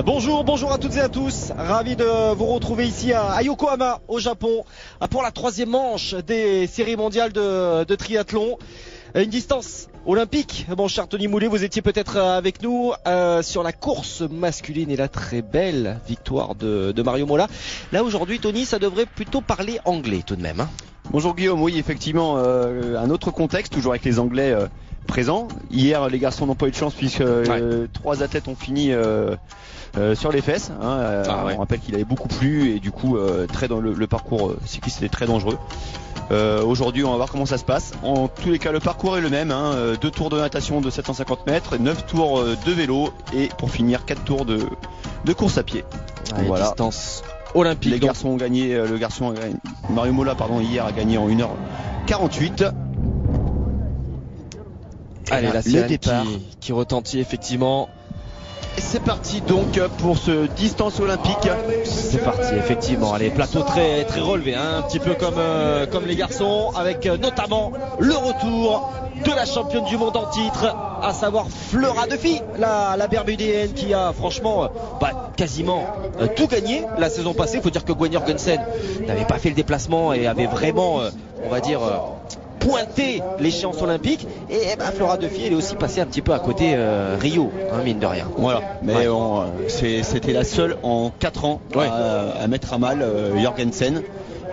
Bonjour à toutes et à tous. Ravi de vous retrouver ici à Yokohama, au Japon, pour la troisième manche des séries mondiales de triathlon. Une distance olympique. Mon cher Tony Moulet, vous étiez peut-être avec nous sur la course masculine et la très belle victoire de Mario Mola. Là aujourd'hui, Tony, ça devrait plutôt parler anglais tout de même. Hein. Bonjour Guillaume, oui effectivement, un autre contexte, toujours avec les Anglais présents. Hier, les garçons n'ont pas eu de chance puisque trois athlètes ont fini sur les fesses. On rappelle qu'il avait beaucoup plu et du coup le parcours cycliste était très dangereux. Aujourd'hui on va voir comment ça se passe. En tous les cas le parcours est le même, 2 tours de natation de 750 mètres, 9 tours de vélo et pour finir 4 tours de course à pied. Voilà. Distance olympique. Les garçons ont gagné, Mario Mola hier a gagné en 1h48. Allez, là c'est le départ qui retentit effectivement. Et c'est parti donc pour ce distance olympique. C'est parti effectivement. Allez, plateau très très relevé, un petit peu comme les garçons, avec notamment le retour de la championne du monde en titre, à savoir Flora Duffy, la Bermudienne qui a franchement quasiment tout gagné la saison passée. Il faut dire que Gwen Jorgensen n'avait pas fait le déplacement et avait vraiment, pointé l'échéance olympique. Et Flora Duffy, elle est aussi passée un petit peu à côté Rio, mine de rien. Voilà, mais c'était la seule en 4 ans à mettre à mal Jorgensen.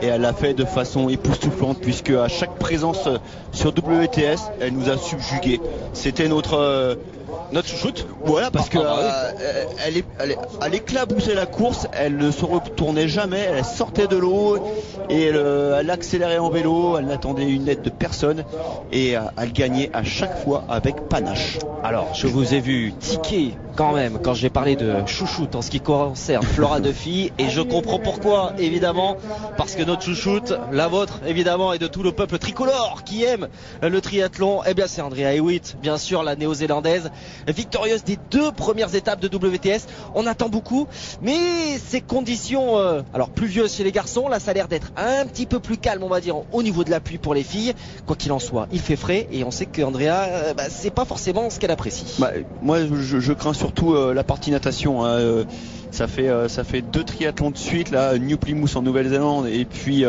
Et elle l'a fait de façon époustouflante puisque à chaque présence sur WTS, elle nous a subjugués. C'était notre chouchoute. Voilà, parce que elle éclaboussait la course, elle ne se retournait jamais, elle sortait de l'eau et elle accélérait en vélo, elle n'attendait une aide de personne et elle gagnait à chaque fois avec panache. Alors, je vous ai vu tiquer quand même quand j'ai parlé de chouchoute en ce qui concerne Flora Duffy, et je comprends pourquoi, évidemment, parce que notre chouchoute, la vôtre évidemment, et de tout le peuple tricolore qui aime le triathlon, c'est Andrea Hewitt, bien sûr, la néo-zélandaise, victorieuse des 2 premières étapes de WTS. On attend beaucoup, mais ces conditions pluvieuses chez les garçons, là ça a l'air d'être un petit peu plus calme, on va dire, au niveau de la pluie pour les filles. Quoi qu'il en soit, il fait frais et on sait que Andrea c'est pas forcément ce qu'elle apprécie. Moi je crains surtout la partie natation. Ça fait 2 triathlons de suite là, New Plymouth en Nouvelle-Zélande et puis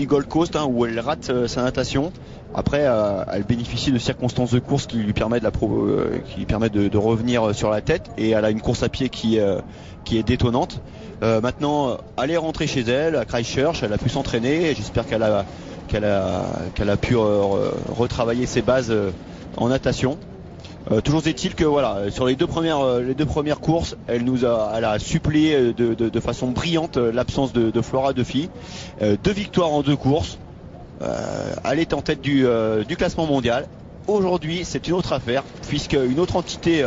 Gold Coast où elle rate sa natation. Après, elle bénéficie de circonstances de course qui lui permettent de revenir sur la tête, et elle a une course à pied qui est détonnante. Maintenant, elle est rentrée chez elle à Christchurch, elle a pu s'entraîner et j'espère qu'elle a pu retravailler ses bases en natation. Toujours est-il que sur les deux premières courses, elle a suppléé de façon brillante l'absence de Flora Duffy. 2 victoires en 2 courses. Elle est en tête du classement mondial. Aujourd'hui, c'est une autre affaire puisque une autre entité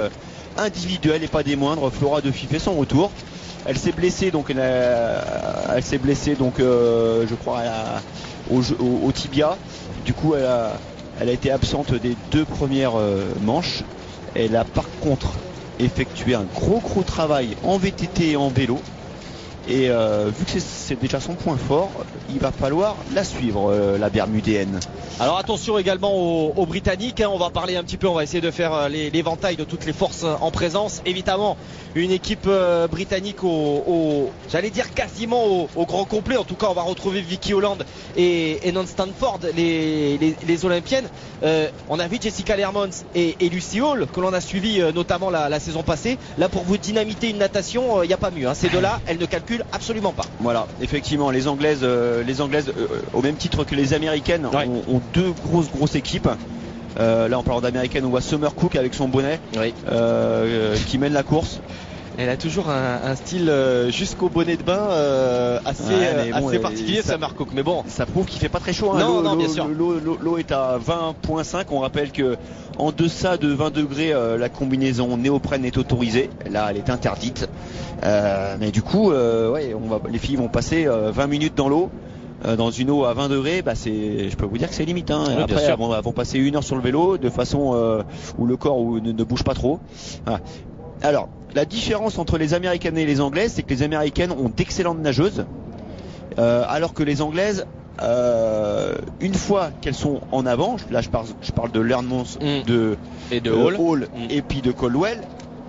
individuelle et pas des moindres, Flora Duffy, fait son retour. Elle s'est blessée je crois au tibia. Du coup, elle a été absente des 2 premières manches. Elle a par contre effectué un gros travail en VTT et en vélo. Et vu que c'est déjà son point fort, il va falloir la suivre, la Bermudienne. Alors attention également aux Britanniques, on va parler un petit peu, on va essayer de faire l'éventail de toutes les forces en présence. Évidemment, une équipe britannique j'allais dire quasiment au grand complet. En tout cas, on va retrouver Vicky Holland et Non Stanford, les Olympiennes. On a vu Jessica Learmonts et Lucy Hall, que l'on a suivi notamment la saison passée. Là, pour vous dynamiter une natation, il n'y a pas mieux. Ces deux-là, elles ne calculent absolument pas. Voilà, effectivement, les Anglaises, au même titre que les Américaines, ont 2 grosses équipes. Là, en parlant d'américaine, on voit Summer Cook avec son bonnet qui mène la course. Elle a toujours un style jusqu'au bonnet de bain assez particulier, Summer Cook. Mais bon, ça prouve qu'il fait pas très chaud. Non, bien sûr. L'eau est à 20,5. On rappelle que en deçà de 20 degrés, la combinaison néoprène est autorisée. Là, elle est interdite. Mais du coup, les filles vont passer 20 minutes dans l'eau. Dans une eau à 20 degrés, je peux vous dire que c'est limite. Après, elles vont passer 1 heure sur le vélo de façon où le corps ne bouge pas trop. Voilà. Alors, la différence entre les Américaines et les Anglaises, c'est que les Américaines ont d'excellentes nageuses, alors que les Anglaises, une fois qu'elles sont en avant, là je parle de Learmonts, de Hall et puis de Caldwell,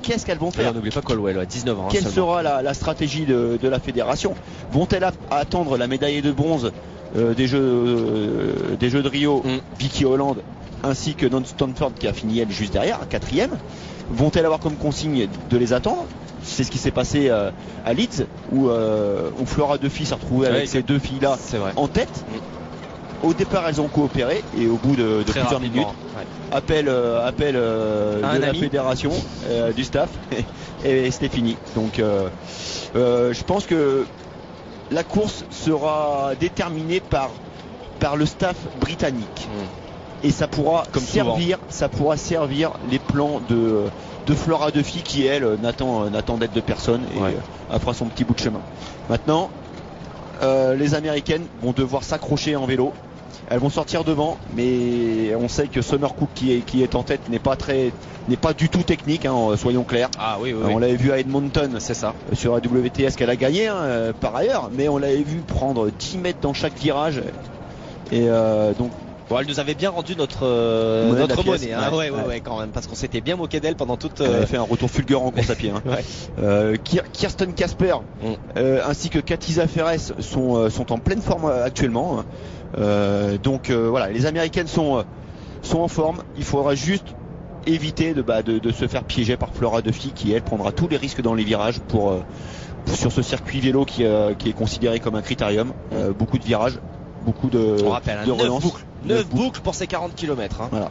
qu'est-ce qu'elles vont Et faire? on n'oublie pas Colwell, 19 ans. Quelle seulement. sera la stratégie de la fédération? Vont-elles attendre la médaille de bronze des Jeux de Rio, Vicky Holland, ainsi que Non Stanford qui a fini elle juste derrière, 4ème? Vont-elles avoir comme consigne de les attendre? C'est ce qui s'est passé à Leeds où Flora Duffy s'est retrouvée avec ces deux filles-là en tête. Au départ, elles ont coopéré et au bout de plusieurs minutes, appel de la fédération, du staff, et c'était fini. Donc, je pense que la course sera déterminée par le staff britannique. Et ça pourra servir les plans de Flora Duffy qui elle n'attend d'aide de personne et fera son petit bout de chemin. Maintenant, les Américaines vont devoir s'accrocher en vélo. Elles vont sortir devant, mais on sait que Summer Cook qui est en tête n'est pas du tout technique, hein, soyons clairs. On l'avait vu à Edmonton, c'est ça, sur la WTS qu'elle a gagné par ailleurs, mais on l'avait vu prendre 10 mètres dans chaque virage. Et donc elle nous avait bien rendu notre monnaie, hein. Ouais, quand même, parce qu'on s'était bien moqué d'elle pendant toute. Elle avait fait un retour fulgurant en course à pied. Hein. Kirsten Casper ainsi que Katiza Ferres sont en pleine forme actuellement. Donc voilà, les Américaines sont en forme. Il faudra juste éviter de se faire piéger par Flora Duffy qui elle prendra tous les risques dans les virages sur ce circuit vélo qui est considéré comme un critérium. Beaucoup de virages, beaucoup de relances. 9 boucles pour ces 40 km. Hein. Voilà.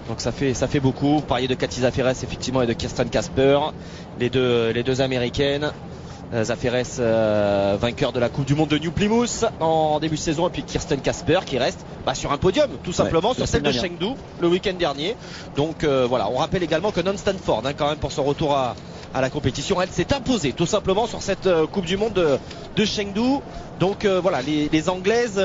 Donc ça fait beaucoup. Vous parliez de Katiza Ferres effectivement et de Kirsten Casper, les deux américaines. Zaferes, vainqueur de la Coupe du Monde de New Plymouth en début de saison, et puis Kirsten Casper qui reste sur un podium tout simplement sur celle de Chengdu le week-end dernier. Donc voilà, on rappelle également que Non Stanford quand même pour son retour à la compétition, elle s'est imposée tout simplement sur cette Coupe du Monde de Chengdu. Donc voilà, les Anglaises,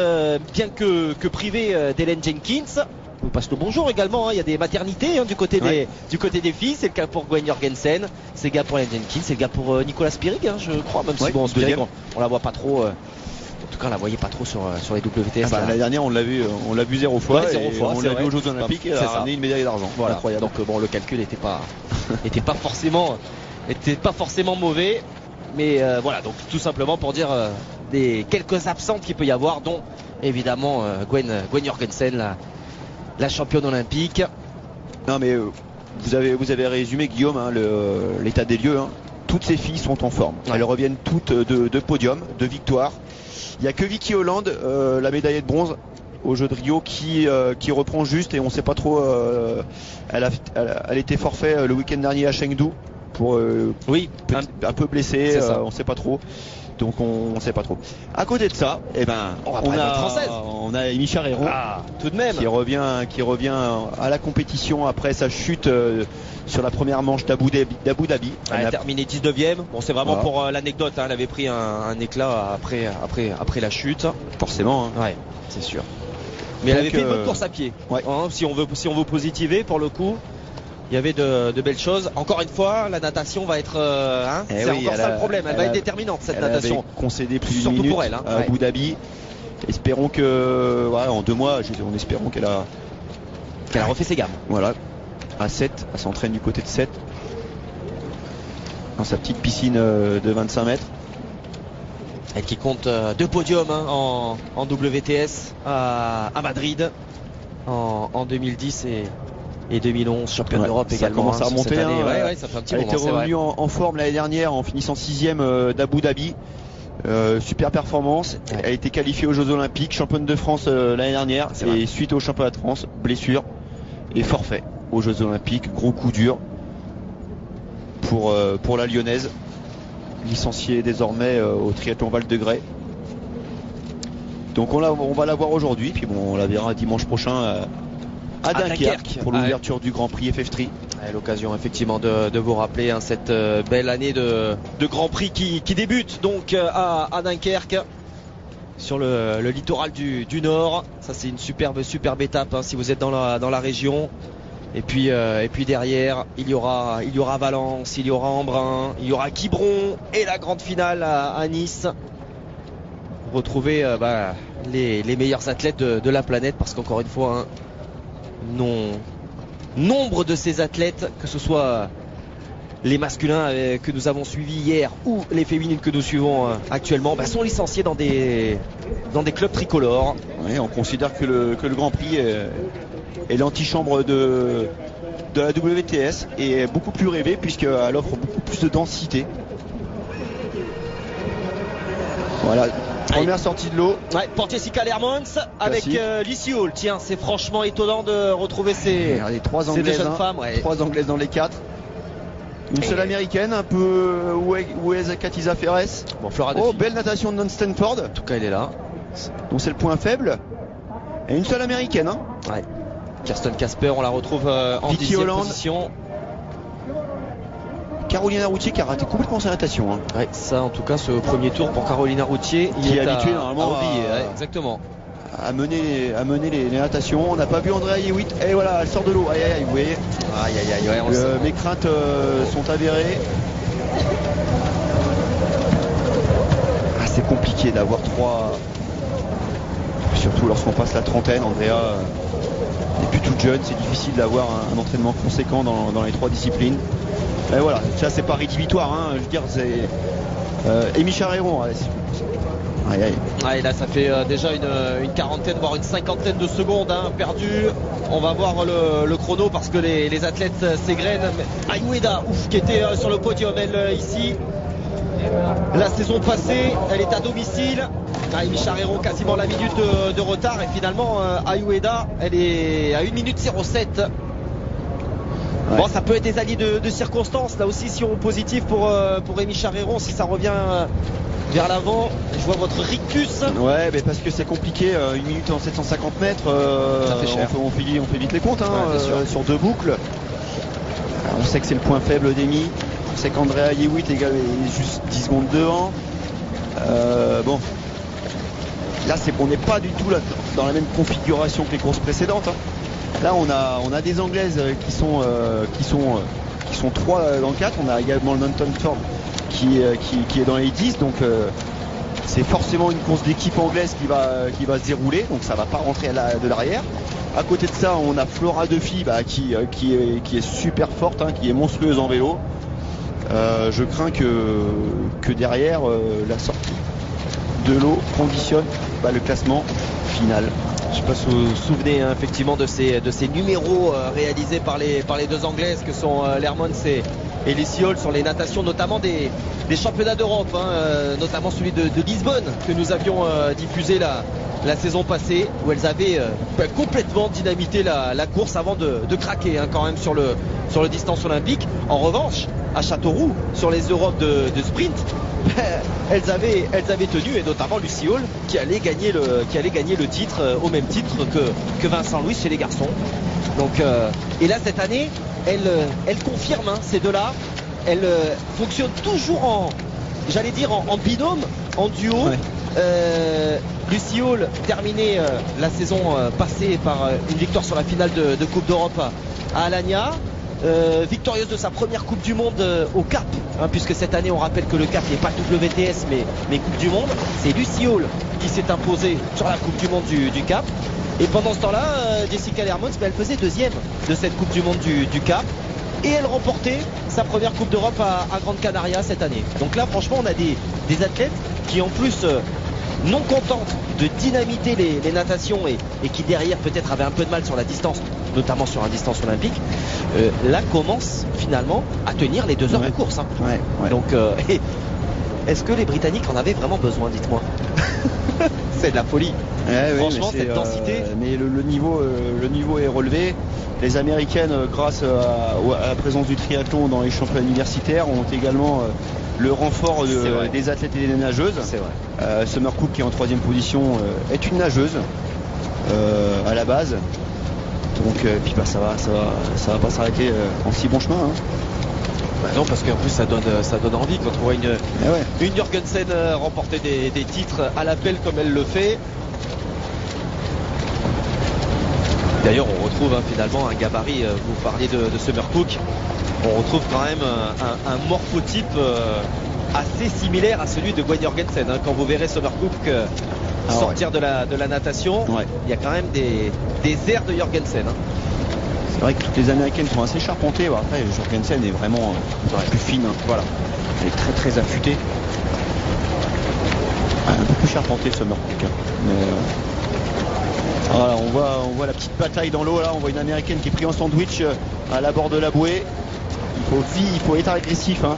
bien que privées d'Ellen Jenkins, on passe le bonjour également, hein. Il y a des maternités du côté des filles, c'est le cas pour Gwen Jorgensen, c'est le cas pour Ellen Jenkins, c'est le cas pour Nicolas Spirig, hein, je crois, même si Spirig, on la voit pas trop, en tout cas on la voyait pas trop sur les WTS. L'année dernière on l'a vu 0 fois, on l'a vu aux Jeux Olympiques et elle a ramené une médaille d'argent. Voilà. Incroyable. Donc le calcul n'était pas forcément mauvais, mais voilà, donc tout simplement pour dire des quelques absentes qu'il peut y avoir, dont évidemment Gwen Jorgensen, la championne olympique. Non mais vous avez résumé, Guillaume, hein, l'état des lieux. Hein. Toutes ces filles sont en forme. Elles reviennent toutes de podium, de victoire. Il n'y a que Vicky Holland, la médaillée de bronze aux Jeux de Rio, qui reprend juste, et on ne sait pas trop. Elle était forfait le week-end dernier à Chengdu pour un peu blessée. On ne sait pas trop. Donc on sait pas trop. À côté de ça, on a Micha Herrero, tout de même, qui revient à la compétition après sa chute sur la première manche d'Abu Dhabi. Elle a terminé 19ème. Bon, c'est vraiment pour l'anecdote. Hein, elle avait pris un éclat après la chute. Forcément. Hein. Ouais, c'est sûr. Mais elle avait fait une bonne course à pied. Hein, si on veut positiver pour le coup. Il y avait de belles choses. Encore une fois, la natation va être. C'est encore ça le problème. Elle va être déterminante, cette natation. Elle avait concédé plus d'une surtout minute pour elle, hein. à Abu Dhabi. Espérons que, en 2 mois, espérons qu'elle a refait ses gammes. Voilà. À 7, elle s'entraîne du côté de 7. Dans sa petite piscine de 25 mètres. Elle qui compte 2 podiums en WTS à Madrid en 2010 et 2011, championne d'Europe également. Ça commence à remonter. Cette année. Ça fait un petit moment. Elle était revenue en forme l'année dernière en finissant 6ème d'Abu Dhabi. Super performance. Elle a été qualifiée aux Jeux Olympiques, championne de France l'année dernière. Et suite au championnat de France, blessure et forfait aux Jeux Olympiques. Gros coup dur pour la Lyonnaise, licenciée désormais au triathlon Val de Grès. Donc on va la voir aujourd'hui, puis on la verra dimanche prochain à Dunkerque pour l'ouverture du Grand Prix FF3. L'occasion effectivement de vous rappeler cette belle année de Grand Prix qui débute donc à Dunkerque sur le littoral du Nord. Ça c'est une superbe étape si vous êtes dans la région. Et puis derrière il y aura Valence, il y aura Embrun, il y aura Quiberon et la grande finale à Nice. Retrouver les meilleurs athlètes de la planète, parce qu'encore une fois nombre de ces athlètes, que ce soit les masculins que nous avons suivis hier ou les féminines que nous suivons actuellement sont licenciés dans des clubs tricolores. Oui, on considère que le Grand Prix est l'antichambre de la WTS et est beaucoup plus rêvé puisqu'elle offre beaucoup plus de densité. Voilà, première sortie de l'eau. Ouais, pour Jessica Lermans avec Lucy Hall. Tiens, c'est franchement étonnant de retrouver ces deux jeunes femmes. Ouais. 3 Anglaises dans les 4. Une seule américaine, un peu où est Katiza Ferres. Bon, Flora de belle natation de Non Stanford. En tout cas, elle est là. Donc c'est le point faible. Et une seule américaine. Hein. Ouais. Kirsten Casper, on la retrouve en 10e position. Carolina Routier qui a raté complètement sa natation. Hein. Ouais, ça en tout cas, ce premier tour pour Carolina Routier, qui est habitué normalement exactement. À mener les natations. On n'a pas vu Andrea Hewitt. Et voilà, elle sort de l'eau. Aïe aïe aïe, vous voyez. Aïe aïe aïe, mes craintes sont avérées. C'est compliqué d'avoir 3. Surtout lorsqu'on passe la trentaine. Andrea n'est plus toute jeune. C'est difficile d'avoir un entraînement conséquent dans les 3 disciplines. Et voilà, ça c'est pas rédhibitoire. Hein. Je veux dire, c'est Amy Charéron. Aïe aïe. Ouais, là ça fait déjà une quarantaine voire une cinquantaine de secondes perdues. On va voir le chrono parce que les athlètes s'égrènent. Ayueda qui était sur le podium elle ici la saison passée, elle est à domicile. Amy Charéron quasiment la minute de retard et finalement Ayueda elle est à 1 minute 07. Ouais. Bon, ça peut être des alliés de circonstances là aussi si on est positif pour Amy Charéron si ça revient vers l'avant. Je vois votre rictus. Ouais, mais parce que c'est compliqué, 1 minute en 750 mètres. Ça fait cher. On fait vite les comptes sur 2 boucles. On sait que c'est le point faible d'Amy. On sait qu'Andrea Hewitt est juste 10 secondes devant. Bon. Là, on n'est pas du tout là, dans la même configuration que les courses précédentes. Hein. Là, on a des Anglaises qui sont 3 dans le 4. On a également le Nanton Ford qui est dans les 10. Donc, c'est forcément une course d'équipe anglaise qui va se dérouler. Donc, ça va pas rentrer de l'arrière. À côté de ça, on a Flora Duffy qui est super forte, hein, qui est monstrueuse en vélo. Je crains que derrière, la sortie de l'eau conditionne le classement final. Je ne sais pas si vous vous souvenez effectivement de ces numéros réalisés par les 2 Anglaises que sont Lermans et Lucy Hall sur les natations, notamment des championnats d'Europe, notamment celui de Lisbonne que nous avions diffusé la saison passée, où elles avaient complètement dynamité la course avant de craquer quand même sur le distance olympique. En revanche, à Châteauroux, sur les Europes de sprint, elles avaient tenu, et notamment Lucy Hall qui allait gagner le titre au même titre que Vincent Louis chez les garçons. Donc, et là cette année, elle confirme ces deux-là. Elle fonctionne toujours en binôme, en duo. Ouais. Lucy Hall terminait la saison passée par une victoire sur la finale de Coupe d'Europe à Alagna. Victorieuse de sa première Coupe du Monde au Cap, puisque cette année on rappelle que le Cap n'est pas WTS mais Coupe du Monde. C'est Lucy Hall qui s'est imposée sur la Coupe du Monde du Cap. Et pendant ce temps-là, Jessica Lermans, elle faisait 2e de cette Coupe du Monde du Cap. Et elle remportait sa première Coupe d'Europe à Grande Canaria cette année. Donc là franchement on a des athlètes qui en plus non contentes de dynamiter les natations et qui derrière peut-être avaient un peu de mal sur la distance, notamment sur la distance olympique, là commencent finalement à tenir les 2 heures de course. Ouais. Donc est-ce que les Britanniques en avaient vraiment besoin, dites-moi? C'est de la folie. Franchement, cette densité. Mais le niveau est relevé. Les Américaines, grâce à la présence du triathlon dans les championnats universitaires, ont également le renfort des athlètes et des nageuses. C'est vrai. Summer Cook qui est en 3e position est une nageuse à la base. Donc puis ça va pas s'arrêter en si bon chemin. Hein. Non, parce qu'en plus ça donne envie quand on voit une Jorgensen remporter des titres à l'appel comme elle le fait. D'ailleurs on retrouve finalement un gabarit, vous parliez de Summer Cook, on retrouve quand même un morphotype assez similaire à celui de Gwen Jorgensen. Quand vous verrez Summer Cook sortir de la natation, il y a quand même des airs de Jorgensen. C'est vrai que toutes les américaines sont assez charpentées. Bon, après, Jorgensen est vraiment plus fine. Hein. Voilà. Elle est très très affûtée. Un peu plus charpentée ce Murcook. Mais voilà, on voit la petite bataille dans l'eau là. On voit une américaine qui est prise en sandwich à la bord de la bouée. Il faut être agressif. Hein.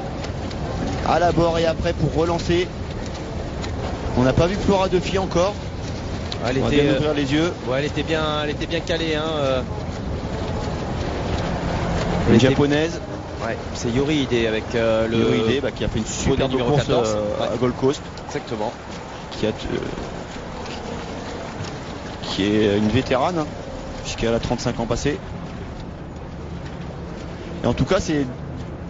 À la bord et après pour relancer. On n'a pas vu Flora Duffy encore. Elle on va bien ouvrir les yeux. Ouais, elle était bien calée. Hein. Une japonaise. Ouais, c'est Yuri Ide avec Yuri Ide qui a fait une super course à Gold Coast. Exactement. Qui est une vétérane, hein, puisqu'elle a 35 ans passés. Et en tout cas, c'est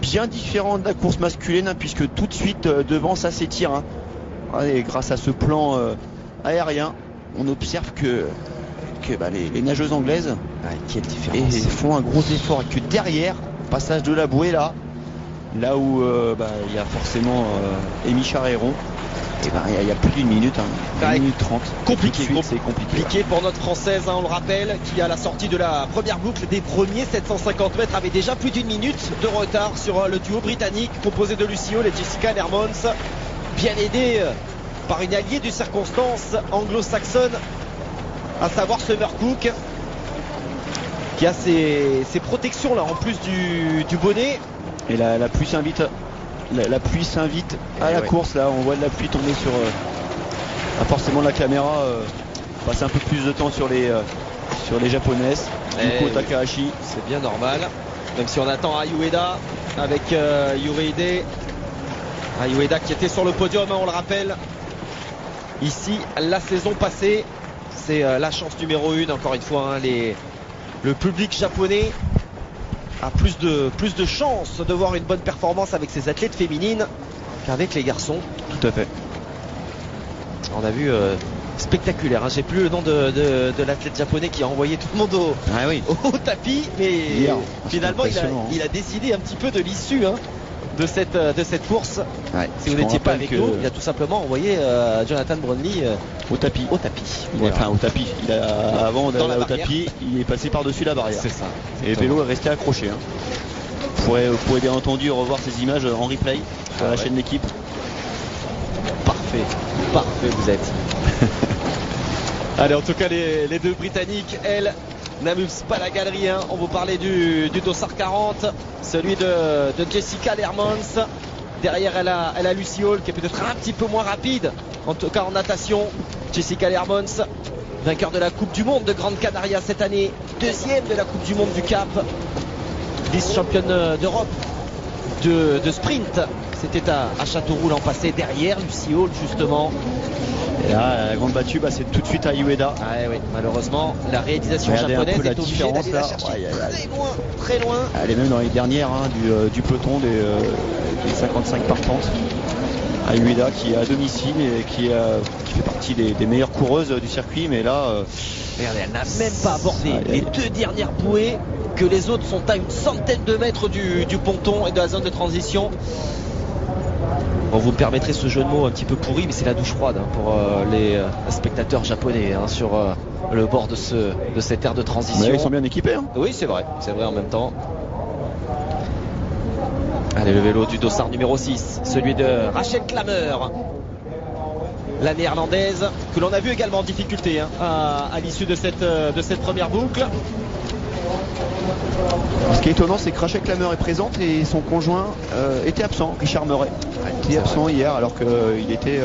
bien différent de la course masculine, hein, puisque tout de suite devant ça s'étire. Hein. Et grâce à ce plan aérien, on observe que les nageuses anglaises quelle différence. font un gros effort et que derrière, passage de la bouée là où il y a forcément Amy Charéron. Et il y a plus d'une minute, 1 minute 30. Compliqué, c'est compliqué pour notre française, hein, on le rappelle, qui à la sortie de la première boucle des premiers 750 mètres avait déjà plus d'1 minute de retard sur le duo britannique composé de Lucy Hall et Jessica Nermons, bien aidé par une alliée du circonstance anglo-saxonne, à savoir Summer Cook, qui a ses protections là en plus du bonnet. Et la pluie s'invite. La pluie s'invite à la course là, on voit de la pluie tomber sur forcément la caméra passe un peu plus de temps sur les japonaises. Yuko Takahashi, c'est bien normal, même si on attend Ayueda avec Yuri Ide. Ayueda qui était sur le podium, hein, on le rappelle, ici la saison passée. C'est la chance numéro 1 encore une fois, hein, le public japonais a plus de chances de voir une bonne performance avec ses athlètes féminines qu'avec les garçons. Tout à fait. On a vu spectaculaire, hein. J'ai plus le nom de l'athlète japonais qui a envoyé tout le monde au tapis, mais hier, finalement il a décidé un petit peu de l'issue, hein, de cette course. Si vous n'étiez pas avec nous, il a tout simplement envoyé Jonathan Brownlee au tapis. Voilà. Enfin au tapis. Avant d'aller au tapis, il est passé par-dessus la barrière. C'est ça. Et le vélo est resté accroché. Hein. Vous pourrez bien entendu revoir ces images en replay sur la chaîne d'équipe. Parfait vous êtes. Allez, en tout cas les deux Britanniques, elles, n'amusent pas la galerie, hein. On vous parlait du dossard 40, celui de Jessica Nermons. Derrière elle a Lucy Hall qui est peut-être un petit peu moins rapide, en tout cas en natation. Jessica Nermons, vainqueur de la Coupe du Monde de Grande Canaria cette année, 2e de la Coupe du Monde du Cap, vice-championne d'Europe de sprint. C'était à Châteauroux l'an passé. Derrière Lucy Hall justement. Et là, la grande battue, c'est tout de suite à Ueda. Oui, malheureusement, la réalisation japonaise est obligée d'aller la chercher très loin. Elle est même dans les dernières, hein, du peloton des 55 partantes. À Ueda qui est à domicile et qui fait partie des meilleures coureuses du circuit, mais là regardez, elle n'a même pas abordé les deux dernières bouées, que les autres sont à une centaine de mètres du ponton et de la zone de transition. Bon, vous me permettrez ce jeu de mots un petit peu pourri, mais c'est la douche froide, hein, pour les spectateurs japonais, hein, sur le bord de cette aire de transition. Mais ils sont bien équipés, hein. Oui, c'est vrai en même temps. Allez, le vélo du dossard numéro 6, celui de Rachel Klammer, la néerlandaise, que l'on a vu également en difficulté, hein, à l'issue de cette première boucle. Ce qui est étonnant, c'est que Rachel Klammer est présente et son conjoint était absent, Richard Murray. Il était absent hier alors qu'il était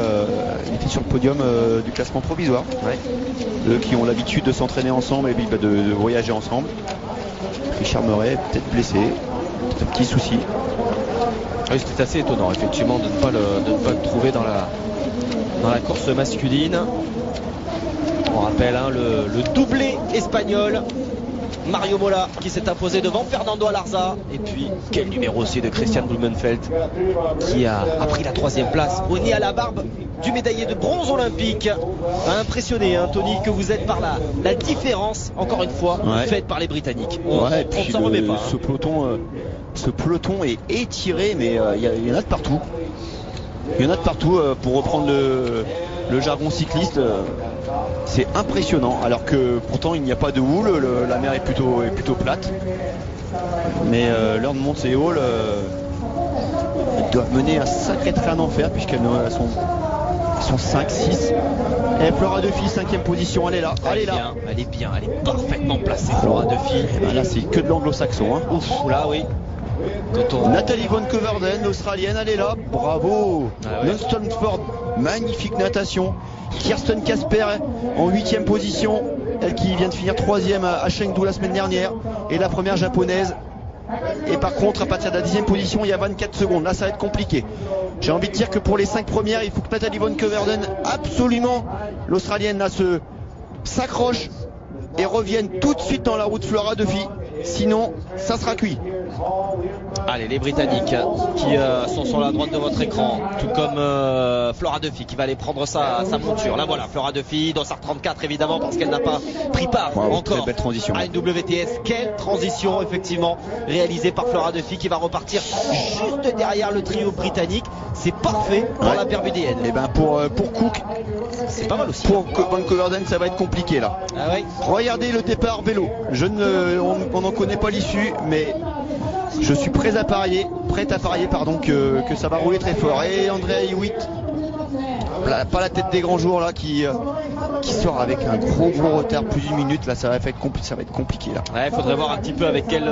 sur le podium du classement provisoire. Eux qui ont l'habitude de s'entraîner ensemble et puis de voyager ensemble. Richard Murray est peut-être blessé, peut-être un petit souci. Oui, c'était assez étonnant effectivement de ne pas le trouver dans la course masculine. On rappelle, hein, le doublé espagnol Mario Mola qui s'est imposé devant Fernando Alarza. Et puis quel numéro aussi de Christian Blumenfeld qui a pris la 3e place au nez à la barbe du médaillé de bronze olympique. A impressionné, hein, Tony, que vous êtes par la différence, encore une fois, faite par les Britanniques. On ne s'en remet pas, hein. Ce peloton est étiré, mais il y en a de partout. Il y en a de partout, pour reprendre le jargon cycliste, c'est impressionnant. Alors que pourtant il n'y a pas de houle, la mer est plutôt plate. Mais l'heure de Montsé Hall, elles doivent mener un sacré train d'enfer puisqu'elles sont 5, 6. Et Flora Duffy, 5ème position, elle est là. Elle est bien, elle est parfaitement placée, Flora Duffy. Là c'est que de l'anglo-saxon. Hein. Ouf, là oui. Nathalie Van Coverden, l'Australienne, elle est là. Bravo. Winston Ford, magnifique natation. Kirsten Casper en 8ème position, elle qui vient de finir 3ème à Chengdu la semaine dernière, et la première japonaise. Et par contre, à partir de la 10ème position, il y a 24 secondes. Là, ça va être compliqué. J'ai envie de dire que pour les 5 premières, il faut que Nathalie Van Coverden, absolument, l'Australienne, là, s'accroche et revienne tout de suite dans la route Flora Duffy. Sinon, ça sera cuit. Allez, les Britanniques qui sont sur la droite de votre écran, tout comme Flora Duffy qui va aller prendre sa monture. Là voilà, Flora Duffy, dossard 34 évidemment parce qu'elle n'a pas pris part encore belle transition. à une WTS. Quelle transition effectivement réalisée par Flora Duffy qui va repartir juste derrière le trio britannique. C'est parfait pour la perbudienne. Et ben pour Cook, c'est pas mal aussi. Pour Van Coverden, ça va être compliqué là. Ah ouais. Regardez le départ vélo. On n'en connaît pas l'issue, mais je suis prêt à parier que ça va rouler très fort. Et Andrea Hewitt, pas la tête des grands jours là, qui sort avec un gros retard, plus d'une minute. Là, ça va être compliqué là. Ouais, faudrait voir un petit peu avec quelle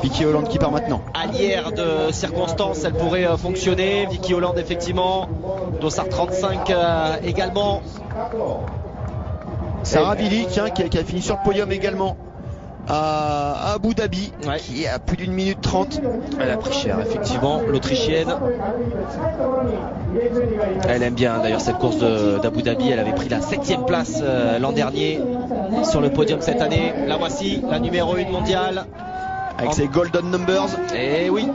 Vicky Holland qui part maintenant. Allière de circonstances, elle pourrait fonctionner. Vicky Holland effectivement, dossard 35 également. Sarah Billy, tiens, qui a fini sur le podium également à Abu Dhabi, qui est à plus d'une minute 30. Elle a pris cher effectivement, l'Autrichienne. Elle aime bien d'ailleurs cette course d'Abu Dhabi. Elle avait pris la 7ème place l'an dernier sur le podium cette année. La voici, la numéro 1 mondiale avec ses golden numbers. Et oui.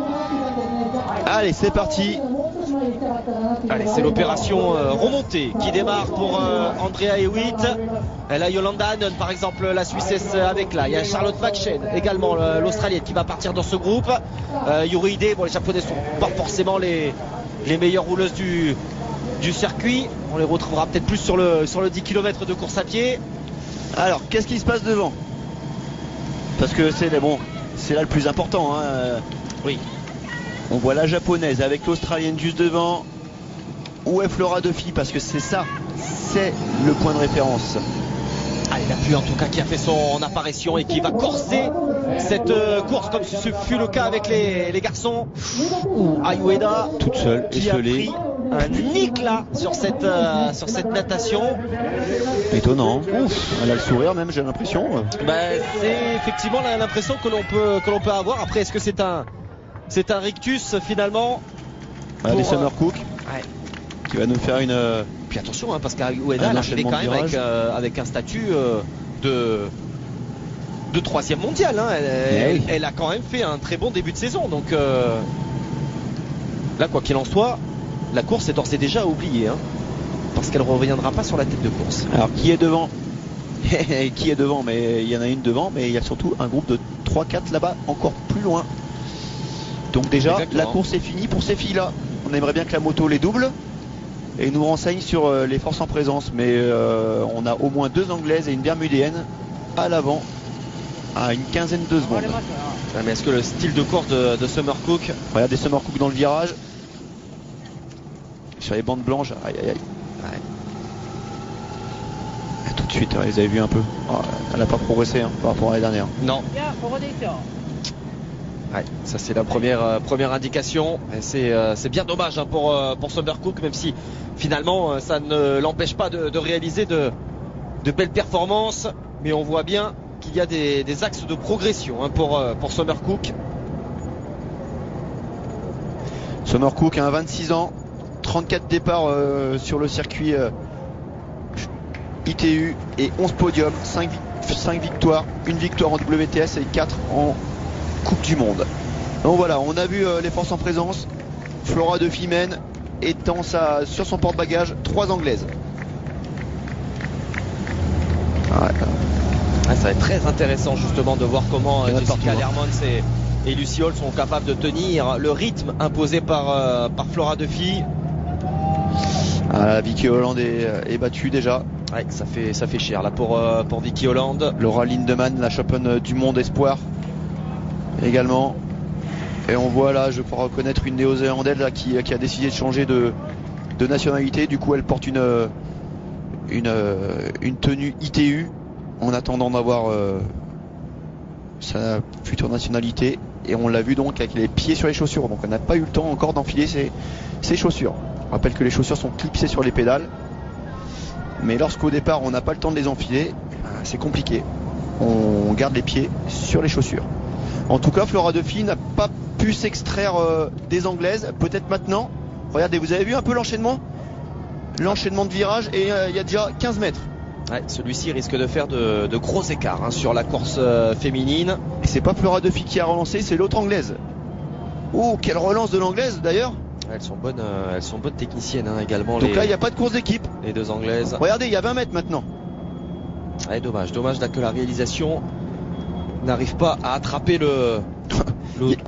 Allez, c'est parti. Allez, c'est l'opération remontée qui démarre pour Andrea Hewitt. Elle a Yolanda Hannon par exemple, la Suissesse avec là. Il y a Charlotte Vachen également, l'Australienne qui va partir dans ce groupe. Yuri Ide, bon les Japonais sont pas forcément les meilleures rouleuses du circuit. On les retrouvera peut-être plus sur le 10 km de course à pied. Alors, qu'est-ce qui se passe devant? Parce que c'est là le plus important. Hein. Oui. On voit la japonaise avec l'Australienne juste devant. Où est Flora Duffy? Parce que c'est le point de référence. Allez, la pluie en tout cas qui a fait son apparition et qui va corser cette course comme ce fut le cas avec les garçons. Ayueda toute seule, qui a pris un éclat sur cette natation. Étonnant. Ouf. Elle a le sourire même, j'ai l'impression. C'est effectivement l'impression que l'on peut avoir. Après, est-ce que c'est un rictus finalement pour Summer Cook qui va nous faire une... Puis attention parce qu'Ayueda arrivait quand même avec un statut de 3ème mondial. Hein. Elle a quand même fait un très bon début de saison. Donc là, quoi qu'il en soit, la course est d'ores et déjà oubliée. Hein, parce qu'elle ne reviendra pas sur la tête de course. Alors qui est devant? Qui est devant? Mais il y en a une devant, mais il y a surtout un groupe de 3-4 là-bas, encore plus loin. Donc déjà, la course est finie pour ces filles-là. On aimerait bien que la moto les double et nous renseigne sur les forces en présence. Mais on a au moins 2 Anglaises et une Bermudéenne à l'avant à une quinzaine de secondes. Mais est-ce que le style de course de Summer Cook... Regardez Summer Cook dans le virage. Sur les bandes blanches. Aïe aïe aïe. Et tout de suite, vous avez vu un peu. Elle n'a pas progressé par rapport à la dernière. Non. Ouais, ça c'est la première indication. C'est bien dommage pour Summer Cook, même si finalement ça ne l'empêche pas de réaliser de belles performances. Mais on voit bien qu'il y a des axes de progression pour Summer Cook. Summer Cook a 26 ans, 34 départs sur le circuit ITU et 11 podiums, 5 victoires, une victoire en WTS et 4 en Coupe du Monde. Donc voilà, on a vu les forces en présence. Flora Duffy mène, étant sur son porte-bagages 3 Anglaises. Ça va être très intéressant justement de voir comment Jessica Learmonts et Lucy Hall sont capables de tenir le rythme imposé par Flora Duffy. Ah, Vicky Holland est battue déjà. Ouais, ça fait cher là pour Vicky Holland. Laura Lindemann, la championne du monde espoir également. Et on voit là, je crois reconnaître une néo-zélandaise là, qui a décidé de changer de nationalité. Du coup, elle porte une tenue ITU en attendant d'avoir sa future nationalité. Et on l'a vu donc avec les pieds sur les chaussures. Donc on n'a pas eu le temps encore d'enfiler ses chaussures. Je rappelle que les chaussures sont clipsées sur les pédales. Mais lorsqu'au départ on n'a pas le temps de les enfiler, c'est compliqué. On garde les pieds sur les chaussures. En tout cas, Flora Duffy n'a pas pu s'extraire des Anglaises. Peut-être maintenant. Regardez, vous avez vu un peu l'enchaînement de virages et il y a déjà 15 mètres. Ouais, celui-ci risque de faire de gros écarts sur la course féminine. Et c'est pas Flora Duffy qui a relancé, c'est l'autre Anglaise. Oh, quelle relance de l'Anglaise d'ailleurs. Elles sont bonnes techniciennes également. Donc là, il n'y a pas de course d'équipe. Les deux Anglaises. Regardez, il y a 20 mètres maintenant. Ouais, dommage là que la réalisation n'arrive pas à attraper le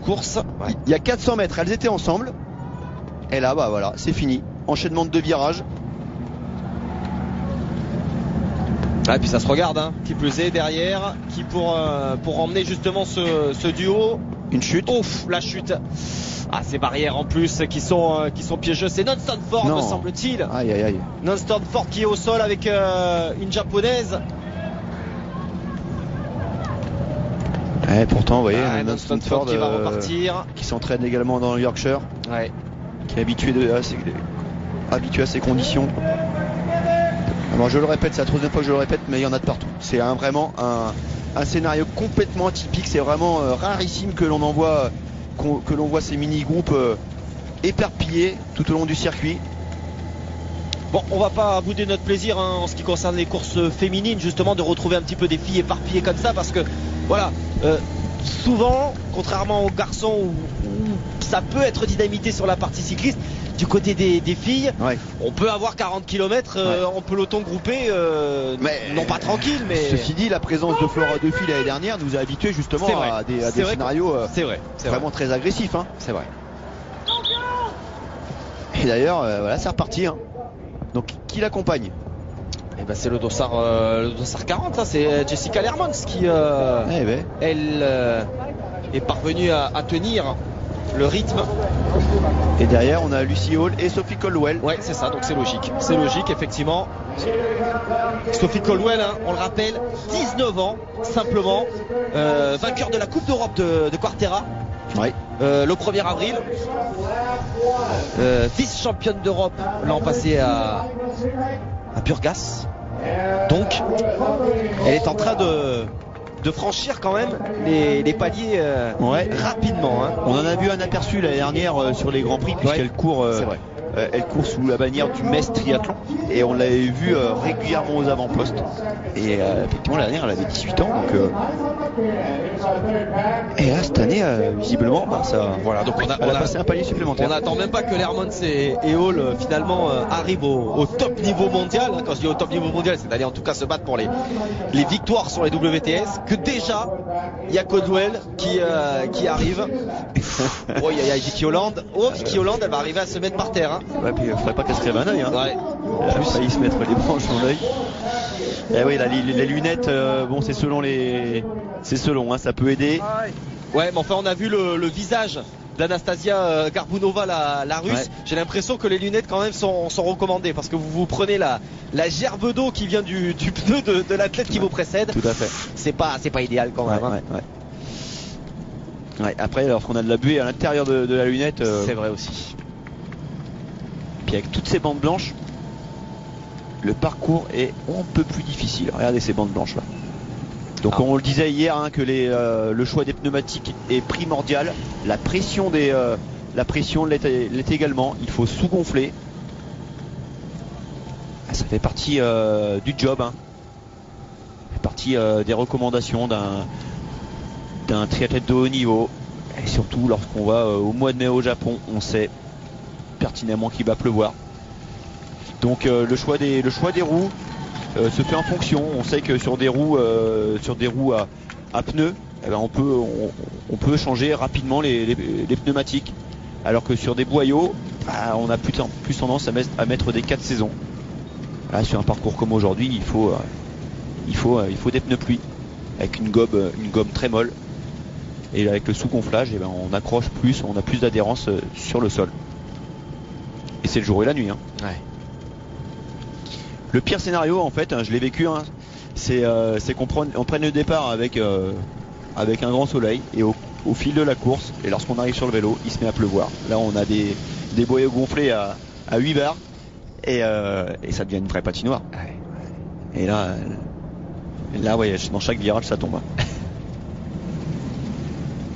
course. Ouais. Il y a 400 mètres, elles étaient ensemble. Et là, bah voilà, c'est fini. Enchaînement de 2 virages. Et puis ça se regarde, qui plus est derrière, qui pour emmener justement ce duo. Une chute. Ouf, la chute. Ah, ces barrières en plus qui sont piégeuses. C'est Non Stanford, me semble-t-il. Aïe aïe aïe. Non Stanford qui est au sol avec une japonaise. Ouais, pourtant, vous voyez, Non Stanford qui va repartir. Qui s'entraîne également dans le Yorkshire. Ouais. Qui est habitué à ces conditions. Alors, je le répète, c'est la troisième fois que je le répète, mais il y en a de partout. C'est vraiment un scénario complètement atypique. C'est vraiment rarissime que l'on voit ces mini-groupes éparpillés tout au long du circuit. Bon, on va pas bouder notre plaisir en ce qui concerne les courses féminines, justement, de retrouver un petit peu des filles éparpillées comme ça, parce que voilà, souvent, contrairement aux garçons où ça peut être dynamité sur la partie cycliste, du côté des filles, ouais. On peut avoir 40 km en peloton groupé, non pas tranquille, mais... Ceci dit, la présence de Flora Duffy l'année dernière nous a habitués justement à des scénarios vraiment très agressifs. C'est vrai. Et d'ailleurs, voilà, c'est reparti. Donc, qui l'accompagne? Eh ben, c'est le dossard 40, c'est Jessica Leermans qui, elle, est parvenue à tenir le rythme. Et derrière, on a Lucy Hall et Sophie Caldwell. Ouais, c'est ça, donc c'est logique. C'est logique, effectivement. Sophie Caldwell, on le rappelle, 19 ans, simplement, vainqueur de la Coupe d'Europe de Quarterra. Ouais. Le 1er avril, vice-championne d'Europe l'an passé à Burgas. Donc, elle est en train de franchir quand même les paliers rapidement. On en a vu un aperçu l'année dernière sur les Grands Prix puisqu'elle court. Elle court sous la bannière du Metz Triathlon et on l'avait vu régulièrement aux avant-postes. Et effectivement, l'année dernière, elle avait 18 ans. Donc, et là, cette année, visiblement, ça. Voilà, donc on a passé un palier supplémentaire. On n'attend même pas que Leermans et Hall finalement arrivent au top niveau mondial. Quand je dis au top niveau mondial, c'est d'aller en tout cas se battre pour les victoires sur les WTS. Que déjà, il y a Caldwell qui arrive. Oh, il y a Vicky Holland. Vicky Holland, elle va arriver à se mettre par terre. Ouais, puis il ne faudrait pas qu'elle se crève un œil. Ouais. Elle a failli se mettre les branches dans l'œil. Et oui, les lunettes, bon, c'est selon, ça peut aider. Ouais, mais enfin, on a vu le visage d'Anastasia Garbunova, la russe. Ouais. J'ai l'impression que les lunettes quand même sont recommandées parce que vous prenez la gerbe d'eau qui vient du pneu de l'athlète qui vous précède. Tout à fait. C'est pas idéal quand même. Ouais, après, lorsqu'on a de la buée à l'intérieur de la lunette, c'est vrai aussi. Puis avec toutes ces bandes blanches, le parcours est un peu plus difficile. Regardez ces bandes blanches là. Donc on le disait hier que le choix des pneumatiques est primordial. La pression l'est également. Il faut sous-gonfler. Ça fait partie du job. Ça fait partie des recommandations d'un triathlète de haut niveau. Et surtout lorsqu'on va au mois de mai au Japon, on sait pertinemment qu'il va pleuvoir. Donc le choix des roues se fait en fonction. On sait que sur des roues à pneus, on peut changer rapidement les pneumatiques. Alors que sur des boyaux, on a plus tendance à mettre des 4 saisons. Là, sur un parcours comme aujourd'hui, il faut des pneus pluie avec une gomme très molle, et avec le sous-gonflage, on accroche plus, on a plus d'adhérence sur le sol. Et c'est le jour et la nuit. Ouais. Le pire scénario, en fait, je l'ai vécu, c'est qu'on prenne le départ avec un grand soleil, et au fil de la course, et lorsqu'on arrive sur le vélo, il se met à pleuvoir. Là, on a des boyaux gonflés à 8 bars, et ça devient une vraie patinoire. Ouais. Et là, ouais, dans chaque virage, ça tombe.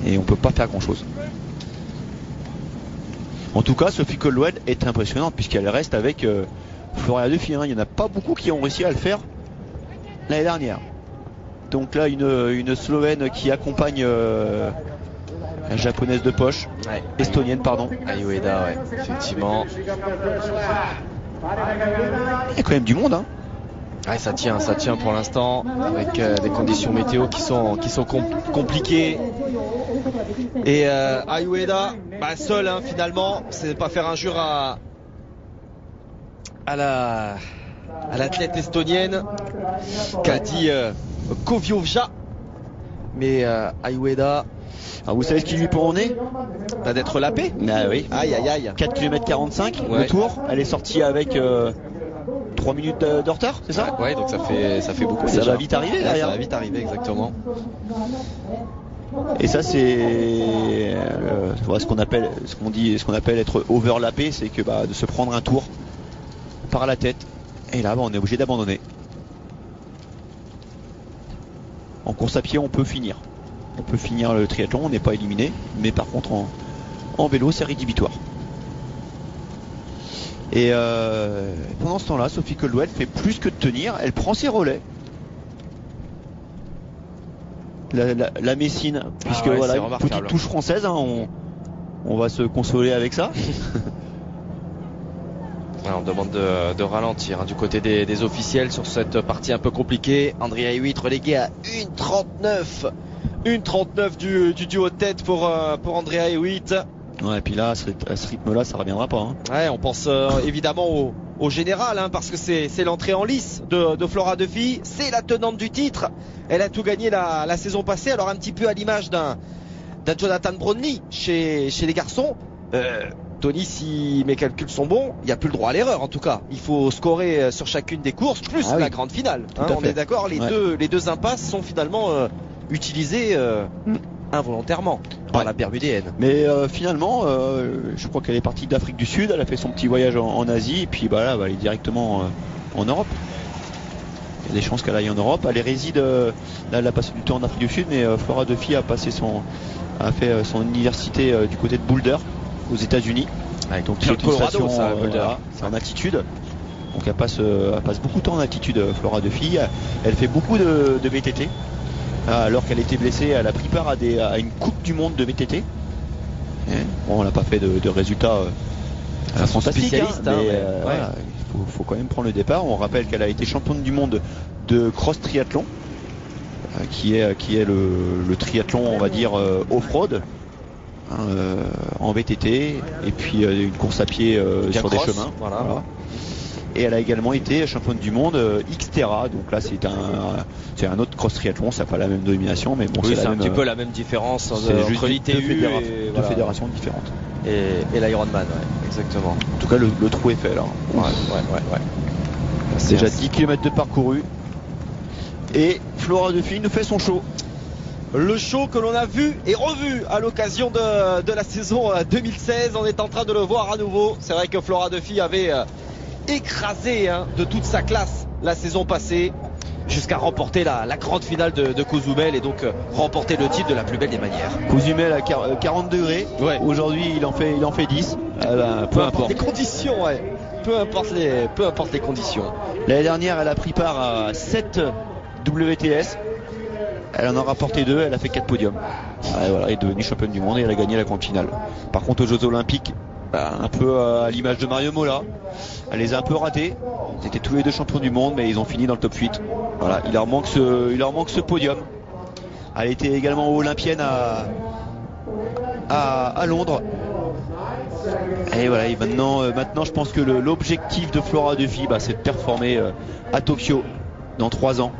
Et on peut pas faire grand chose. En tout cas, Sophie Coldwell est impressionnante, puisqu'elle reste avec Flora Duffy. Il n'y en a pas beaucoup qui ont réussi à le faire l'année dernière. Donc là, une Slovène qui accompagne la japonaise de poche, ouais. Estonienne, pardon. Ai Ueda, ouais, effectivement. Il y a quand même du monde, Ouais, ça tient pour l'instant, avec des conditions météo qui sont compliquées. Et Ai Ueda, seul, finalement, c'est pas faire injure à l'athlète estonienne qu'a dit Koviovja, mais Ai Ueda. Alors vous savez ce qui lui prend au nez ? D'être lapé. Ah oui. Aïe. 4 km 45 ouais. Le tour. Elle est sortie avec 3 minutes de retard, c'est ça ? Ouais, donc ça fait beaucoup. Ça déjà. va vite arriver derrière. Ça va vite arriver, exactement. Et ça, c'est ce qu'on appelle être overlappé, c'est que de se prendre un tour par la tête. Et là, on est obligé d'abandonner. En course à pied, on peut finir. On peut finir le triathlon, on n'est pas éliminé. Mais par contre, en vélo, c'est rédhibitoire. Et pendant ce temps-là, Sophie Coldwell fait plus que de tenir. Elle prend ses relais. La Messine, puisque voilà, une petite touche française, on va se consoler avec ça. On demande de ralentir du côté des officiels sur cette partie un peu compliquée. Andrea Hewitt relégué à 1,39 du duo de tête pour Andrea Hewitt. Ouais, et puis là, à ce rythme-là, ça reviendra pas. Ouais, on pense évidemment au général, parce que c'est l'entrée en lice de Flora Duffy. C'est la tenante du titre. Elle a tout gagné la saison passée. Alors un petit peu à l'image d'un Jonathan Brownlee chez les garçons. Tony, si mes calculs sont bons, il n'y a plus le droit à l'erreur en tout cas. Il faut scorer sur chacune des courses, plus la grande finale. On est d'accord, les deux impasses sont finalement utilisées involontairement par la Bermudéenne. Mais finalement, je crois qu'elle est partie d'Afrique du Sud, elle a fait son petit voyage en Asie, et puis là, elle va aller directement en Europe. Il y a des chances qu'elle aille en Europe. Elle réside, là, elle a passé du temps en Afrique du Sud, mais Flora Duffy a fait son université du côté de Boulder, aux États-Unis. Donc c'est Colorado, ça, Boulder. C'est en altitude. Donc elle passe beaucoup de temps en altitude, Flora Duffy. Elle fait beaucoup de VTT. Alors qu'elle était blessée, elle a pris part à une coupe du monde de VTT. Bon, on n'a pas fait de résultats fantastiques, mais voilà, il faut quand même prendre le départ. On rappelle qu'elle a été championne du monde de cross triathlon, qui est le triathlon, on va dire, off-road, en VTT, et puis une course à pied sur des chemins. Voilà. Et elle a également été championne du monde Xterra. Donc là, c'est un autre cross triathlon. Ça n'a pas la même domination, mais bon, c'est un petit peu la même différence entre l'ITU et deux fédérations différentes. Et l'Ironman, exactement. En tout cas, le trou est fait là. Ouais. C'est déjà 10 km de parcouru. Et Flora Duffy nous fait son show. Le show que l'on a vu et revu à l'occasion de la saison 2016. On est en train de le voir à nouveau. C'est vrai que Flora Duffy avait écrasé de toute sa classe la saison passée, jusqu'à remporter la grande finale de Cozumel, et donc remporter le titre de la plus belle des manières. Cozumel à 40 degrés. Aujourd'hui, il en fait 10. Peu importe les conditions, peu importe les conditions. L'année dernière, elle a pris part à 7 WTS. Elle en a rapporté 2, elle a fait 4 podiums. Elle est devenue championne du monde et elle a gagné la grande finale. Par contre, aux Jeux Olympiques, un peu à l'image de Mario Mola, elle les a un peu ratés. Ils étaient tous les deux champions du monde, mais ils ont fini dans le top 8. Voilà, il leur manque ce podium. Elle était également olympienne à Londres. Et voilà, et maintenant je pense que l'objectif de Flora Duffy, c'est de performer à Tokyo dans 3 ans.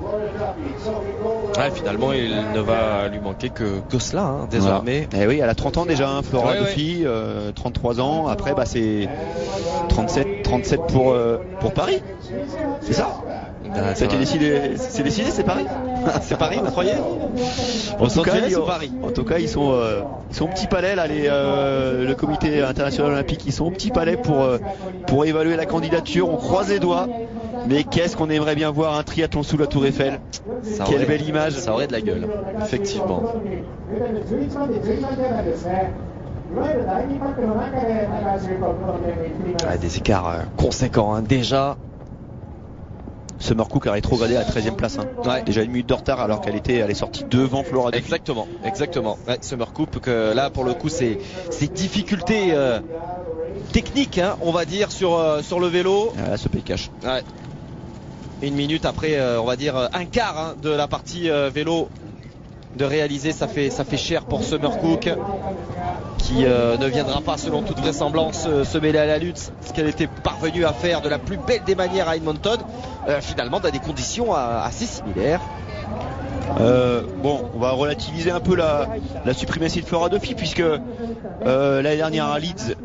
Ouais, finalement, il ne va lui manquer que cela, hein, désormais. Voilà. Et oui, elle a 30 ans déjà, hein, Flora Duffy, 33 ans. Après, c'est 37 pour Paris. C'est ça? C'est décidé, c'est Paris. C'est Paris, vous croyez? En tout cas, ils sont au petit palais là, le comité international olympique, ils sont au petit palais pour évaluer la candidature. On croise les doigts. Mais qu'est-ce qu'on aimerait bien voir un triathlon sous la Tour Eiffel. Quelle belle image. Ça aurait de la gueule, effectivement. Des écarts conséquents, hein. Déjà. Summer Cook a rétrogradé à la 13e place. Déjà 1 minute de retard alors qu'elle est sortie devant Flora Duffy. Exactement. Ouais, Summer Cook, que là pour le coup c'est difficultés techniques, hein, on va dire sur le vélo. Là se paye cash. Ouais. 1 minute après, on va dire un quart, hein, de la partie vélo de réaliser, ça fait cher pour Summer Cook, qui ne viendra pas selon toute vraisemblance se mêler à la lutte, ce qu'elle était parvenue à faire de la plus belle des manières à Edmonton, finalement dans des conditions assez similaires. On va relativiser un peu la suprématie de Flora Duffy, puisque l'année dernière à Leeds,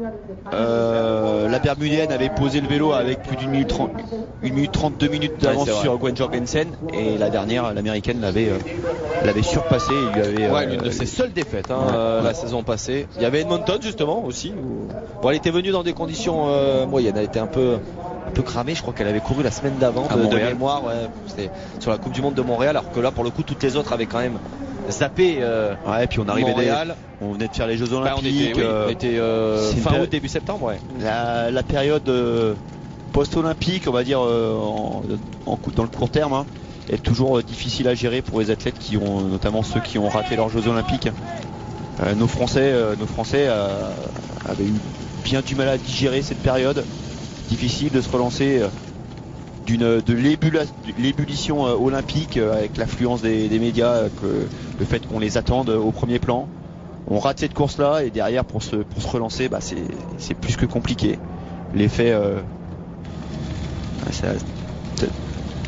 la Bermudienne avait posé le vélo avec plus d'1 minute 30, 1 minute 30, 2 minutes d'avance sur Gwen Jorgensen, et la dernière, l'américaine, l'avait surpassé. L'une de ses seules défaites, la saison passée. Il y avait Edmonton justement aussi, où elle était venue dans des conditions moyennes. Elle était un peu cramée. Je crois qu'elle avait couru la semaine d'avant de mémoire. C'était sur la Coupe du Monde de Montréal, alors que là pour le coup toutes les autres avaient quand même zappé. Et puis on arrivait Montréal. On venait de faire les Jeux Olympiques. On était fin août, début septembre. La période post-olympique, on va dire dans le court terme, hein, est toujours difficile à gérer pour les athlètes notamment ceux qui ont raté leurs Jeux Olympiques. Nos Français avaient eu bien du mal à digérer cette période. Difficile de se relancer de l'ébullition olympique, avec l'affluence des médias, le fait qu'on les attende au premier plan. On rate cette course là, et derrière pour se relancer, c'est plus que compliqué. L'effet ça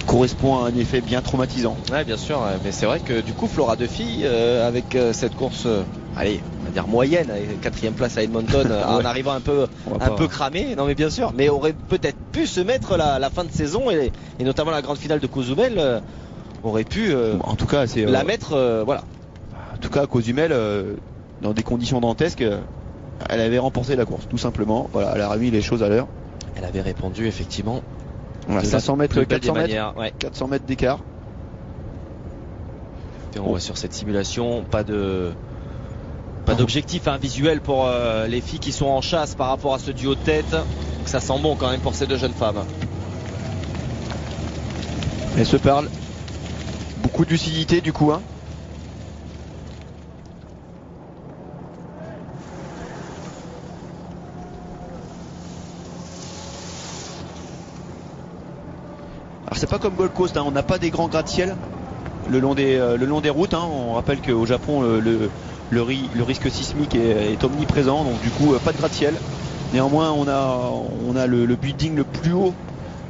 correspond à un effet bien traumatisant. Ouais, bien sûr, mais c'est vrai que du coup Flora Duffy, avec cette course on va dire moyenne, 4e place à Edmonton, en arrivant un peu cramé, non mais bien sûr, mais aurait peut-être pu se mettre la fin de saison, et notamment la grande finale de Cozumel aurait pu en tout cas la mettre En tout cas, Cozumel, dans des conditions dantesques, elle avait remporté la course, tout simplement. Voilà, elle a remis les choses à l'heure. Elle avait répondu effectivement. 500 mètres, 400 mètres d'écart. Et on voit sur cette simulation pas d'objectif visuel pour les filles qui sont en chasse par rapport à ce duo de tête. Ça sent bon quand même pour ces deux jeunes femmes. Elles se parlent. Beaucoup de lucidité du coup, hein. Alors c'est pas comme Gold Coast, hein, on n'a pas des grands gratte-ciel le long des routes, hein. On rappelle qu'au Japon le risque sismique est omniprésent, donc du coup pas de gratte-ciel. Néanmoins on a le building le plus haut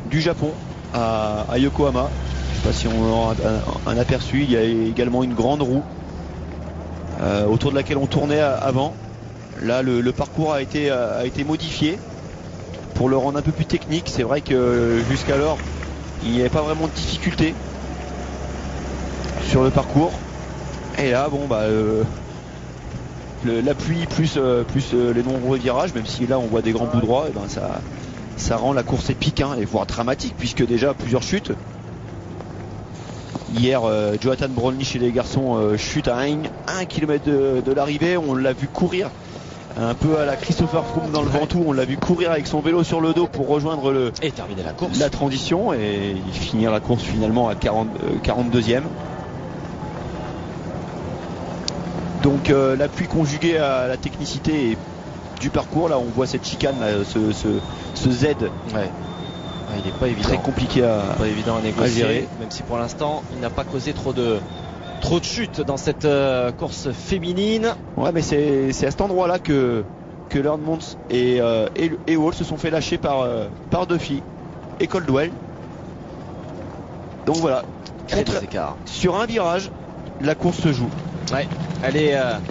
du Japon à Yokohama. Je sais pas si on aura un aperçu. Il y a également une grande roue autour de laquelle on tournait avant. Là le parcours a été modifié pour le rendre un peu plus technique. C'est vrai que jusqu'alors il n'y avait pas vraiment de difficulté sur le parcours, et là l'appui plus les nombreux virages, même si là on voit des grands bouts droits, et ça rend la course épique, hein, et voire dramatique, puisque déjà plusieurs chutes. Hier Jonathan Brownlee chez les garçons chute à 1 km de l'arrivée. On l'a vu courir un peu à la Christopher Froome dans le Ventoux, on l'a vu courir avec son vélo sur le dos pour rejoindre et terminer la course, la transition, et finir la course finalement à 42e. Donc l'appui conjugué à la technicité du parcours, là on voit cette chicane, là, ce Z. Il n'est pas évident. Très compliqué à négocier, gérer. Même si pour l'instant il n'a pas causé trop de chutes dans cette course féminine. Ouais, mais c'est à cet endroit-là que que Lernmont et Hall se sont fait lâcher par Duffy et Caldwell. Donc voilà, sur un virage, la course se joue. Ouais,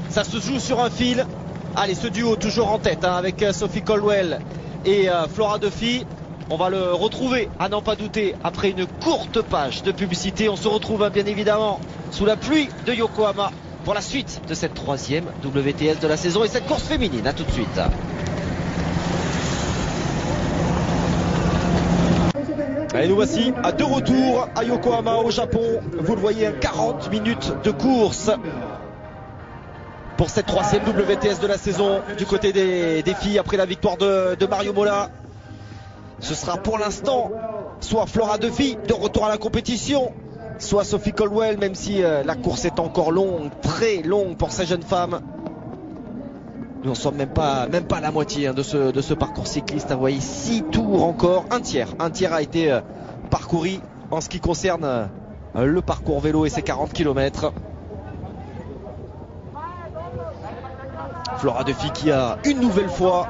ça se joue sur un fil. Allez, ce duo toujours en tête avec Sophie Caldwell et Flora Duffy. On va le retrouver, à n'en pas douter, après une courte page de publicité. On se retrouve bien évidemment sous la pluie de Yokohama pour la suite de cette 3e WTS de la saison et cette course féminine. À tout de suite. Et nous voici à de retour à Yokohama au Japon. Vous le voyez, 40 minutes de course pour cette 3e WTS de la saison du côté des filles après la victoire de Mario Mola. Ce sera pour l'instant soit Flora Duffy de retour à la compétition, soit Sophie Caldwell, même si la course est encore longue, très longue pour ces jeunes femmes. Nous n'en sommes même pas à la moitié de ce parcours cycliste. Vous voyez, 6 tours encore, un tiers a été parcouru en ce qui concerne le parcours vélo et ses 40 km. Flora Duffy qui a une nouvelle fois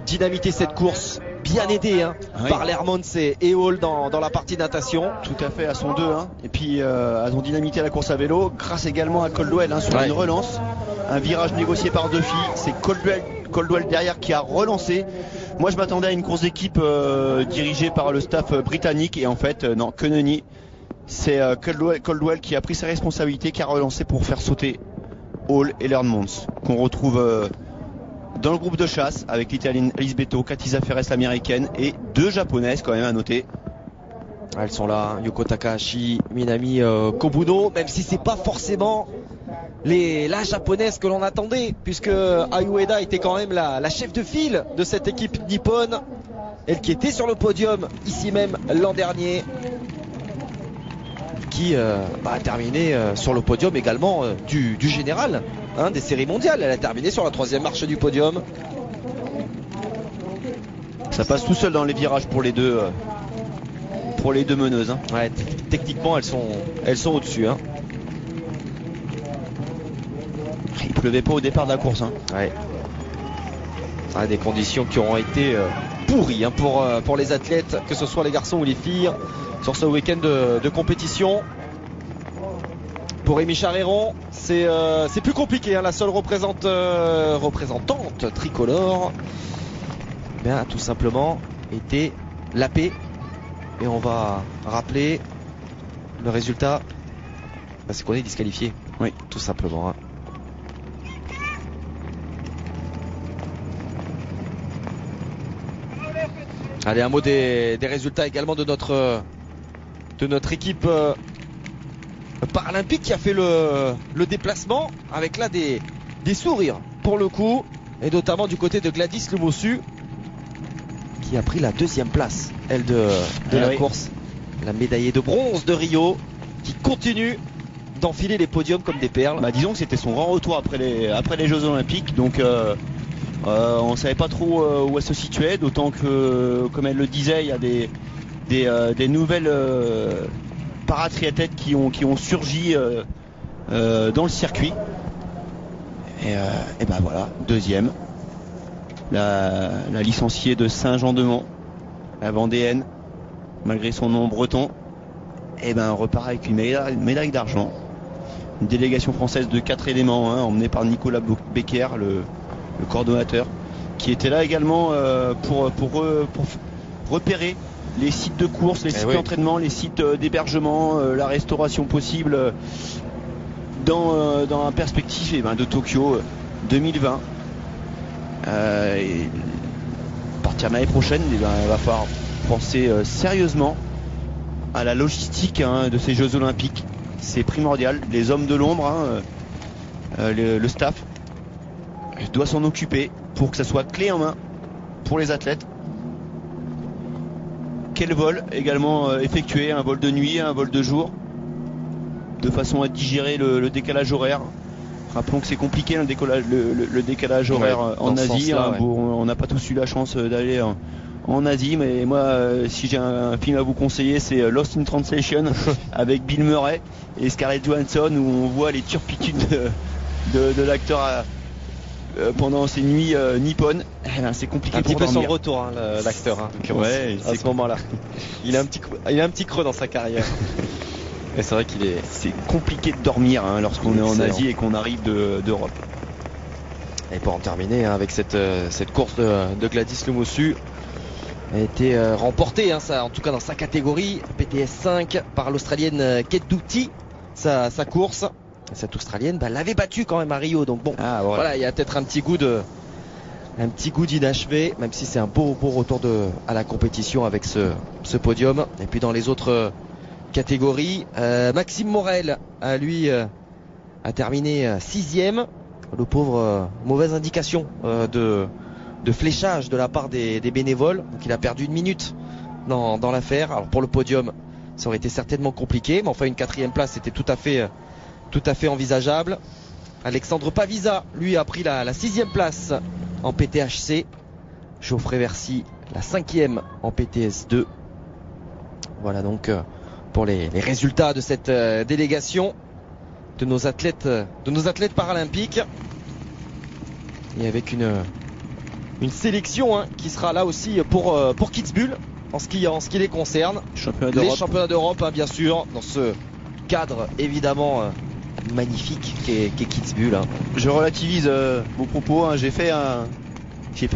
dynamité cette course, bien aidé par Lernmont et Hall dans la partie natation. Tout à fait, à son 2-1. Et puis elles ont dynamité la course à vélo grâce également à Caldwell sur une relance. Un virage négocié par Duffy. C'est Caldwell derrière qui a relancé. Moi je m'attendais à une course d'équipe dirigée par le staff britannique. Et en fait non, que nenni. C'est Caldwell qui a pris ses responsabilités, qui a relancé pour faire sauter Hall et Lernmont, qu'on retrouve dans le groupe de chasse avec l'italienne Alice Beto, Katiza Ferres l'américaine et 2 japonaises quand même à noter. Elles sont là, Yoko Takahashi, Minami Kobuno, même si c'est pas forcément la japonaise que l'on attendait, puisque Ayu Ueda était quand même la chef de file de cette équipe nippone, elle qui était sur le podium ici même l'an dernier, qui a terminé sur le podium également du général des séries mondiales. Elle a terminé sur la 3e marche du podium. Ça passe tout seul dans les virages pour les deux meneuses. Ouais, techniquement elles sont au-dessus. Il pleuvait pas au départ de la course. Ouais. Des conditions qui auront été pourries pour les athlètes, que ce soit les garçons ou les filles, sur ce week-end de compétition. Pour Amy Charéron, c'est plus compliqué. La seule représentante tricolore, a tout simplement été lapée. Et on va rappeler le résultat. C'est qu'on est disqualifié. Oui, tout simplement. Allez, un mot des résultats également de notre équipe paralympique qui a fait le déplacement avec là des sourires pour le coup, et notamment du côté de Gladys Lumossu qui a pris la 2e place, elle de la course, la médaillée de bronze de Rio, qui continue d'enfiler les podiums comme des perles. Disons que c'était son grand retour après les Jeux Olympiques, donc on savait pas trop où elle se situait, d'autant que, comme elle le disait, il y a des nouvelles paratriathlètes qui ont surgi dans le circuit. Et ben voilà, 2e. La licenciée de Saint-Jean-de-Mont, la Vendéenne, malgré son nom breton, repart avec une médaille d'argent. Une délégation française de 4 éléments, emmenée par Nicolas Becker, le coordonnateur, qui était là également pour repérer les sites de course, les sites d'entraînement, les sites d'hébergement, la restauration possible dans la perspective de Tokyo 2020. À partir de l'année prochaine, il va falloir penser sérieusement à la logistique de ces Jeux Olympiques. C'est primordial. Les hommes de l'ombre, le staff doit s'en occuper pour que ça soit clé en main pour les athlètes. Quel vol également effectuer, un vol de nuit, un vol de jour, de façon à digérer le décalage horaire. Rappelons que c'est compliqué le décalage horaire en Asie. On n'a pas tous eu la chance d'aller en Asie, mais moi si j'ai un film à vous conseiller, c'est Lost in Translation avec Bill Murray et Scarlett Johansson, où on voit les turpitudes de l'acteur pendant ces nuits nippones, eh ben, c'est compliqué un pour petit peu dormir. son retour, hein, l'acteur, hein, Ouais, à ce moment-là. Il a un petit creux dans sa carrière. Et c'est vrai qu'il est. C'est compliqué de dormir hein, lorsqu'on est en Asie et qu'on arrive d'Europe. Et pour en terminer hein, avec cette course de Gladys Lemoussu, a été remportée, hein, ça, en tout cas dans sa catégorie PTS 5 par l'Australienne Kate Doughty, sa course. Cette Australienne l'avait battue quand même à Rio, donc bon, voilà, il y a peut-être un petit goût d'inachevé, même si c'est un beau retour à la compétition avec ce podium. Et puis dans les autres catégories, Maxime Morel lui a terminé 6ème. Le pauvre, mauvaise indication de fléchage de la part des bénévoles, donc il a perdu 1 minute dans l'affaire. Alors pour le podium ça aurait été certainement compliqué, mais enfin une 4ème place c'était tout à fait envisageable. Alexandre Pavisa lui a pris la 6ème place en PTHC, Geoffrey Versi la 5ème en PTS 2. Voilà donc pour les résultats de cette délégation de nos athlètes paralympiques, et avec une sélection hein, qui sera là aussi pour Kitzbühel en ce qui les concerne. Les championnats d'Europe hein, bien sûr, dans ce cadre évidemment magnifique qu'est Kitzbühel hein. Je relativise vos propos hein. J'ai fait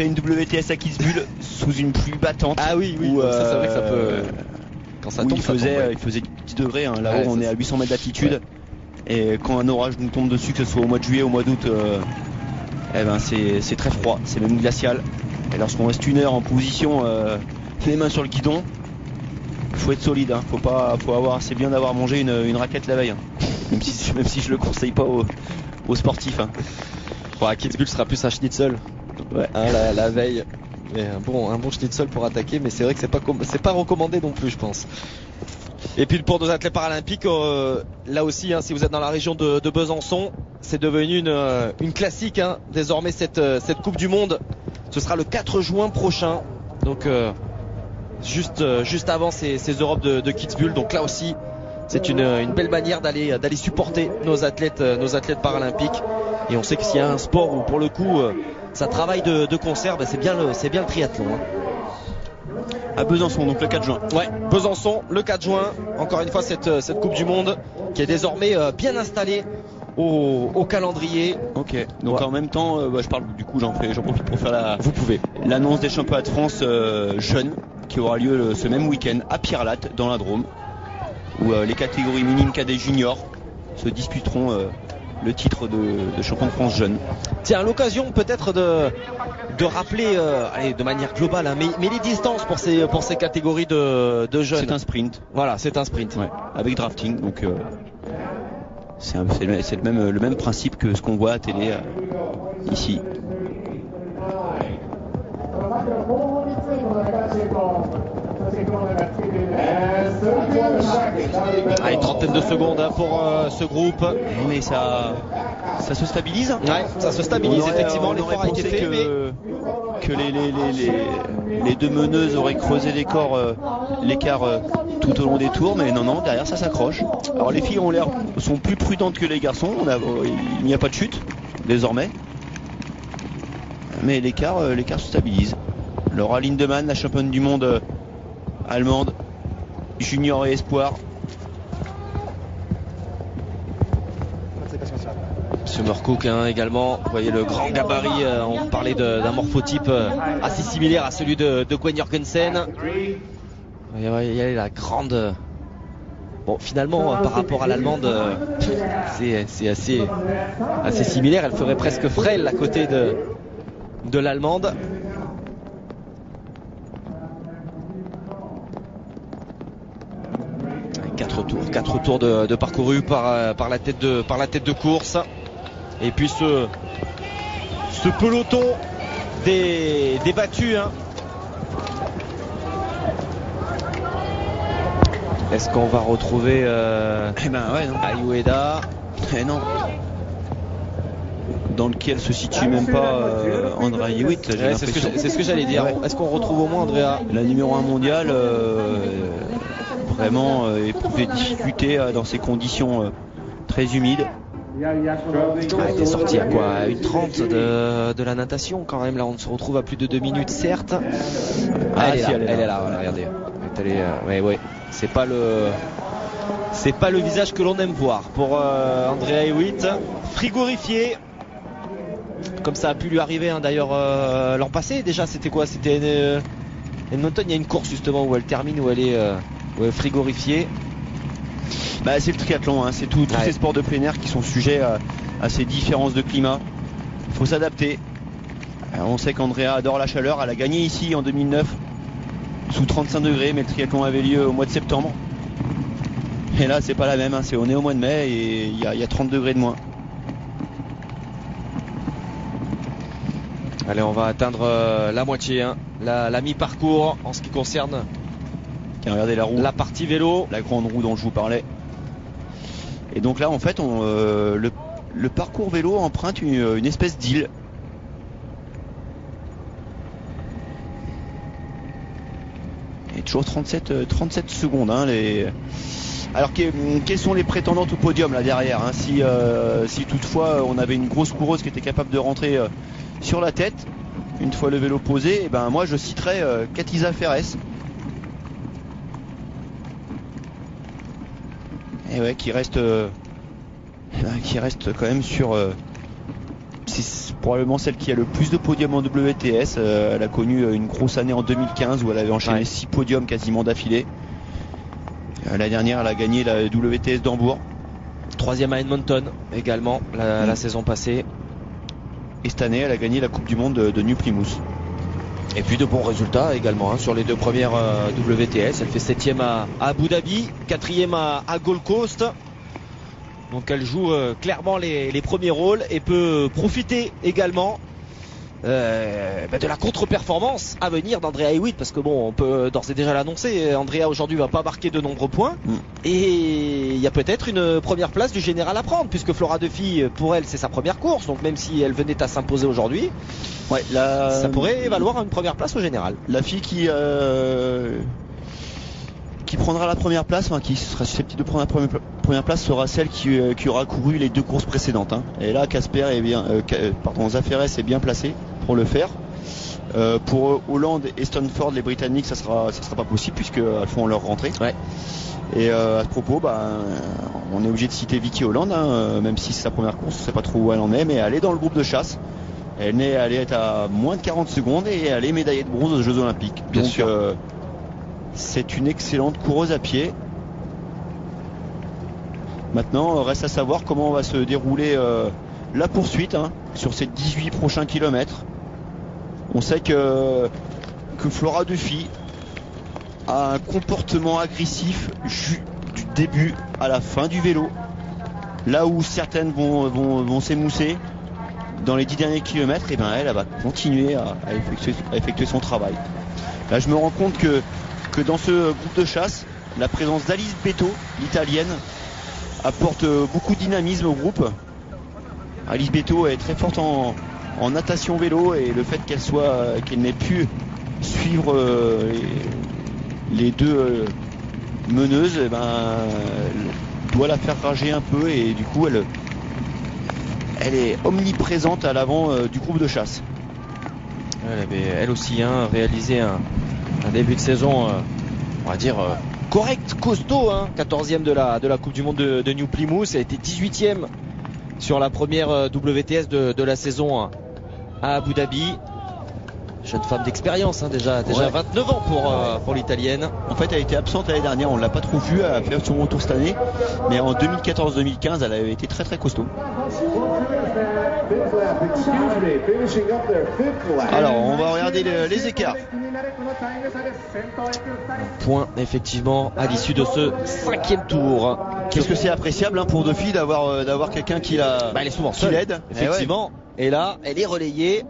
une WTS à Kitzbühel sous une pluie battante. Ah oui, où, ça c'est vrai que ça peut quand ça tombe, il faisait 10 degrés hein. Là-haut on est à 800 mètres d'altitude, et quand un orage nous tombe dessus, que ce soit au mois de juillet ou au mois d'août, eh ben c'est très froid, c'est même glacial. Et lorsqu'on reste 1 heure en position, les mains sur le guidon, faut être solide hein. C'est bien d'avoir mangé une raclette la veille hein. même si je le conseille pas aux sportifs hein. Ouais, Kitzbühel sera plus un schnitzel hein, la veille, mais un bon schnitzel pour attaquer, mais c'est vrai que c'est pas recommandé non plus je pense. Et puis pour nos athlètes paralympiques, là aussi, hein, si vous êtes dans la région de Besançon, c'est devenu une classique hein, désormais cette Coupe du Monde. Ce sera le 4 juin prochain, donc juste avant ces Europes de Kitzbühel. Donc là aussi, c'est une belle manière d'aller supporter nos athlètes paralympiques. Et on sait que s'il y a un sport où pour le coup ça travaille de concert, c'est bien le triathlon. Hein. À Besançon, donc le 4 juin. Ouais, Besançon, le 4 juin. Encore une fois, cette Coupe du Monde qui est désormais bien installée au calendrier. Ok, donc en même temps, je parle du coup, j'en profite pour faire Vous pouvez. L'annonce des championnats de France jeunes qui aura lieu ce même week-end à Pierrelatte, dans la Drôme, où les catégories minimes, cadets, juniors se disputeront le titre de champion de France jeune. Tiens, l'occasion peut-être de rappeler, de manière globale, hein, mais les distances pour ces catégories de jeunes. C'est un sprint. Voilà, c'est un sprint. Ouais, avec drafting, donc c'est le même principe que ce qu'on voit à télé ici. Une trentaine de secondes hein, pour ce groupe. Mais ça se stabilise. Ouais, ça se stabilise effectivement. L'effort a été fait, que les deux meneuses auraient creusé l'écart tout au long des tours, mais non, derrière ça s'accroche. Alors les filles sont plus prudentes que les garçons. Il n'y a pas de chute désormais, mais l'écart se stabilise. Laura Lindemann, la championne du monde allemande, junior et espoir. Summercook hein, également, vous voyez le grand gabarit, on parlait d'un morphotype assez similaire à celui de Gwen Jorgensen. Il y a la grande... Bon finalement par rapport à l'allemande c'est assez similaire, elle ferait presque frêle à côté de l'allemande. Quatre tours de parcouru par la tête de course. Et puis ce peloton des battus hein. Est-ce qu'on va retrouver Ayueda? Non. Dans lequel se situe même pas Andrea Hewitt. C'est ce que j'allais dire. Ouais. Est-ce qu'on retrouve au moins Andrea? La numéro 1 mondiale vraiment éprouvé des difficultés dans ces conditions très humides. Elle était sortie à quoi, 1:30 de la natation quand même. Là on se retrouve à plus de 2 minutes certes. Elle est là, voilà, regardez. Ouais. C'est pas le visage que l'on aime voir pour Andrea Hewitt, frigorifié comme ça a pu lui arriver hein, d'ailleurs l'an passé. Déjà c'était quoi, c'était Edmonton, il y a une course justement où elle termine, où elle est frigorifiée. Bah, c'est le triathlon, hein. C'est tous ces sports de plein air qui sont sujets à ces différences de climat. Il faut s'adapter. On sait qu'Andrea adore la chaleur, elle a gagné ici en 2009 sous 35 degrés, mais le triathlon avait lieu au mois de septembre. Et là c'est pas la même, hein. On est au mois de mai et il y a 30 degrés de moins. Allez, on va atteindre la moitié, hein. la mi-parcours en ce qui concerne regardez la roue, la partie vélo, la grande roue dont je vous parlais. Et donc là en fait le parcours vélo emprunte une espèce d'île. Et toujours 37 secondes hein, Alors quels sont les prétendantes au podium là derrière hein, si toutefois on avait une grosse coureuse qui était capable de rentrer sur la tête une fois le vélo posé, et ben moi je citerais Katisha Ferres. Et ouais, qui reste quand même sur c'est probablement celle qui a le plus de podiums en WTS. Elle a connu une grosse année en 2015 où elle avait enchaîné 6 podiums quasiment d'affilée. La dernière elle a gagné la WTS d'Hambourg, 3e à Edmonton également la saison passée, et cette année elle a gagné la Coupe du Monde de New Plymouth. Et puis de bons résultats également hein, sur les 2 premières WTS. Elle fait 7e à Abu Dhabi, 4e à Gold Coast. Donc elle joue clairement les premiers rôles et peut profiter également de la contre-performance à venir d'Andrea Hewitt, parce que bon, on peut d'ores et déjà l'annoncer, Andrea aujourd'hui va pas marquer de nombreux points et il y a peut-être une première place du général à prendre, puisque Flora Duffy pour elle c'est sa première course, donc même si elle venait à s'imposer aujourd'hui, ça pourrait valoir une première place au général. La fille qui prendra la première place, enfin, qui sera susceptible de prendre la première place, sera celle qui aura couru les 2 courses précédentes hein. Et là Zaferes est bien placé pour le faire. Pour Hollande et Stanford, les Britanniques, ça sera pas possible puisqu'elles font leur rentrée. Et à ce propos, on est obligé de citer Vicky Holland hein, même si c'est sa première course, on ne sait pas trop où elle en est, mais elle est dans le groupe de chasse. Elle est à moins de 40 secondes et elle est médaillée de bronze aux Jeux Olympiques. Bien sûr. C'est une excellente coureuse à pied. Maintenant, reste à savoir comment va se dérouler la poursuite hein, sur ces 18 prochains kilomètres. On sait que Flora Duffy a un comportement agressif du début à la fin du vélo. Là où certaines vont s'émousser dans les 10 derniers kilomètres, et elle va continuer à effectuer son travail. Là, je me rends compte que dans ce groupe de chasse, la présence d'Alice Beto, l'italienne, apporte beaucoup de dynamisme au groupe. Alice Beto est très forte en natation vélo, et le fait qu'elle n'ait pu suivre les 2 meneuses doit la faire rager un peu, et du coup elle est omniprésente à l'avant du groupe de chasse. Elle avait elle aussi réalisé un début de saison on va dire correct, costaud, 14e de la Coupe du Monde de New Plymouth. Elle a été 18e sur la première WTS de la saison à Abu Dhabi. Jeune femme d'expérience, déjà 29 ans pour l'italienne. En fait, elle a été absente l'année dernière, on ne l'a pas trop vue, elle a fait son retour cette année, mais en 2014-2015 elle avait été très très costaud. Alors on va regarder les écarts. Point effectivement à l'issue de ce 5e tour. Qu'est-ce que c'est appréciable pour Duffy d'avoir quelqu'un qui elle est souvent seule, l'aide. Effectivement. Et là, elle est relayée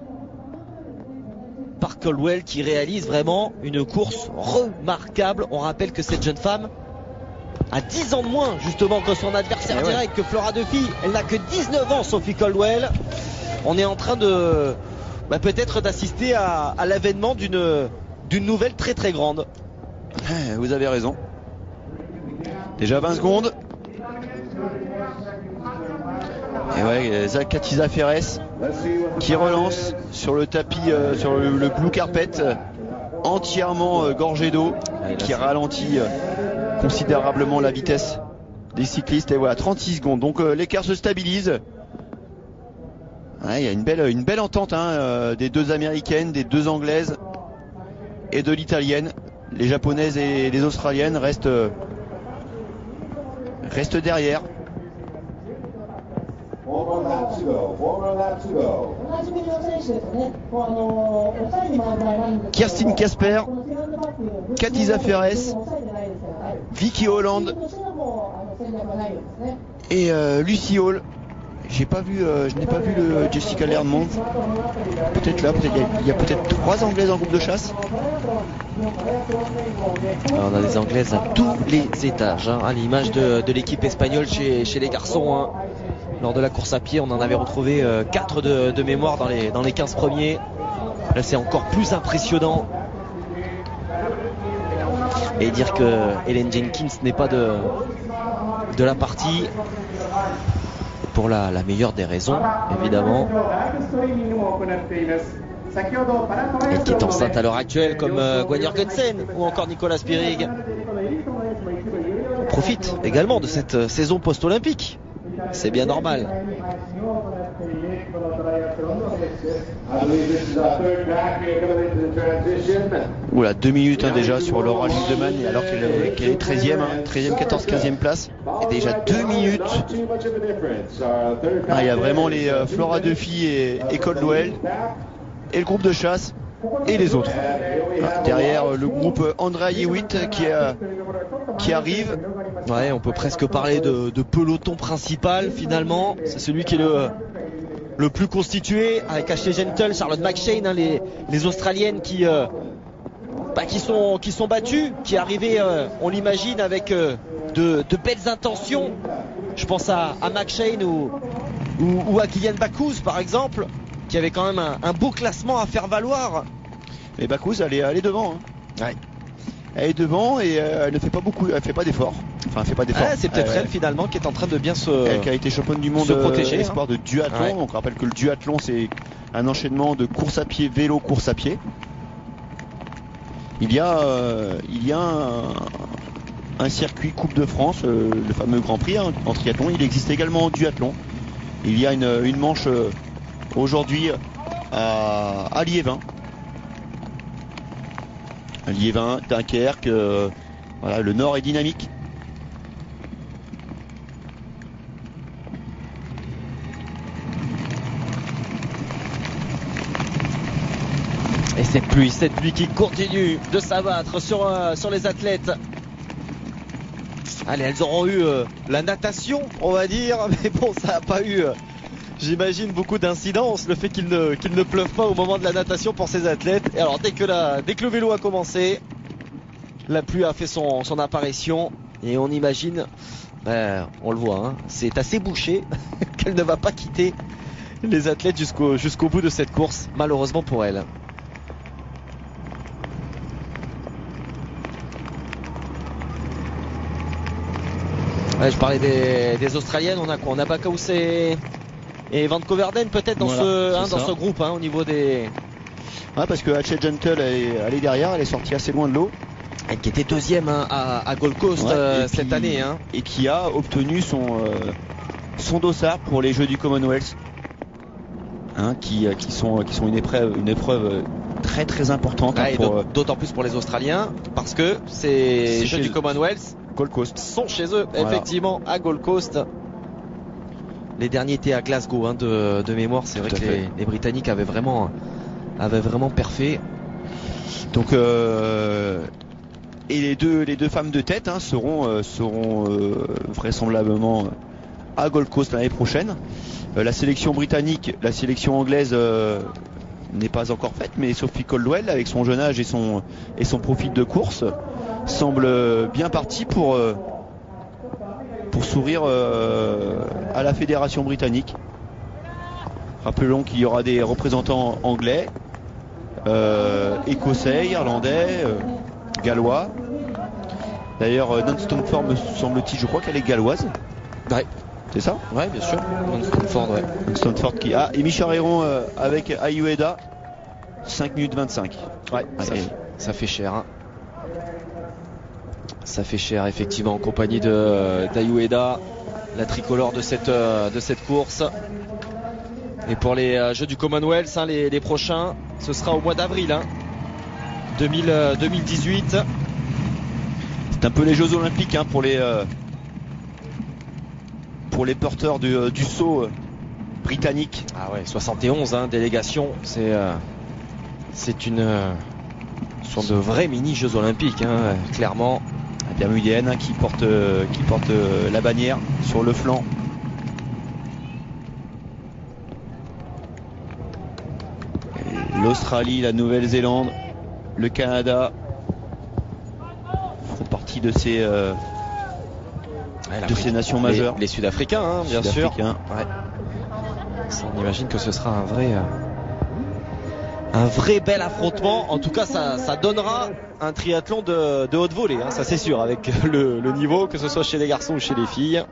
par Caldwell, qui réalise vraiment une course remarquable. On rappelle que cette jeune femme a 10 ans de moins justement que son adversaire direct, que Flora Duffy. Elle n'a que 19 ans, Sophie Caldwell. On est en train de peut-être d'assister à l'avènement d'une nouvelle très très grande. Vous avez raison. Déjà 20 secondes. Et ouais, Katia Ferres qui relance sur le tapis, sur le blue carpet, entièrement gorgé d'eau, qui ralentit considérablement la vitesse des cyclistes. Et voilà, 36 secondes. Donc l'écart se stabilise. Ouais, il y a une belle entente des deux américaines, des deux anglaises et de l'italienne. Les japonaises et les australiennes restent derrière. Kirsten Casper, Katia Ferres, Vicky Holland et Lucy Hall. Je n'ai pas vu le Jessica Learmonth. Peut-être là, il y a peut-être 3 anglaises en groupe de chasse. Alors, on a des anglaises à tous les étages, à l'image de l'équipe espagnole chez les garçons. Lors de la course à pied, on en avait retrouvé 4 de mémoire dans les 15 premiers. Là, c'est encore plus impressionnant. Et dire que Helen Jenkins n'est pas de la partie, pour la meilleure des raisons, évidemment. Elle qui est enceinte à l'heure actuelle, comme Gwen Jorgensen ou encore Nicolas Spirig. On profite également de cette saison post-olympique. C'est bien normal. Oula, 2 minutes déjà sur Laura Lindemann, alors qu'elle est 13e, 13e, 14, 15e place. Et déjà 2 minutes. Il y a vraiment les Flora Duffy et Caldwell, et le groupe de chasse, et les autres. Derrière le groupe Andrea Hewitt qui arrive. Ouais, on peut presque parler de peloton principal finalement. C'est celui qui est le plus constitué, avec Ashley Gentle, Charlotte McShane, les Australiennes qui sont battues, qui arrivaient, on l'imagine, avec de belles intentions. Je pense à McShane ou à Gillian Bacchus par exemple, qui avait quand même un beau classement à faire valoir. Mais Bacchus, elle est devant. Ouais. Elle est devant et elle ne fait pas beaucoup, elle fait pas d'efforts. Enfin, elle fait pas d'efforts. C'est peut-être elle finalement qui est en train de bien elle qui a été championne du monde protéger, espoir de duathlon. Ouais. Donc on rappelle que le duathlon, c'est un enchaînement de course à pied, vélo, course à pied. Il y a un circuit Coupe de France, le fameux Grand Prix en triathlon. Il existe également en duathlon. Il y a une manche aujourd'hui à Liévin. À Liévin, Dunkerque, voilà, le nord est dynamique. Et cette pluie qui continue de s'abattre sur les athlètes. Allez, elles auront eu la natation, on va dire, mais bon, ça n'a pas eu, j'imagine, beaucoup d'incidence, le fait qu'il ne pleuve pas au moment de la natation pour ces athlètes. Et alors, dès que le vélo a commencé, la pluie a fait son apparition, et on imagine, on le voit, c'est assez bouché, qu'elle ne va pas quitter les athlètes jusqu'au bout de cette course, malheureusement pour elle. Ouais, je parlais des Australiennes, on a quoi? On a Backhaus et Van Coverden peut-être dans ce groupe, au niveau des... Ouais, parce que Ashley Gentle elle est derrière, elle est sortie assez loin de l'eau. Elle qui était deuxième à Gold Coast cette année. Et qui a obtenu son dossard pour les Jeux du Commonwealth. Qui sont une épreuve très très importante. D'autant plus pour les Australiens, parce que ces Jeux du Commonwealth Gold Coast sont chez eux, voilà. Effectivement, à Gold Coast. Les derniers étaient à Glasgow, de mémoire. C'est vrai que les Britanniques avaient vraiment perfé. Donc et les deux femmes de tête seront vraisemblablement à Gold Coast l'année prochaine. La sélection britannique, la sélection anglaise n'est pas encore faite, mais Sophie Caldwell, avec son jeune âge et son profil de course, semble bien partie pour sourire à la fédération britannique. Rappelons qu'il y aura des représentants anglais, écossais, irlandais, gallois. D'ailleurs, Nan Stoneford, me semble-t-il, je crois qu'elle est galloise. Ouais. C'est ça? Ouais, bien sûr. Stanford, ouais. Stanford qui a. Et Michel Héron avec Ayueda, 5 minutes 25. Ouais, ça fait cher. Hein. Ça fait cher, effectivement, en compagnie d'Ayueda, la tricolore de cette course. Et pour les Jeux du Commonwealth, hein, les prochains, ce sera au mois d'avril 2018. C'est un peu les Jeux Olympiques hein, pour les porteurs du saut britannique. Ah ouais, 71 délégation, c'est sont de vrais mini Jeux Olympiques, hein, clairement. La Bermudienne hein, qui porte la bannière sur le flanc. L'Australie, la Nouvelle-Zélande, le Canada font partie de ces nations majeures. Les Sud-Africains, hein, bien sûr. Ouais. Ça, on imagine que ce sera un vrai bel affrontement. En tout cas, ça donnera un triathlon de haute volée, hein, ça c'est sûr, avec le niveau, que ce soit chez les garçons ou chez les filles.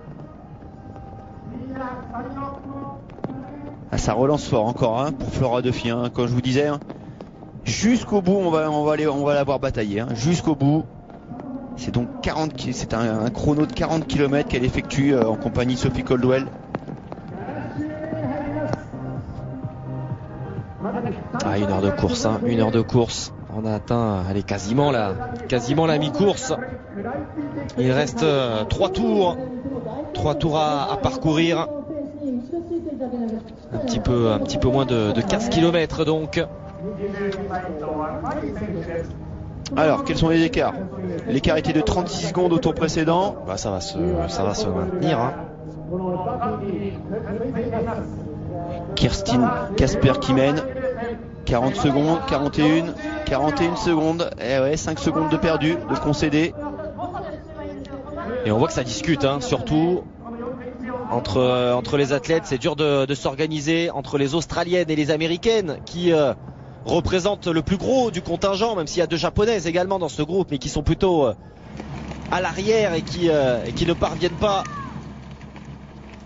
Ah, ça relance fort encore hein, pour Flora Duffy, hein, comme je vous disais. Hein, jusqu'au bout, on va la voir batailler. Hein, jusqu'au bout. C'est donc c'est un chrono de 40 km qu'elle effectue en compagnie de Sophie Coldwell. Ah, 1 heure de course, hein, 1 heure de course. On a atteint, quasiment la mi-course. Il reste 3 tours à parcourir. Un petit peu moins de 15 km donc. Alors, quels sont les écarts? L'écart était de 36 secondes au tour précédent. Bah, ça va se maintenir. Hein. Kirsten Casper qui mène. 40 secondes, 41 secondes. Et ouais, 5 secondes de perdu, de concédé. Et on voit que ça discute, hein, surtout entre les athlètes. C'est dur de s'organiser entre les Australiennes et les Américaines qui représentent le plus gros du contingent, même s'il y a 2 Japonaises également dans ce groupe, mais qui sont plutôt à l'arrière et qui ne parviennent pas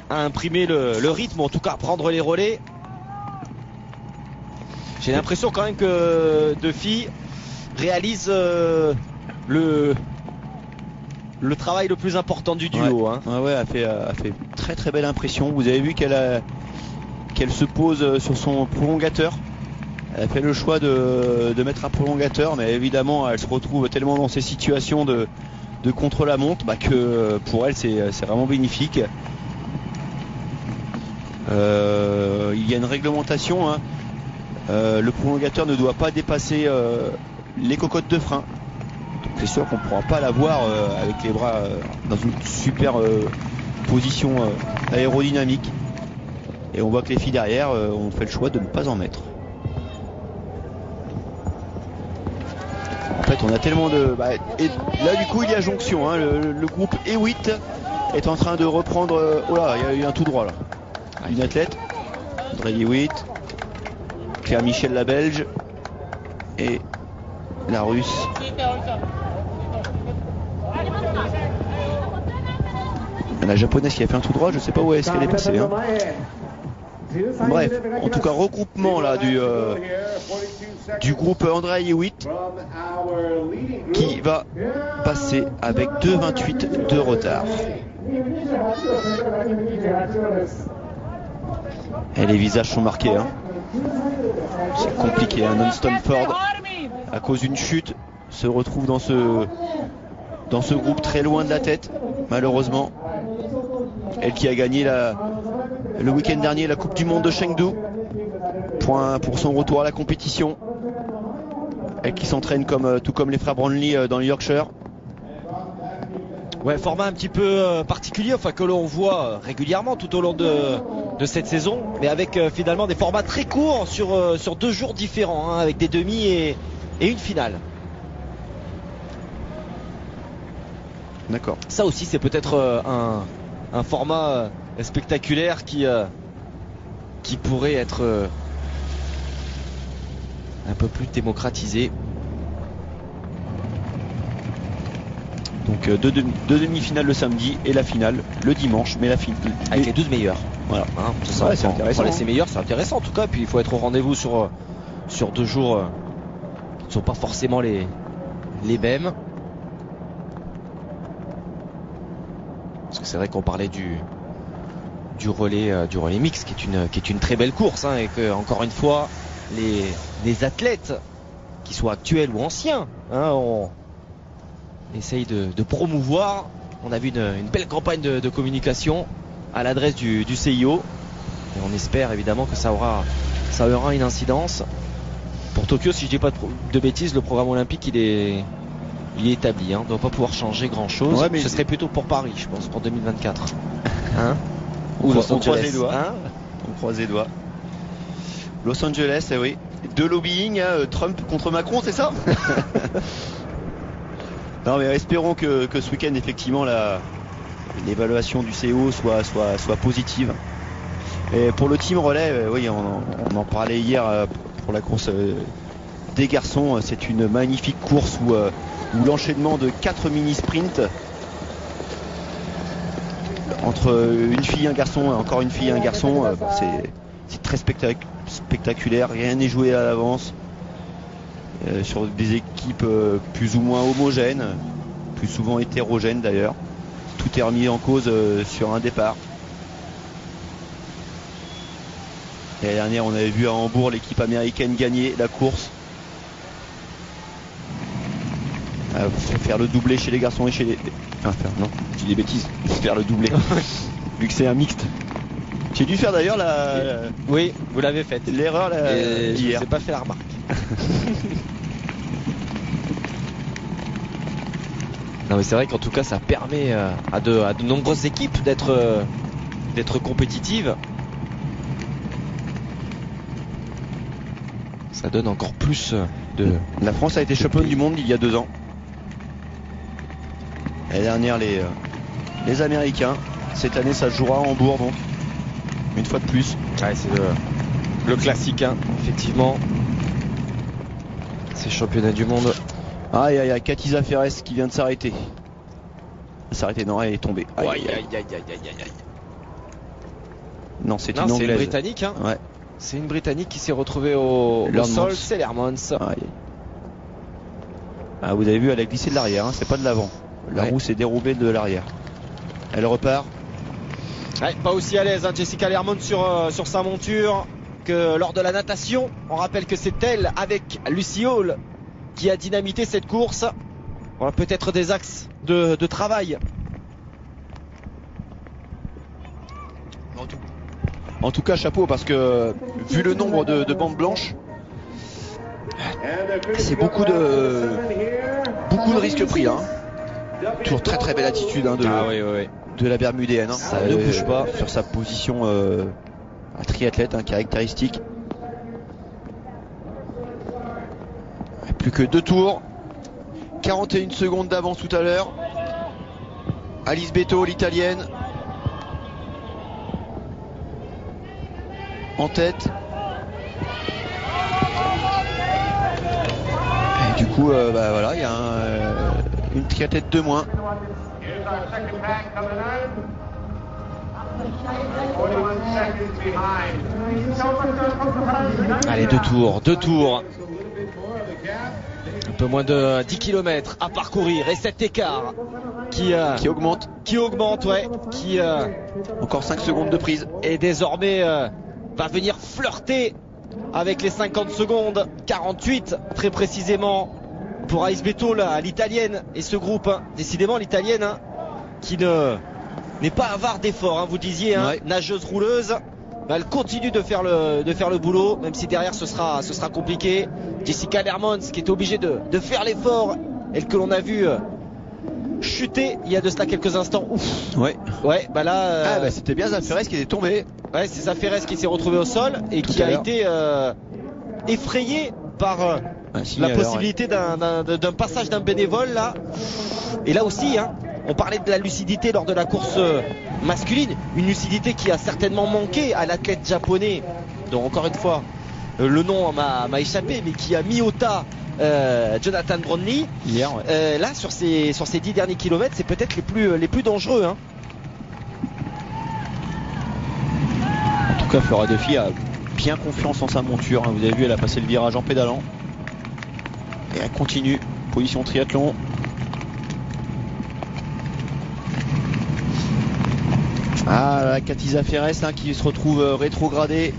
à imprimer le rythme, ou en tout cas à prendre les relais. J'ai l'impression quand même que Duffy réalise le travail le plus important du duo. Ouais, hein. Ouais, elle fait très très belle impression. Vous avez vu qu'elle se pose sur son prolongateur. Elle a fait le choix de mettre un prolongateur, mais évidemment elle se retrouve tellement dans ces situations de contre-la-montre que pour elle c'est vraiment bénéfique. Il y a une réglementation. Hein. Le prolongateur ne doit pas dépasser les cocottes de frein. Donc c'est sûr qu'on ne pourra pas l'avoir avec les bras dans une super position aérodynamique. Et on voit que les filles derrière ont fait le choix de ne pas en mettre. En fait, on a tellement de... et là, du coup, il y a jonction. Hein. Le groupe E8 est en train de reprendre... oh là, il y a eu un tout droit là. Une athlète. André E8. Claire Michel, la Belge. Et la Russe. La Japonaise qui a fait un tout droit, je sais pas où est-ce qu'elle est passée. Hein. Bref, en tout cas, regroupement là du groupe André E8 qui va passer avec 2,28 de retard. Et les visages sont marqués. Hein. C'est compliqué. Un non-Stanford, à cause d'une chute, se retrouve dans ce groupe très loin de la tête, malheureusement. Elle qui a gagné le week-end dernier la Coupe du Monde de Chengdu pour son retour à la compétition. Elle qui s'entraîne tout comme les frères Brownlee dans le Yorkshire. Ouais, format un petit peu particulier, enfin que l'on voit régulièrement tout au long de cette saison, mais avec finalement des formats très courts sur 2 jours différents, hein, avec des demi et une finale. D'accord. Ça aussi c'est peut-être un format spectaculaire qui pourrait être un peu plus démocratisé. Donc deux demi-finales le samedi et la finale le dimanche, mais la finale avec les 12 meilleurs. Voilà. Hein, Ouais, c'est intéressant. Les meilleurs, c'est intéressant en tout cas. Puis il faut être au rendez-vous sur 2 jours qui ne sont pas forcément les mêmes. Parce que c'est vrai qu'on parlait du relais mix qui est une très belle course, hein, et que encore une fois les athlètes qui soient actuels ou anciens, hein, on essaye de promouvoir. On a vu une belle campagne de communication à l'adresse du CIO et on espère évidemment que ça aura une incidence. Pour Tokyo, si je dis pas de bêtises, le programme olympique il est établi, hein. On ne doit pas pouvoir changer grand chose. Ouais, mais ce serait plutôt pour Paris, je pense, pour 2024. Hein? Ou Los on croise Angeles, les doigts. hein. On croise les doigts. Los Angeles, oui. De lobbying, hein, Trump contre Macron, c'est ça? Non, mais espérons que ce week-end, effectivement, l'évaluation du CO soit positive. Et pour le team relais, oui, on en parlait hier pour la course des garçons. C'est une magnifique course où l'enchaînement de 4 mini-sprints entre une fille et un garçon, encore une fille et un garçon, c'est très spectaculaire. Rien n'est joué à l'avance. Sur des équipes plus ou moins homogènes, plus souvent hétérogènes d'ailleurs. Tout est remis en cause sur un départ. L'année dernière, on avait vu à Hambourg l'équipe américaine gagner la course. Faire le doublé chez les garçons et chez les... non, je dis des bêtises. Faire le doublé. Vu que c'est un mixte. J'ai dû faire d'ailleurs Oui, vous l'avez fait. L'erreur hier. Je hier. n'ai pas fait la remarque. Non mais c'est vrai qu'en tout cas ça permet à de nombreuses équipes d'être compétitives. Ça donne encore plus de... La France a été championne du monde il y a 2 ans. L'année dernière les Américains. Cette année ça se jouera à Hambourg donc. Une fois de plus. Ouais, c'est le classique, hein, effectivement. C'est championnat du monde. Aïe aïe aïe, Katiza Ferres qui vient de s'arrêter. S'arrêter, non, elle est tombée. Aïe aïe aïe. Non, c'est une Anglaise. Anglaise. C'est une Britannique, hein. Ouais. C'est une Britannique qui s'est retrouvée au sol, c'est l'Hermans. Ah, vous avez vu, elle a glissé de l'arrière, hein, c'est pas de l'avant. La roue s'est dérobée de l'arrière. Elle repart. Ouais, pas aussi à l'aise, hein, Jessica Lermont sur sa monture que lors de la natation. On rappelle que c'est elle avec Lucy Hall qui a dynamité cette course. Voilà peut-être des axes de travail. En tout cas, chapeau, parce que vu le nombre de bandes blanches, c'est beaucoup de risques pris, hein. Toujours très très belle attitude, hein, de la Bermudéenne, hein. Ça ne bouge pas sur sa position à triathlète, hein, caractéristique. Plus que 2 tours, 41 secondes d'avance tout à l'heure. Alice Beto, l'italienne, en tête. Et du coup, voilà, il y a une triathlète de moins. Allez, 2 tours. Un peu moins de 10 km à parcourir et cet écart qui augmente. Ouais. Qui encore 5 secondes de prise. Et désormais va venir flirter avec les 50 secondes. 48 très précisément pour Alice Beto, l'italienne, et ce groupe, hein. Décidément l'italienne, hein, qui n'est pas avare d'efforts, hein, vous disiez, hein, nageuse rouleuse. Elle continue de faire le boulot, même si derrière ce sera compliqué. Jessica Lermons qui est obligée de faire l'effort, elle que l'on a vu chuter il y a de cela quelques instants. Ouf. Ouais, bah là c'était bien Zaferes qui est tombé. Ouais, c'est Zaferes qui s'est retrouvé au sol et qui a été effrayé par la possibilité d'un passage d'un bénévole là. Et là aussi, hein, on parlait de la lucidité lors de la course masculine, une lucidité qui a certainement manqué à l'athlète japonais, dont encore une fois le nom m'a échappé, mais qui a mis au tas Jonathan Brownlee. Hier, ouais. Là sur ces 10 derniers kilomètres, c'est peut-être les plus dangereux, hein. En tout cas, Flora Duffy a bien confiance en sa monture, hein. Vous avez vu, elle a passé le virage en pédalant. Et elle continue. Position triathlon. Ah, la Katisha Ferres, hein, qui se retrouve rétrogradée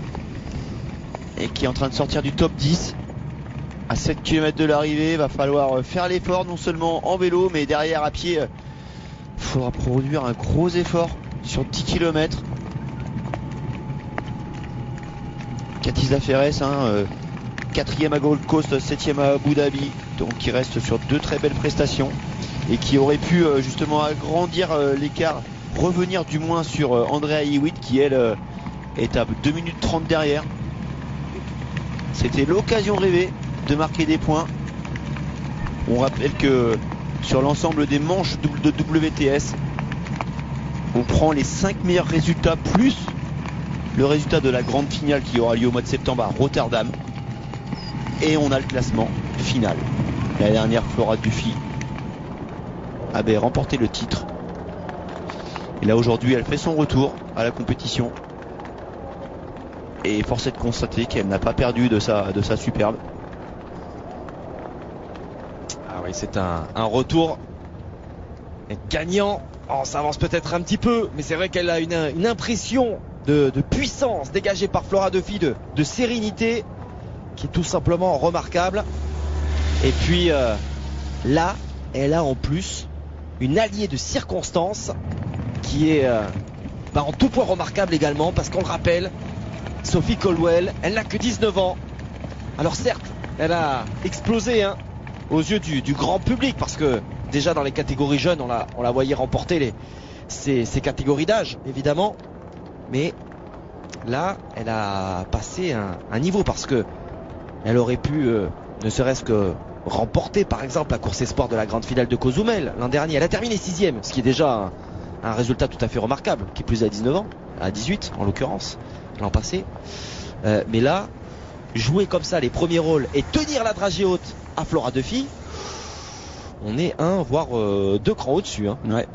et qui est en train de sortir du top 10. À 7 km de l'arrivée, va falloir faire l'effort, non seulement en vélo, mais derrière à pied. Il faudra produire un gros effort sur 10 km. Katisha Ferres, hein, 4e à Gold Coast, 7e à Abu Dhabi, donc qui reste sur 2 très belles prestations et qui aurait pu justement agrandir l'écart, revenir du moins sur Andrea Hewitt qui elle est à 2 minutes 30 derrière. C'était l'occasion rêvée de marquer des points. On rappelle que sur l'ensemble des manches de WTS, on prend les 5 meilleurs résultats plus le résultat de la grande finale qui aura lieu au mois de septembre à Rotterdam. Et on a le classement final. La dernière, Flora Duffy avait remporté le titre. Et là aujourd'hui, elle fait son retour à la compétition. Et force est de constater qu'elle n'a pas perdu de sa superbe. Ah oui, c'est un retour gagnant. Oh, ça avance peut-être un petit peu, mais c'est vrai qu'elle a une impression de puissance dégagée par Flora Duffy, de sérénité, qui est tout simplement remarquable. Et puis là, elle a en plus une alliée de circonstances qui est en tout point remarquable également, parce qu'on le rappelle, Sophie Coldwell, elle n'a que 19 ans. Alors certes, elle a explosé, hein, aux yeux du grand public, parce que déjà dans les catégories jeunes, on la voyait remporter ces catégories d'âge, évidemment. Mais là, elle a passé un niveau, parce que elle aurait pu, ne serait-ce que remporter par exemple la course espoir de la grande finale de Cozumel l'an dernier. Elle a terminé 6e, ce qui est déjà un résultat tout à fait remarquable, qui est plus à 19 ans, à 18 en l'occurrence, l'an passé. Mais là, jouer comme ça les premiers rôles et tenir la dragée haute à Flora Duffy, on est un voire 2 crans au-dessus, hein. Ouais.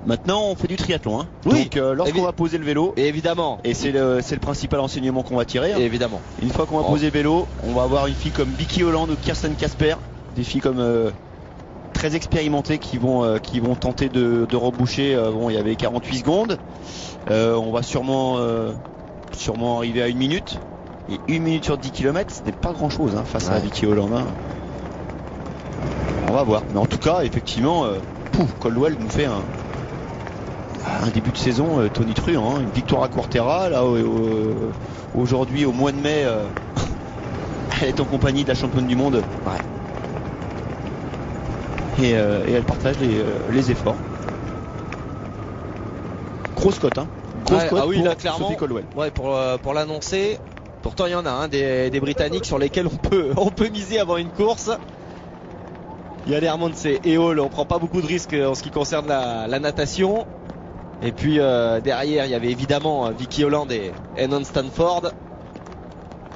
Maintenant on fait du triathlon, hein. Oui, donc lorsqu'on va poser le vélo, et évidemment, et c'est le principal enseignement qu'on va tirer, hein. évidemment, une fois qu'on va poser le vélo, on va avoir une fille comme Vicky Holland ou Kirsten Casper, des filles comme très expérimentées qui vont tenter de reboucher. Bon, il y avait 48 secondes, on va sûrement arriver à 1 minute, et 1 minute sur 10 km, ce n'est pas grand chose, hein, face à Vicky Holland, hein. On va voir, mais en tout cas effectivement Coldwell nous fait un début de saison tonitruant, hein. Une victoire à Quarterra, là aujourd'hui au mois de mai, elle est en compagnie de la championne du monde, et elle partage les efforts. Grosse cote, hein. Grosse cote pour là, clairement, Sophie Coldwell. Ouais, pour l'annoncer. Pourtant il y en a, hein, des Britanniques sur lesquels on peut miser avant une course. Il y a les Hermonsey et Hall, on prend pas beaucoup de risques en ce qui concerne la natation. Et puis derrière, il y avait évidemment Vicky Holland et Enon Stanford,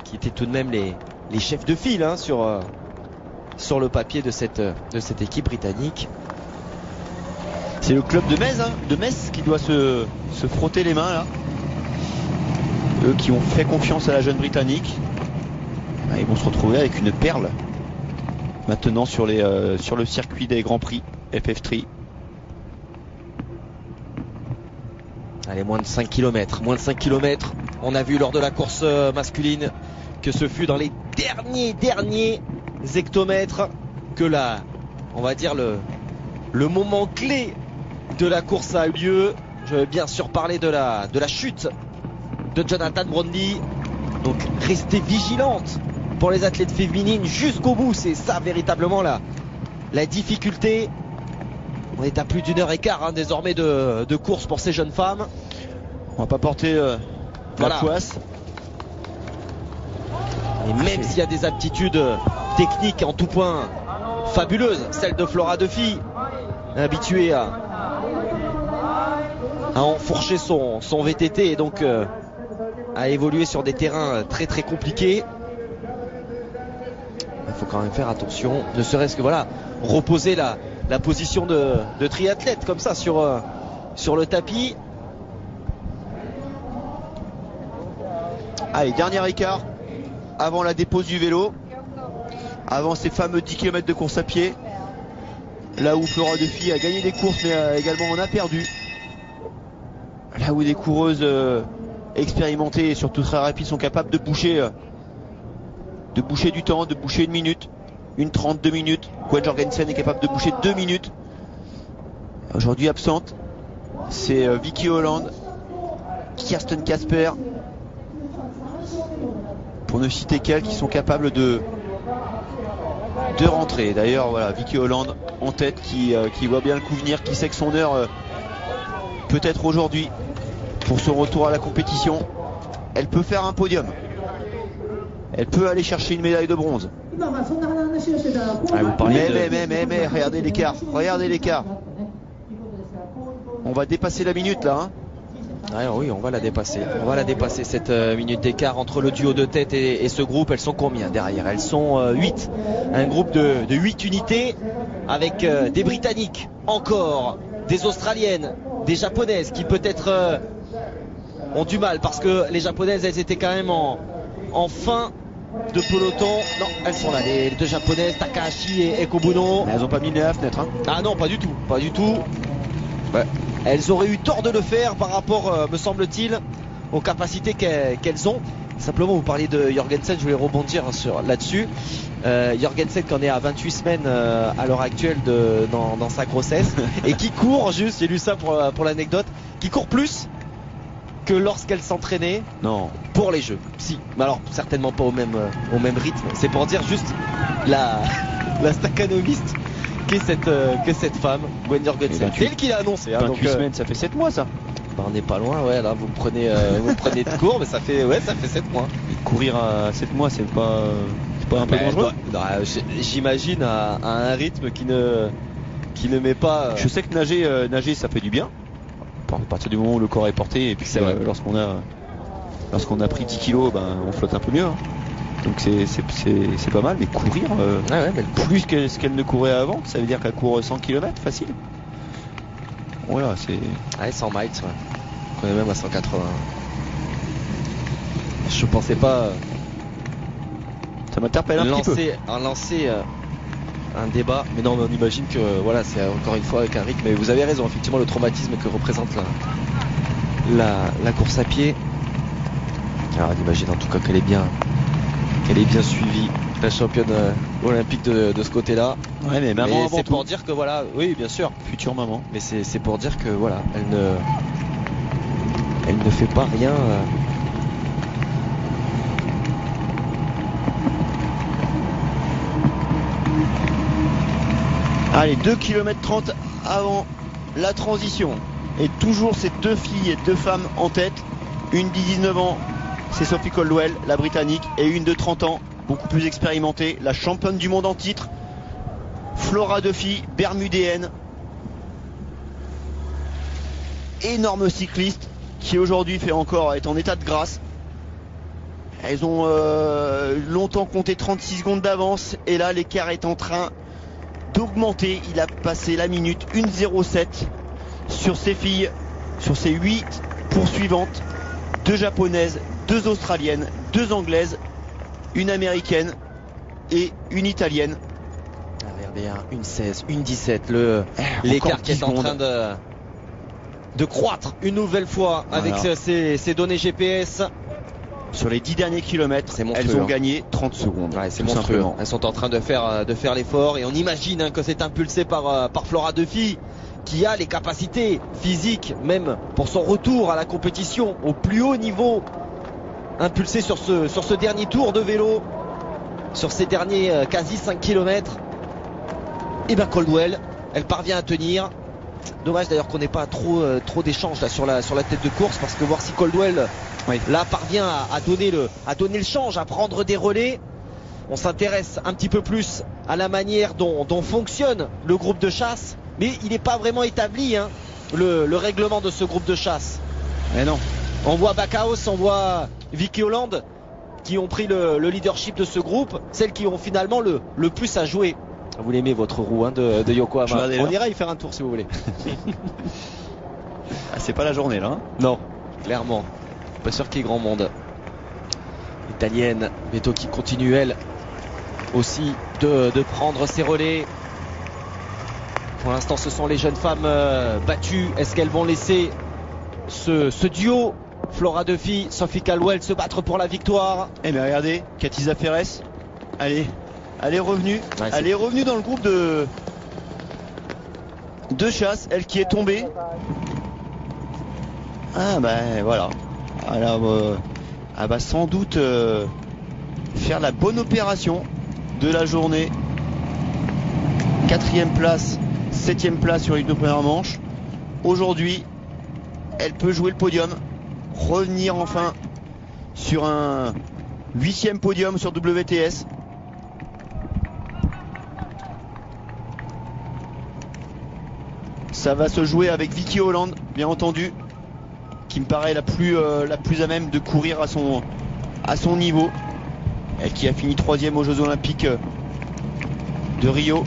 qui étaient tout de même les chefs de file, hein, sur le papier de cette équipe britannique. C'est le club de Metz, hein, qui doit se frotter les mains là. Eux qui ont fait confiance à la jeune Britannique, ils vont se retrouver avec une perle maintenant sur le circuit des Grands Prix FF3. Allez, moins de 5 km. On a vu lors de la course masculine que ce fut dans les derniers hectomètres que on va dire le moment clé de la course a eu lieu. Je vais bien sûr parler de la chute de Jonathan Brownlee. Donc restez vigilantes pour les athlètes féminines jusqu'au bout. C'est ça véritablement la difficulté. On est à plus d'1 heure et quart, hein, désormais de course pour ces jeunes femmes. On va pas porter la poisse. Et même s'il y a des aptitudes techniques en tout point fabuleuses, celle de Flora Duffy, habituée à enfourcher son VTT et donc à évoluer sur des terrains très très compliqués. Il faut quand même faire attention, ne serait-ce que voilà, reposer la position de triathlète comme ça sur le tapis. Allez, dernier écart avant la dépose du vélo, avant ces fameux 10 km de course à pied, là où Flora Duffy a gagné des courses mais également en a perdu, là où des coureuses expérimentées et surtout très rapides sont capables de boucher du temps, de boucher 1 minute, 1:30, 2 minutes. Gwen Jorgensen est capable de boucher 2 minutes. Aujourd'hui absente, c'est Vicky Holland, Kirsten Casper, pour ne citer qu'elles, qui sont capables de rentrer. D'ailleurs voilà, Vicky Holland en tête qui voit bien le coup venir, qui sait que son heure peut être aujourd'hui pour son retour à la compétition. Elle peut faire un podium, elle peut aller chercher une médaille de bronze. Mais regardez l'écart, on va dépasser la minute là, hein. Ouais, oui, on va la dépasser cette minute d'écart entre le duo de tête et ce groupe. Elles sont combien derrière? Elles sont 8, un groupe de 8 unités avec des Britanniques, encore des Australiennes, des Japonaises qui peut-être ont du mal parce que les Japonaises, elles étaient quand même en fin de peloton. Non, elles sont là, les deux Japonaises, Takahashi et Kobuno. Mais elles ont pas mis le nez à la fenêtre, hein. Ah non, pas du tout. Ouais. Elles auraient eu tort de le faire par rapport, me semble-t-il, aux capacités qu'elles ont. Simplement, vous parliez de Jorgensen, je voulais rebondir là-dessus. Jorgensen qui en est à 28 semaines à l'heure actuelle dans sa grossesse et qui court, juste, j'ai lu ça pour l'anecdote, qui court plus que lorsqu'elle s'entraînait pour les Jeux. Si, mais alors certainement pas au même rythme. C'est pour dire juste la staccanoviste qu'est cette femme, Gwen Jorgensen. C'est elle qui l'a annoncé. 28 semaines, ça fait 7 mois ça. Bah, on n'est pas loin, ouais, là vous me prenez de court, mais ça fait 7 mois. Et courir à 7 mois, c'est pas un peu dangereux. J'imagine à un rythme qui ne met pas. Je sais que nager ça fait du bien. À partir du moment où le corps est porté, et puis lorsqu'on a pris 10 kilos, ben, on flotte un peu mieux, hein. Donc c'est pas mal, mais courir plus ce qu'elle ne courait avant, ça veut dire qu'elle court 100 km facile. Voilà, c'est. Ouais, 100 miles, ouais. On est même à 180. Je pensais pas. Ça m'interpelle un petit peu. Lancer un débat, mais non, mais on imagine que voilà, c'est encore une fois avec un rythme. Mais vous avez raison, effectivement, le traumatisme que représente la course à pied. Alors, on imagine en tout cas qu'elle est bien suivie, la championne olympique de ce côté-là. Ouais, mais maman, c'est pour dire que voilà, oui, bien sûr, future maman. Mais c'est pour dire que voilà, elle ne fait pas rien. Allez, 2 km 30 avant la transition. Et toujours ces deux filles et deux femmes en tête. Une de 19 ans, c'est Sophie Coldwell, la britannique, et une de 30 ans, beaucoup plus expérimentée, la championne du monde en titre, Flora Duffy, bermudéenne. Énorme cycliste qui aujourd'hui est en état de grâce. Elles ont longtemps compté 36 secondes d'avance et là l'écart est en train d'augmenter. Il a passé la minute 1:07 sur ces filles, sur ces 8 poursuivantes, 2 japonaises, 2 australiennes, 2 anglaises, une américaine et une italienne. Regardez, 1:16, 1:17, l'écart qui est en train de croître une nouvelle fois avec ces données GPS. Sur les 10 derniers kilomètres, elles ont gagné 30 secondes. Ouais, c'est monstrueux. Elles sont en train de faire l'effort et on imagine que c'est impulsé par Flora Duffy qui a les capacités physiques même pour son retour à la compétition au plus haut niveau, impulsé sur ce dernier tour de vélo, sur ces derniers quasi 5 km. Et bien Coldwell, elle parvient à tenir. Dommage d'ailleurs qu'on n'ait pas trop d'échanges là sur la tête de course, parce que voir si Coldwell là parvient à donner le change, à prendre des relais. On s'intéresse un petit peu plus à la manière dont fonctionne le groupe de chasse, mais il n'est pas vraiment établi, hein, le règlement de ce groupe de chasse. Mais non. On voit Backhaus, on voit Vicky Holland qui ont pris le leadership de ce groupe, celles qui ont finalement le plus à jouer. Vous l'aimez votre roue de Yokohama. On ira y faire un tour si vous voulez. Ah, c'est pas la journée là. Non, clairement. Pas sûr qu'il y ait grand monde. Italienne, Beto qui continue elle aussi de prendre ses relais. Pour l'instant ce sont les jeunes femmes battues. Est-ce qu'elles vont laisser ce duo Flora Duffy, Sophie Caldwell se battre pour la victoire? Eh mais regardez, Katy Zaferes, elle est revenue. Ouais, elle est revenue dans le groupe de chasse, elle qui est tombée. Ah ben voilà. Alors, elle va sans doute faire la bonne opération de la journée. 4e place, 7e place sur une de première manche. Aujourd'hui, elle peut jouer le podium, revenir enfin sur un 8e podium sur WTS. Ça va se jouer avec Vicky Holland, bien entendu, qui me paraît la plus à même de courir à son niveau. Elle qui a fini 3e aux Jeux Olympiques de Rio.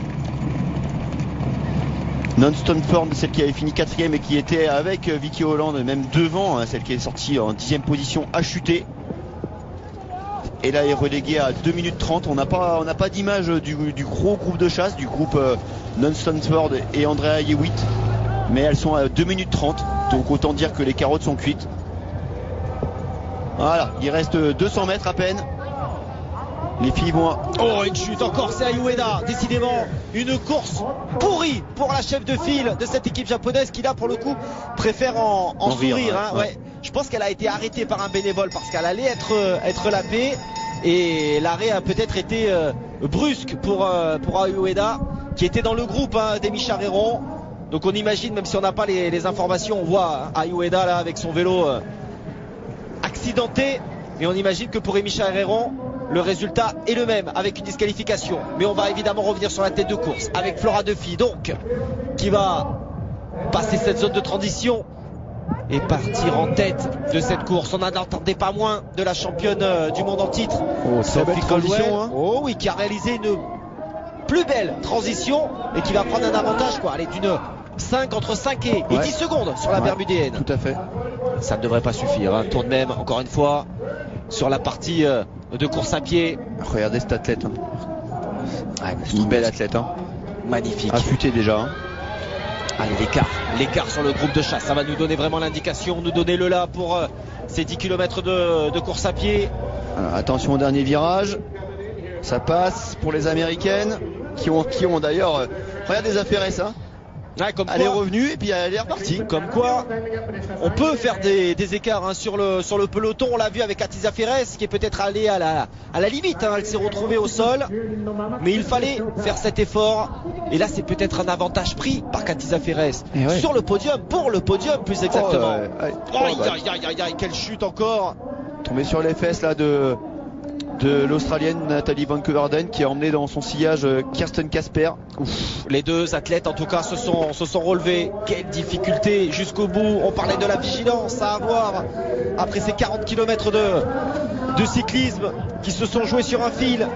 Non Stanford, celle qui avait fini 4e et qui était avec Vicky Holland, même devant, celle qui est sortie en 10e position, a chuté. Et là, elle est reléguée à 2 minutes 30. On n'a pas d'image du gros groupe de chasse, du groupe Non Stanford et Andrea Hewitt. Mais elles sont à 2 minutes 30. Donc autant dire que les carottes sont cuites. Voilà, il reste 200 mètres à peine. Les filles vont... Oh, une chute encore, c'est Ayueda. Décidément, une course pourrie pour la chef de file de cette équipe japonaise qui là pour le coup préfère en sourire. Hein. Ouais. Je pense qu'elle a été arrêtée par un bénévole parce qu'elle allait être lapée. Et l'arrêt a peut-être été brusque pour Ayueda qui était dans le groupe d'Emi Charreron. Donc on imagine, même si on n'a pas les informations, on voit Ayueda là avec son vélo accidenté. Mais on imagine que pour Emi Charreron, le résultat est le même avec une disqualification. Mais on va évidemment revenir sur la tête de course avec Flora Duffy donc qui va passer cette zone de transition et partir en tête de cette course. On n'en attendait pas moins de la championne du monde en titre. Oh, très belle transition, hein. Oh oui, qui a réalisé une plus belle transition et qui va prendre un avantage quoi. Elle est d'une 5 entre 5 et 10 secondes sur la bermudéenne. Tout à fait. Ça ne devrait pas suffire. Hein. Tout de même, encore une fois, sur la partie de course à pied. Regardez cet athlète. Hein. Ouais, une belle athlète. Hein. Magnifique. Affûté déjà. Hein. Allez, l'écart sur le groupe de chasse, ça va nous donner vraiment l'indication, nous donner le là pour ces 10 km de course à pied. Alors, attention au dernier virage. Ça passe pour les Américaines qui ont d'ailleurs... regardez les affaires ça. Ouais, elle est revenue et puis elle est repartie. Comme quoi, on peut faire des écarts sur le peloton. On l'a vu avec Katy Zaferes qui est peut-être allée à la limite. Elle s'est retrouvée au sol, mais il fallait faire cet effort. Et là, c'est peut-être un avantage pris par Katy Zaferes sur le podium, pour le podium plus exactement. Aïe, quelle chute encore. Tombé sur les fesses là de l'Australienne Nathalie Van Coverdalen qui a emmené dans son sillage Kirsten Casper. Les deux athlètes en tout cas se sont relevés. Quelle difficulté jusqu'au bout. On parlait de la vigilance à avoir après ces 40 km de cyclisme qui se sont joués sur un fil.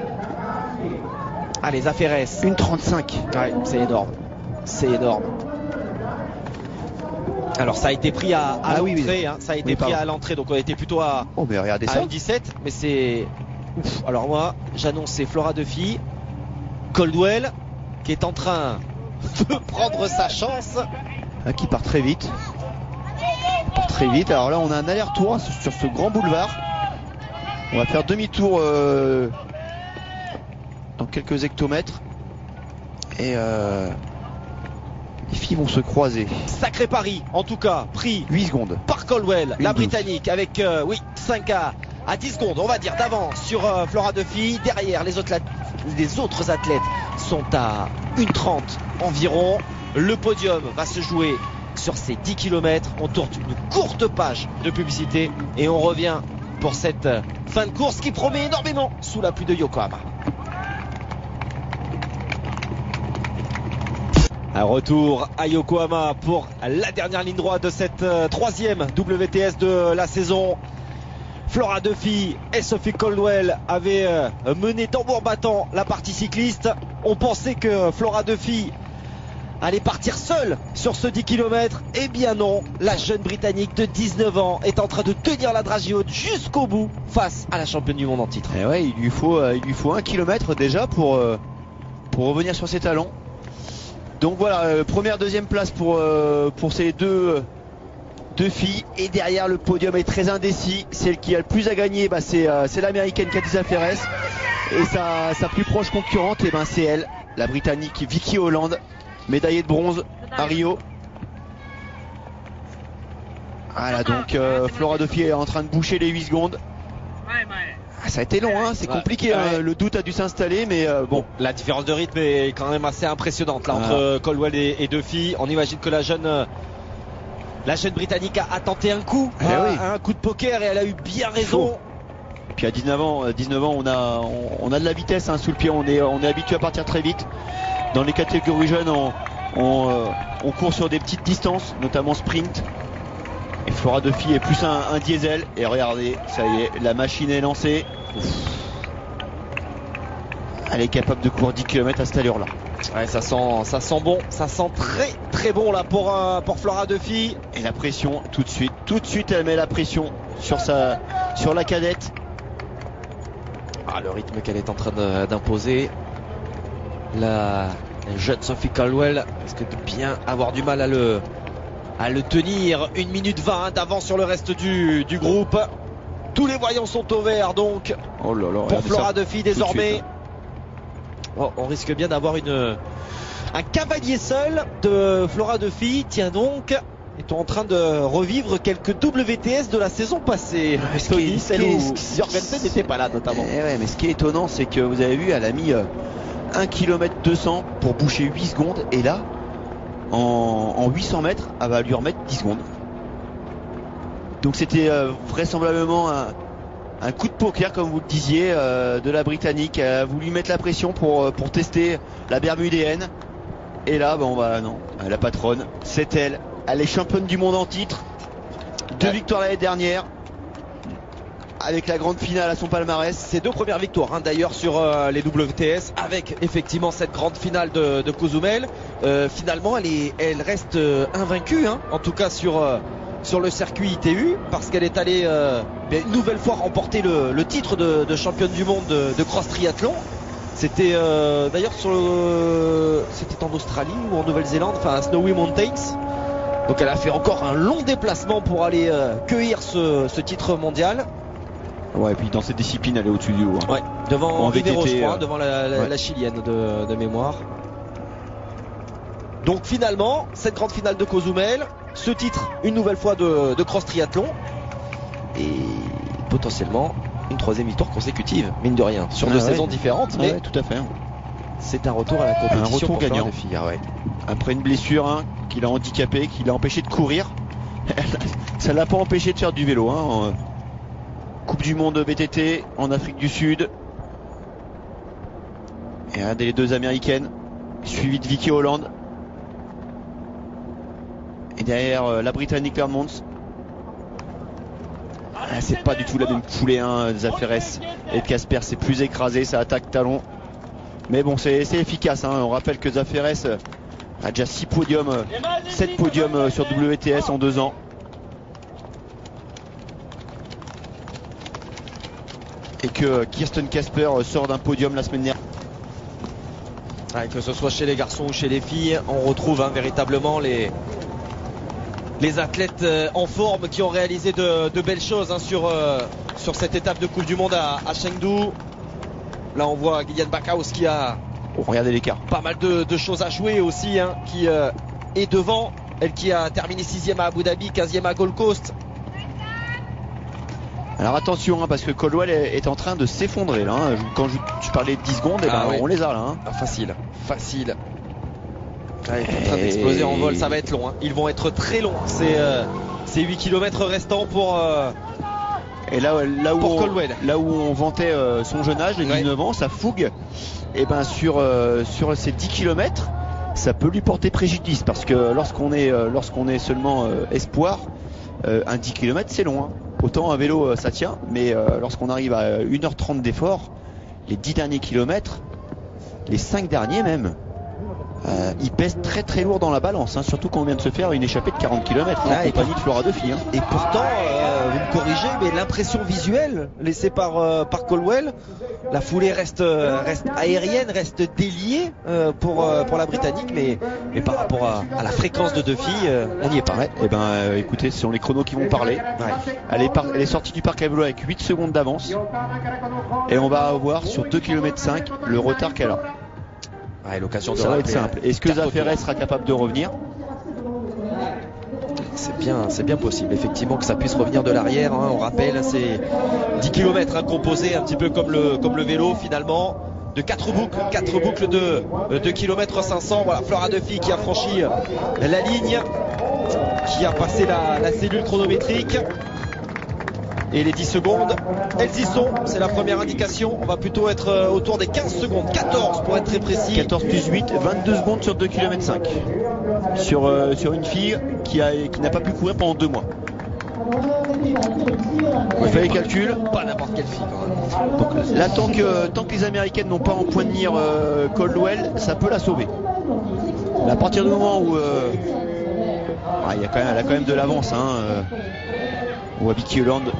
Allez, Zaferes. 1,35. Ouais, c'est énorme. C'est énorme. Alors ça a été pris à l'entrée, hein. Ça a été pris à l'entrée, donc on était plutôt à 1,17, mais c'est... Ouf. Alors moi, j'annonce c'est Flora Duffy, Caldwell, qui est en train de prendre sa chance. Qui part très vite. Alors là, on a un aller-retour sur ce grand boulevard. On va faire demi-tour dans quelques hectomètres. Et les filles vont se croiser. Sacré pari, en tout cas, pris 8 secondes par Caldwell, la Britannique, avec 5 à 10 secondes, on va dire, d'avance sur Flora Duffy. Derrière, les autres athlètes sont à 1,30 environ. Le podium va se jouer sur ces 10 km. On tourne une courte page de publicité et on revient pour cette fin de course qui promet énormément sous la pluie de Yokohama. Un retour à Yokohama pour la dernière ligne droite de cette troisième WTS de la saison. Flora Duffy et Sophie Caldwell avaient mené tambour battant la partie cycliste. On pensait que Flora Duffy allait partir seule sur ce 10 km. Eh bien non, la jeune Britannique de 19 ans est en train de tenir la dragée haute jusqu'au bout face à la championne du monde en titre. Et ouais, il lui faut 1 km déjà pour revenir sur ses talons. Donc voilà, première, deuxième place pour ces deux filles. Et derrière, le podium est très indécis. Celle qui a le plus à gagner, c'est l'américaine Katia Ferres. Et sa plus proche concurrente, c'est elle, la britannique Vicky Holland, médaillée de bronze à Rio. Voilà, donc Flora Duffy est en train de boucher les 8 secondes. Ça a été long, hein, c'est compliqué, hein, le doute a dû s'installer, mais bon. La différence de rythme est quand même assez impressionnante là, entre Caldwell et Duffy. On imagine que la jeune Britannique a tenté un coup, un coup de poker, et elle a eu bien raison. Et puis à 19 ans, on a de la vitesse, hein, sous le pied, on est habitué à partir très vite. Dans les catégories jeunes, on court sur des petites distances, notamment sprint. Et Flora Duffy est plus un diesel. Et regardez, ça y est, la machine est lancée. Elle est capable de courir 10 km à cette allure là. Ouais, ça sent bon, ça sent très très bon là pour Flora Duffy. Et la pression tout de suite elle met la pression sur la cadette. Le rythme qu'elle est en train d'imposer, la jeune Sophie Caldwell risque de bien avoir du mal à le tenir. 1 minute 20 d'avance sur le reste du groupe. Tous les voyants sont au vert donc pour Flora Duffy désormais. On risque bien d'avoir un cavalier seul de Flora Duffy. Tiens donc, est en train de revivre quelques WTS de la saison passée. Celle où Jorgensen n'était pas là notamment. Ouais, mais ce qui est étonnant, c'est que vous avez vu, elle a mis 1 km 200 pour boucher 8 secondes. Et là, en 800 mètres, elle va lui remettre 10 secondes. Donc c'était vraisemblablement un coup de poker, comme vous le disiez, de la Britannique. Elle a voulu mettre la pression pour tester la Bermudéenne. Et là, non, la patronne, c'est elle. Elle est championne du monde en titre. 2 victoires l'année dernière, avec la grande finale à son palmarès. Ses 2 premières victoires, hein, d'ailleurs, sur les WTS, avec effectivement cette grande finale de Cozumel. Finalement, elle reste invaincue, hein, en tout cas sur le circuit ITU, parce qu'elle est allée une nouvelle fois remporter le titre de championne du monde de cross triathlon. C'était d'ailleurs c'était en Australie ou en Nouvelle-Zélande, enfin à Snowy Mountains. Donc elle a fait encore un long déplacement pour aller cueillir ce titre mondial. Ouais, et puis dans cette discipline, elle est au-dessus du lot. Hein. Ouais, devant Rivero, je crois, devant ouais. la chilienne de mémoire. Donc finalement, cette grande finale de Cozumel, ce titre une nouvelle fois de cross triathlon, et potentiellement une 3e victoire consécutive, mine de rien, sur 2 saisons différentes, mais tout à fait. C'est un retour à la compétition, un retour gagnant. De filles, ouais. Après une blessure, hein, qui l'a handicapé, qui l'a empêché de courir. Ça l'a pas empêché de faire du vélo. Hein. Coupe du monde BTT en Afrique du Sud. Et un des 2 américaines, suivi de Vicky Holland. Et derrière la Britannique Vermont. C'est pas du tout la même foulée, hein, des Ferres et de Casper, c'est plus écrasé, ça attaque talon. Mais bon, c'est efficace, hein. On rappelle que Zaferes a déjà 7 podiums sur WTS en 2 ans. Et que Kirsten Casper sort d'un podium la semaine dernière. Ouais, que ce soit chez les garçons ou chez les filles, on retrouve véritablement les athlètes en forme qui ont réalisé de belles choses, hein, sur cette étape de Coupe du Monde à Chengdu. Là on voit Gillian Backhaus qui a regardez l'écart, pas mal de choses à jouer aussi, hein, qui est devant, elle qui a terminé 6e à Abu Dhabi, 15e à Gold Coast. Alors attention, hein, parce que Caldwell est en train de s'effondrer là, hein. Quand tu parlais de 10 secondes, on les a là, hein. Facile. Il est en train d'exploser en vol, ça va être long, hein. Ils vont être très longs, ces 8 km restants pour et là où on vantait son jeune âge, les 19 ans, sa fougue, et sur ces 10 km, ça peut lui porter préjudice, parce que lorsqu'on est seulement espoir, un 10 km c'est long, hein. Autant un vélo ça tient, mais lorsqu'on arrive à 1h30 d'effort, les 10 derniers kilomètres, les 5 derniers même, il pèse très très lourd dans la balance, hein, surtout quand on vient de se faire une échappée de 40 km en compagnie de Flora Duffy. Hein. Et pourtant, vous me corrigez, mais l'impression visuelle laissée par Caldwell, la foulée reste aérienne, reste déliée pour la Britannique, mais par rapport à la fréquence de Duffy, on n'y est pas. Ouais, et ben écoutez, ce sont les chronos qui vont parler. Ouais. Elle est sortie du parc à vélo avec 8 secondes d'avance, et on va avoir sur 2 km 5 le retard qu'elle a. Ouais, l'occasion de ça va être simple. Est-ce que Zaferre sera capable de revenir? C'est bien possible effectivement que ça puisse revenir de l'arrière, hein. On rappelle, c'est 10 km hein, composés un petit peu comme le vélo finalement, de 4 boucles de 2 km 500. Voilà, Flora Duffy qui a franchi la ligne, qui a passé la cellule chronométrique. Et les 10 secondes, elles y sont, c'est la première indication. On va plutôt être autour des 15 secondes, 14 pour être très précis. 14 plus 8, 22 secondes sur 2 km 5. Sur une fille qui n'a pas pu courir pendant 2 mois. On fait les calculs. Pas n'importe quelle fille quand même. Donc là, tant que les Américaines n'ont pas en point de mire Caldwell, ça peut la sauver. Mais à partir du moment où elle a quand même de l'avance, hein, où Abby Holland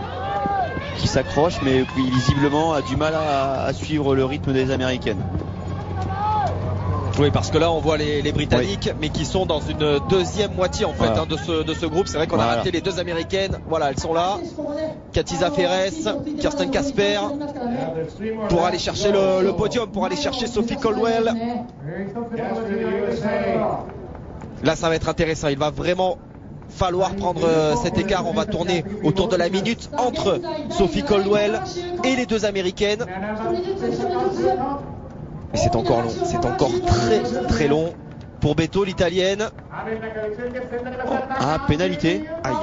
qui s'accroche, mais qui visiblement a du mal à suivre le rythme des Américaines. Oui, parce que là on voit les Britanniques, mais qui sont dans une deuxième moitié en fait hein, de ce groupe. C'est vrai qu'on a raté les 2 Américaines. Voilà, elles sont là. Katie Zaferre, Kirsten Casper, pour aller chercher le podium, pour aller chercher Sophie Caldwell. Là ça va être intéressant. Il va vraiment falloir prendre cet écart. On va tourner autour de la minute entre Sophie Caldwell et les 2 Américaines. Et c'est encore long, c'est encore très très long pour Beto, l'italienne. Ah, pénalité. Aïe.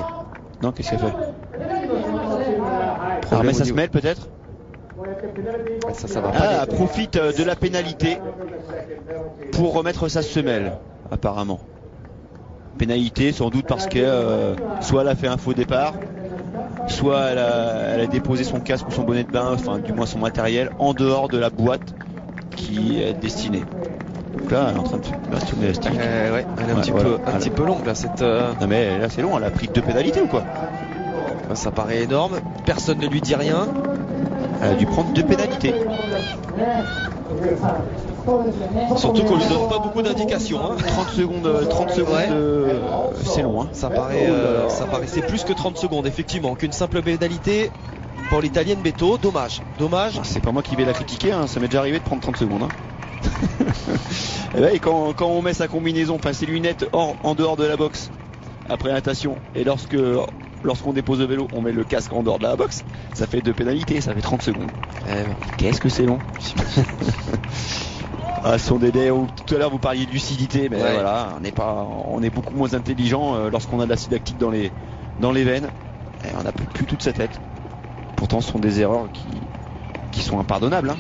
Non, qu'est-ce qu'elle fait? Mais ça se mêle peut-être. Ça va pas. Elle profite de la pénalité pour remettre sa semelle, apparemment. Pénalité sans doute parce que soit elle a fait un faux départ, soit elle a déposé son casque ou son bonnet de bain, enfin du moins son matériel, en dehors de la boîte qui est destinée. Donc là, elle est en train de tourner l'élastique. Ouais, elle est un petit peu longue là. Non mais là c'est long, elle a pris 2 pénalités ou quoi? Ça paraît énorme, personne ne lui dit rien. Elle a dû prendre 2 pénalités. Surtout qu'on lui donne pas beaucoup d'indications. Hein. 30 secondes, c'est long. Hein. Ça paraissait plus que 30 secondes, effectivement, qu'une simple pénalité pour l'italienne Beto. Dommage. C'est pas moi qui vais la critiquer, hein. Ça m'est déjà arrivé de prendre 30 secondes. Hein. Et quand on met sa combinaison, enfin ses lunettes en dehors de la boxe après natation, et lorsqu'on dépose le vélo, on met le casque en dehors de la boxe, ça fait 2 pénalités, ça fait 30 secondes. Qu'est-ce que c'est long. Ce sont des délais où tout à l'heure vous parliez de lucidité, mais voilà, on est beaucoup moins intelligent lorsqu'on a de l'acide lactique dans les veines, et on n'a plus toute sa tête. Pourtant ce sont des erreurs qui sont impardonnables hein,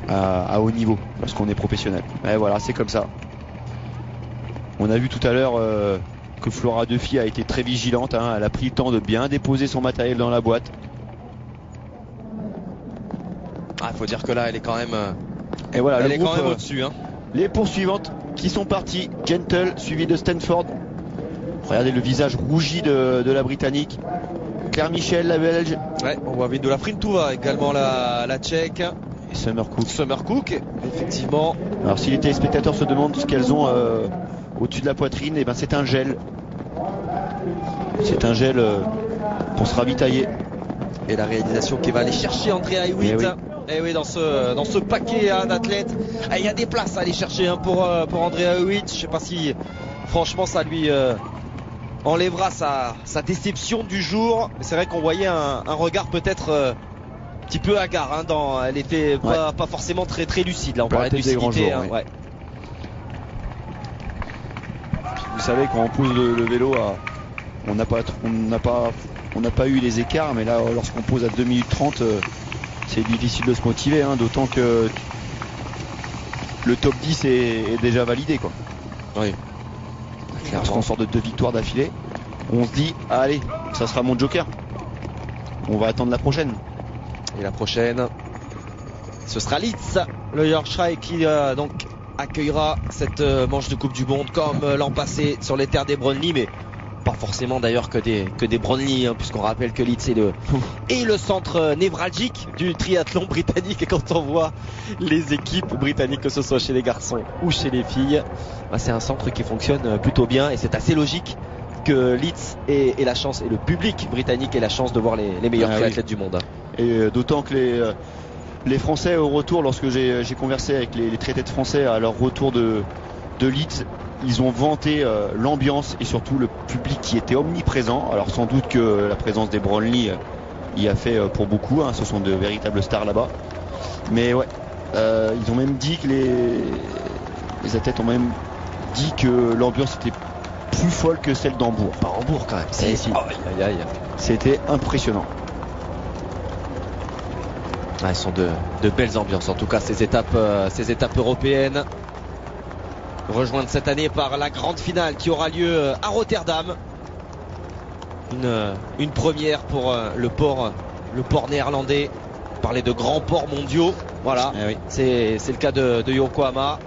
à haut niveau lorsqu'on est professionnel. Et voilà, c'est comme ça. On a vu tout à l'heure que Flora Duffy a été très vigilante, hein, elle a pris le temps de bien déposer son matériel dans la boîte. Faut dire que là elle est quand même et voilà, elle est quand même au-dessus hein. Les poursuivantes qui sont parties, Gentle suivi de Stanford. Regardez le visage rougi de la Britannique. Claire Michel, la Belge. Ouais, on voit Vidula Frintouva également, la Tchèque. Et Summer Cook, effectivement. Alors si les téléspectateurs se demandent ce qu'elles ont au-dessus de la poitrine, et ben c'est un gel. C'est un gel pour se ravitailler. Et la réalisation qui va aller chercher Andrea Hewitt. Et oui, dans ce paquet d'athlètes, il y a des places à aller chercher hein, pour Andrea Hewitt. Je sais pas si franchement ça lui enlèvera sa déception du jour. C'est vrai qu'on voyait un regard peut-être un petit peu hagard hein, elle était pas forcément très très lucide là, on parlait de lucidité hein, ouais. Vous savez, quand on pose le vélo on n'a pas eu les écarts, mais là lorsqu'on pose à 2 minutes 30 c'est difficile de se motiver hein, d'autant que le top 10 est déjà validé quoi. Oui. Parce qu'on sort de 2 victoires d'affilée. on se dit, allez, ça sera mon joker. On va attendre la prochaine. Et la prochaine, ce sera Leeds, le Yorkshire qui donc accueillera cette manche de Coupe du Monde comme l'an passé sur les terres des Brownlee, mais pas forcément d'ailleurs que des Brownlee, hein, puisqu'on rappelle que Leeds est le centre névralgique du triathlon britannique. Et quand on voit les équipes britanniques, que ce soit chez les garçons ou chez les filles, bah, c'est un centre qui fonctionne plutôt bien, et c'est assez logique que Leeds ait la chance, et le public britannique ait la chance de voir les meilleurs triathlètes du monde. Et d'autant que les Français au retour, lorsque j'ai conversé avec les triathlètes français à leur retour de Leeds, ils ont vanté l'ambiance et surtout le public qui était omniprésent. Alors sans doute que la présence des Brownlee y a fait pour beaucoup, hein, ce sont de véritables stars là-bas. Mais ouais, ils ont même dit que les athlètes ont même dit que l'ambiance était plus folle que celle d'Hambourg. Pas Hambourg quand même. Si. C'était impressionnant. Ah, ce sont de belles ambiances, en tout cas ces étapes européennes, rejointes cette année par la grande finale qui aura lieu à Rotterdam. Une première pour le port néerlandais. Parler de grands ports mondiaux, voilà. Oui. C'est le cas de Yokohama.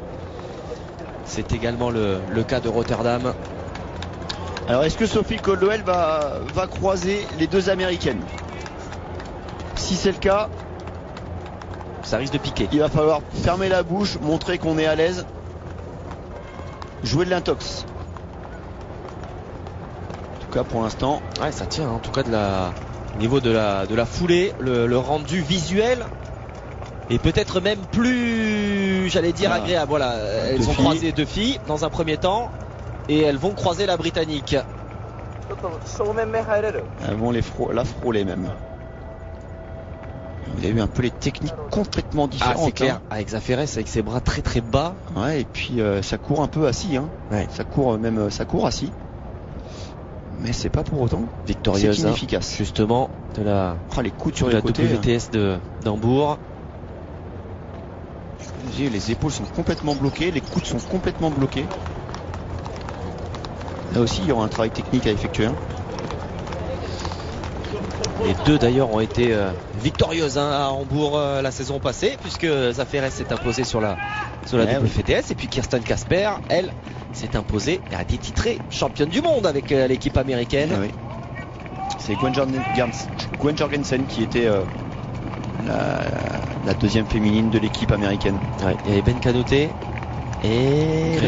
C'est également le cas de Rotterdam. Alors est-ce que Sophie Caldwell va croiser les deux américaines? Si c'est le cas, ça risque de piquer. Il va falloir fermer la bouche, montrer qu'on est à l'aise, jouer de l'intox. En tout cas pour l'instant. Ouais, ça tient, hein. En tout cas au niveau de la foulée, le rendu visuel est peut-être même plus, j'allais dire, agréable. Voilà, elles ont croisé deux filles dans un premier temps et elles vont croiser la britannique. Elles vont la frôler même. Il y a eu un peu les techniques complètement différentes. Ah, c'est clair. Avec Zaferes avec ses bras très très bas. Ouais, et puis ça court un peu assis, hein. Ouais. Ça court assis. Mais c'est pas pour autant victorieuse, c'est inefficace. Justement les coudes sur les côtés, WTS d'Hambourg. Les épaules sont complètement bloquées, les coudes sont complètement bloqués. Là aussi il y aura un travail technique à effectuer, hein. Les deux d'ailleurs ont été victorieuses, hein, à Hambourg la saison passée, puisque Zaferes s'est imposée sur la WTS, et puis Kirsten Casper, elle, s'est imposée et a été titrée championne du monde avec l'équipe américaine. Ah oui. C'est Gwen Jorgensen qui était la deuxième féminine de l'équipe américaine. Ouais, il y avait Ben Canouté et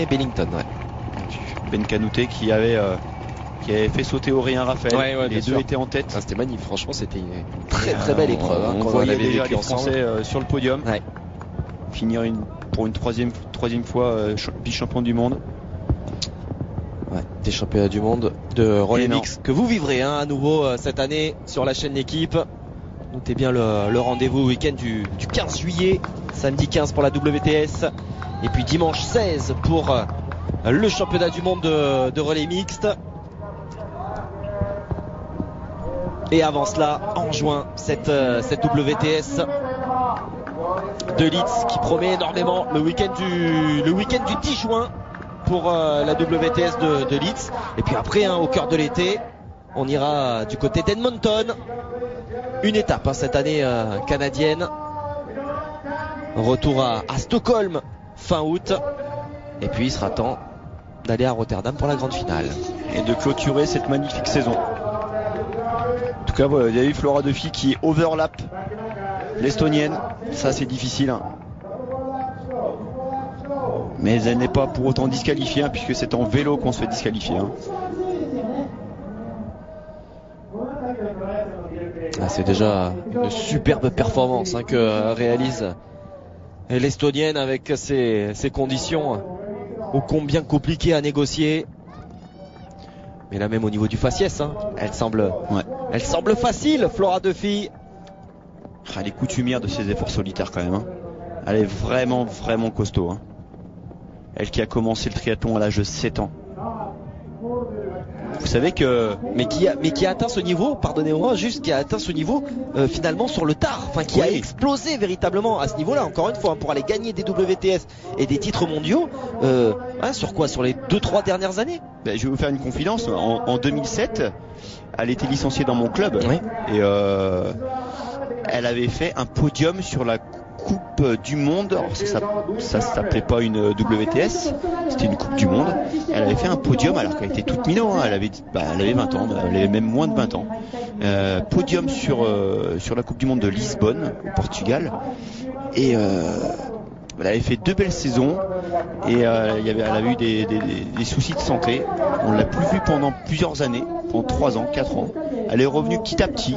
Bellington. Ouais. Ben Canouté qui avait fait sauter Aurélien Raphaël. Les deux étaient en tête. Ah, c'était magnifique, franchement c'était une très très belle épreuve, hein, on voyait déjà les Français sur le podium. Ouais. Finir pour une troisième fois vice-champion du monde. Ouais, des championnats du monde de relais mix que vous vivrez, hein, à nouveau cette année sur la chaîne L'équipe. Notez bien le rendez-vous week-end du 15 juillet, samedi 15 pour la WTS, et puis dimanche 16 pour le championnat du monde de relais mixte. Et avant cela, en juin, cette WTS de Leeds qui promet énormément, le week-end du 10 juin pour la WTS de Leeds. Et puis après, hein, au cœur de l'été, on ira du côté d'Edmonton. Une étape, hein, cette année canadienne. Retour à Stockholm fin août. Et puis il sera temps d'aller à Rotterdam pour la grande finale. Et de clôturer cette magnifique saison. En tout cas, il y a eu Flora Duffy qui overlap l'estonienne. Ça c'est difficile, hein. Mais elle n'est pas pour autant disqualifiée, hein, puisque c'est en vélo qu'on se fait disqualifier, hein. C'est déjà une superbe performance, hein, que réalise l'estonienne avec ses conditions ô combien compliquées à négocier. Mais là même au niveau du faciès, hein, elle semble facile, Flora Duffy. Elle est coutumière de ses efforts solitaires quand même, hein. Elle est vraiment costaud, hein. Elle qui a commencé le triathlon à l'âge de 7 ans. Vous savez que... Mais qui a atteint ce niveau, pardonnez-moi, juste qui a atteint ce niveau finalement sur le tard, enfin qui a explosé véritablement à ce niveau-là, encore une fois, hein, pour aller gagner des WTS et des titres mondiaux, hein, sur quoi? Sur les 2-3 dernières années. je vais vous faire une confidence. En 2007, elle était licenciée dans mon club. Oui. Et elle avait fait un podium sur la Coupe du Monde. Alors ça s'appelait pas une WTS, c'était une Coupe du Monde. Elle avait fait un podium alors qu'elle était toute minot, hein. Elle avait 20 ans, elle avait même moins de 20 ans. Podium sur la Coupe du Monde de Lisbonne, au Portugal. Et elle avait fait 2 belles saisons et elle avait eu des soucis de santé. On l'a plus vue pendant plusieurs années, pendant 3 ans, 4 ans. Elle est revenue petit à petit.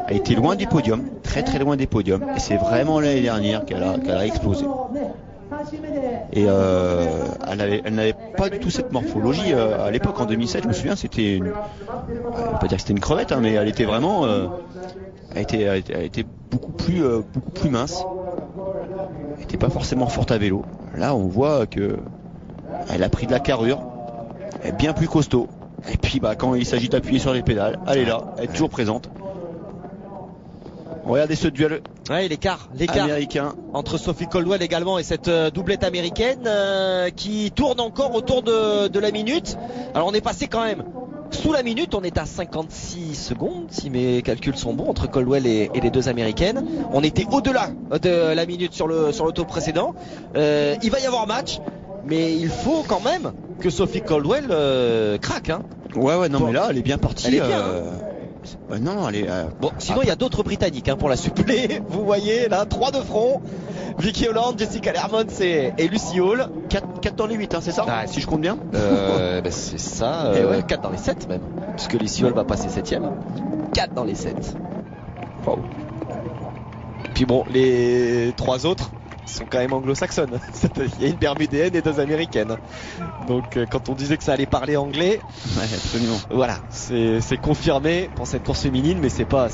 Elle était loin des podiums, très très loin des podiums. Et c'est vraiment l'année dernière qu'elle a explosé. Et elle n'avait pas du tout cette morphologie. À l'époque, en 2007, je me souviens, c'était je vais pas dire que c'était une crevette, hein, mais elle était vraiment... elle était beaucoup plus mince. Elle n'était pas forcément forte à vélo. Là, on voit que elle a pris de la carrure. Elle est bien plus costaud. Et puis quand il s'agit d'appuyer sur les pédales, elle est là, elle est toujours présente. Regardez ce duel l'écart américain entre Sophie Coldwell également et cette doublette américaine qui tourne encore autour de la minute. Alors on est passé quand même sous la minute, on est à 56 secondes si mes calculs sont bons entre Coldwell et les deux américaines. On était au-delà de la minute sur le tour précédent. Il va y avoir match, mais il faut quand même que Sophie Coldwell craque, hein. Ouais, non, mais là elle est bien partie. Elle est bien, non, elle est. Bon, sinon il y a d'autres Britanniques pour la suppléer. Vous voyez là, 3 de front. Vicky Holland, Jessica Learmonts et Lucy Hall. 4 dans les 8, hein, c'est ça, si je compte bien. C'est ça, 4 dans les 7 même, puisque Lucy Hall va passer 7ème. 4 dans les 7. Wow. Puis bon, les 3 autres sont quand même anglo-saxonnes. Il y a une bermudéenne et 2 américaines. Donc quand on disait que ça allait parler anglais, absolument. Voilà, c'est confirmé pour cette course féminine, mais c'est pas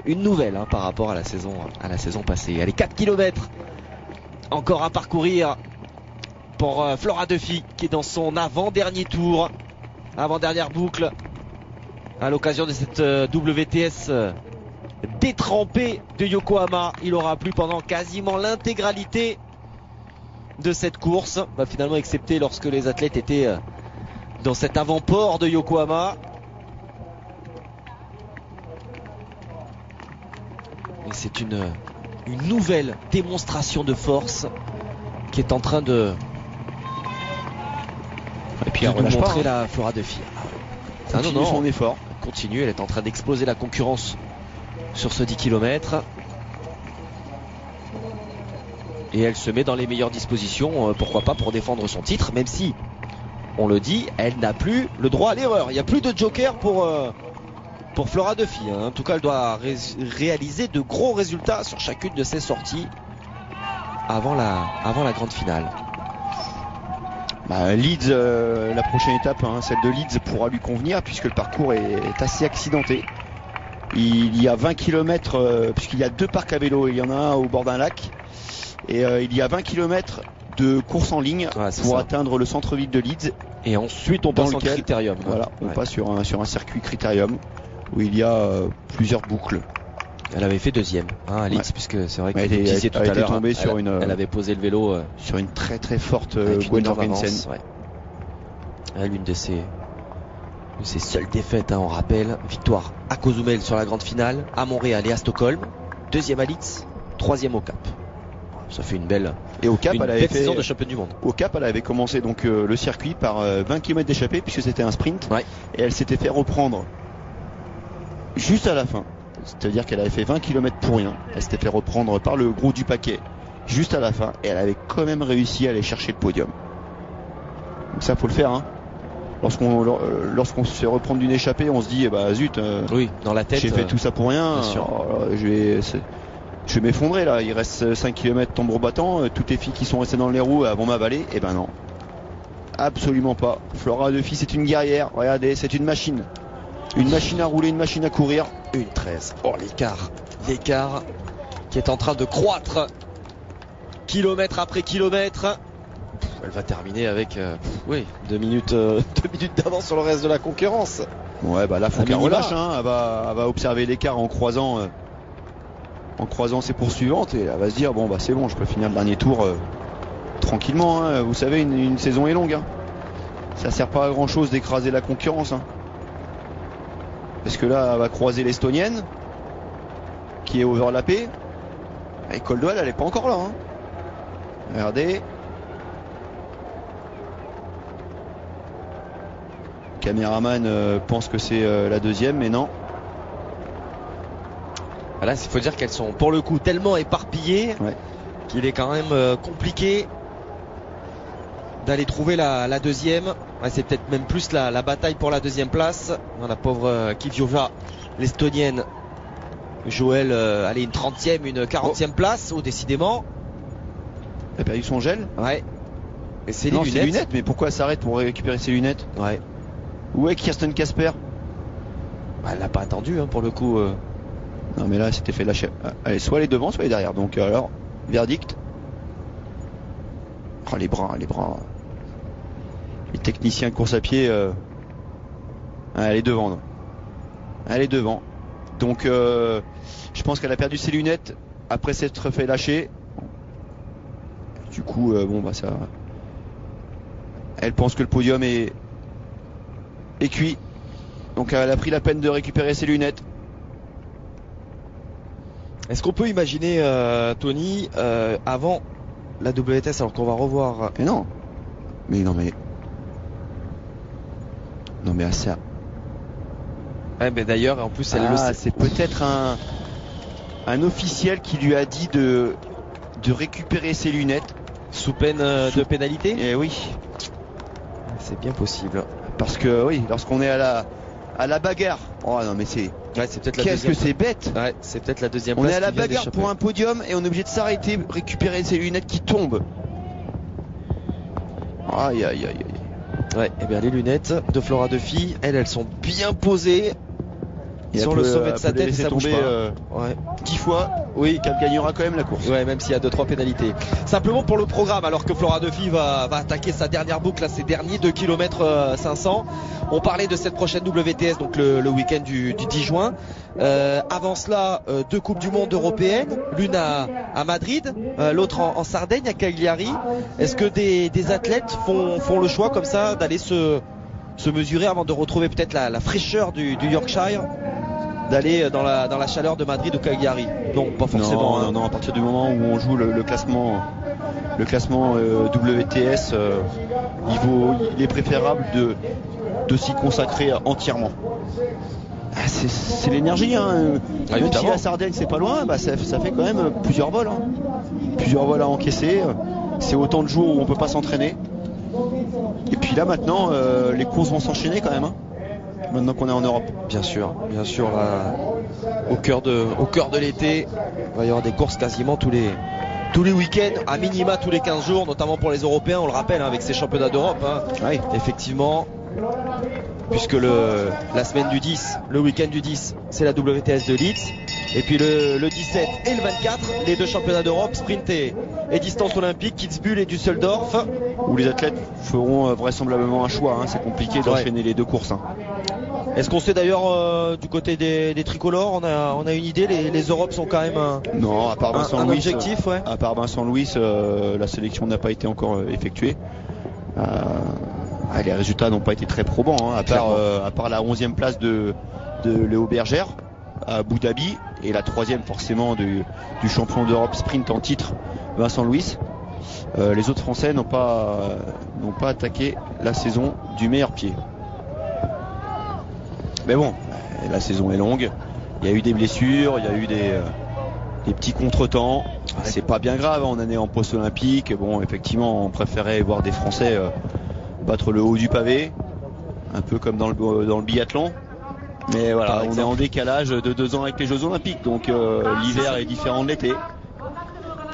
une nouvelle par rapport à la saison passée. Allez, 4 km encore à parcourir pour Flora Duffy qui est dans son avant-dernier tour, avant-dernière boucle à l'occasion de cette WTS détrempé de Yokohama. Il aura plu pendant quasiment l'intégralité de cette course, finalement excepté lorsque les athlètes étaient dans cet avant-port de Yokohama. Et c'est une nouvelle démonstration de force qui est en train de nous montrer la Flora Duffy. Continue son effort. Continue, elle est en train d'exploser la concurrence sur ce 10 km. Et elle se met dans les meilleures dispositions, pourquoi pas, pour défendre son titre, même si, on le dit, elle n'a plus le droit à l'erreur. Il n'y a plus de joker pour Flora Duffy. En tout cas, elle doit réaliser de gros résultats sur chacune de ses sorties avant la grande finale. Leeds, la prochaine étape, celle de Leeds, pourra lui convenir puisque le parcours est assez accidenté. Il y a 20 km, puisqu'il y a 2 parcs à vélo, il y en a un au bord d'un lac. Et il y a 20 km de course en ligne pour atteindre le centre-ville de Leeds. Et ensuite on passe en critérium. Voilà, on passe sur un circuit critérium où il y a plusieurs boucles. Elle avait fait 2ème à Leeds, puisque c'est vrai que vous disiez tout à l'heure, elle avait posé le vélo sur une très très forte Gwen Jorgensen. L'une de ses seules défaites, on rappelle. Victoire à Cozumel sur la grande finale, à Montréal et à Stockholm. 2ème à Leeds, 3ème au Cap. Ça fait une belle saison de championne du monde. Au Cap, elle avait commencé donc le circuit par 20 km d'échappée puisque c'était un sprint. Et elle s'était fait reprendre juste à la fin. C'est-à-dire qu'elle avait fait 20 km pour rien. Elle s'était fait reprendre par le gros du paquet juste à la fin. Et elle avait quand même réussi à aller chercher le podium. Donc ça, faut le faire. Lorsqu'on se fait reprendre d'une échappée, on se dit zut, dans la tête, j'ai fait tout ça pour rien. Je vais m'effondrer là, il reste 5 km tambour battant, toutes les filles qui sont restées dans les roues vont m'avaler. Et non, absolument pas. Flora Duffy, c'est une guerrière, regardez, c'est une machine à rouler, une machine à courir. 1,13. L'écart qui est en train de croître kilomètre après kilomètre. Elle va terminer avec 2 minutes d'avance sur le reste de la concurrence. Là faut qu'elle relâche, elle va observer l'écart en croisant ses poursuivantes et elle va se dire c'est bon, je peux finir le dernier tour tranquillement. Vous savez, une saison est longue. Ça sert pas à grand chose d'écraser la concurrence. Hein. Parce que là, elle va croiser l'Estonienne, qui est overlappée. Et Coldwell, elle est pas encore là. Hein. Regardez. Le caméraman pense que c'est la deuxième, mais non. Là, il faut dire qu'elles sont pour le coup tellement éparpillées qu'il est quand même compliqué d'aller trouver la deuxième. Ouais, c'est peut-être même plus la bataille pour la deuxième place. La pauvre Kvyova, l'Estonienne. Joël, allez, une 30e, une 40e place, décidément. Elle a perdu son gel. Ouais. Et c'est les lunettes. Lunettes. Mais pourquoi elle s'arrête pour récupérer ses lunettes? Ouais. Où est Kirsten Casper? Elle l'a pas attendu pour le coup. Non mais là c'était fait lâcher. Allez, soit elle est devant, soit elle est derrière. Donc alors, verdict. Oh les bras. Les techniciens de course à pied. Elle est devant. Non. Elle est devant. Donc je pense qu'elle a perdu ses lunettes après s'être fait lâcher. Du coup ça. Elle pense que le podium est cuit. Donc elle a pris la peine de récupérer ses lunettes. Est-ce qu'on peut imaginer Tony avant la WTS alors qu'on va revoir non mais à ça. Mais d'ailleurs en plus elle le sait. C'est peut-être un officiel qui lui a dit de récupérer ses lunettes sous peine de pénalité. Et oui, c'est bien possible parce que oui, lorsqu'on est à la bagarre. Oh non mais c'est peut-être la qu'est-ce deuxième. que c'est bête. Ouais, c'est peut-être la deuxième. On est à la bagarre pour un podium et on est obligé de s'arrêter, récupérer ses lunettes qui tombent. Aïe. Ouais, et bien les lunettes de Flora Duffy, elles sont bien posées sur le sommet de sa tête, ça bouge pas. 10 fois, oui, qu'elle gagnera quand même la course. Ouais, même s'il y a 2-3 pénalités. Simplement pour le programme, alors que Flora Duffy va attaquer sa dernière boucle, ses derniers 2 km 500. On parlait de cette prochaine WTS, donc le week-end du 10 juin. Avant cela, 2 Coupes du Monde européennes, l'une à Madrid, l'autre en Sardaigne, à Cagliari. Est-ce que des athlètes font le choix comme ça d'aller se mesurer avant de retrouver peut-être la fraîcheur du Yorkshire, d'aller dans la chaleur de Madrid ou Cagliari? Non, pas forcément. Non, à partir du moment où on joue le classement WTS, il est préférable de s'y consacrer entièrement. C'est l'énergie, hein. Même si la Sardaigne c'est pas loin, ça fait quand même plusieurs vols. Hein. Plusieurs vols à encaisser. C'est autant de jours où on peut pas s'entraîner. Et puis là maintenant, les courses vont s'enchaîner quand même. Hein. Maintenant qu'on est en Europe. Bien sûr, là, au cœur de l'été, il va y avoir des courses quasiment tous les week-ends, à minima tous les 15 jours, notamment pour les Européens, on le rappelle, avec ces championnats d'Europe. Oui. Effectivement, puisque la semaine du 10, le week-end du 10, c'est la WTS de Leeds. Et puis le 17 et le 24, les 2 championnats d'Europe, sprint et distance olympique, Kitzbühel et Düsseldorf. Où les athlètes feront vraisemblablement un choix. Hein. C'est compliqué d'enchaîner les 2 courses. Hein. Est-ce qu'on sait d'ailleurs du côté des tricolores, on a une idée, les Europes sont quand même non, à part Vincent Louis, objectif, à part Vincent Louis, la sélection n'a pas été encore effectuée. Les résultats n'ont pas été très probants, hein, à part la 11e place de Léo Bergère à Abu Dhabi et la 3e forcément du champion d'Europe sprint en titre, Vincent Louis. Les autres Français n'ont pas attaqué la saison du meilleur pied. Mais bon, la saison est longue. Il y a eu des blessures, il y a eu des petits contretemps. C'est pas bien grave, on en est en poste olympique. Bon, effectivement, on préférait voir des Français battre le haut du pavé, un peu comme dans le biathlon. Mais voilà, on est en décalage de 2 ans avec les Jeux Olympiques, donc l'hiver est différent de l'été.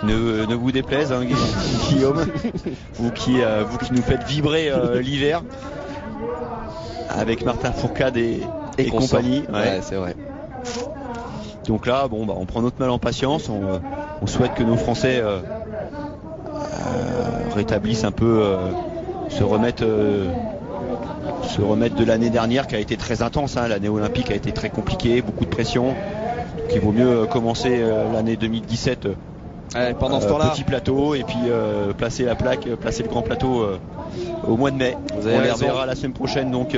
Ne vous déplaise, hein, Guillaume, vous qui nous faites vibrer l'hiver avec Martin Fourcade et compagnie. Ouais, c'est vrai. Donc là, on prend notre mal en patience. On souhaite que nos Français rétablissent un peu, se remettent de l'année dernière qui a été très intense. Hein. L'année olympique a été très compliquée, beaucoup de pression. Donc il vaut mieux commencer l'année 2017 pendant ce temps-là, petit plateau et puis placer la plaque, placer le grand plateau au mois de mai. Vous avez On les raison. reverra la semaine prochaine. Donc,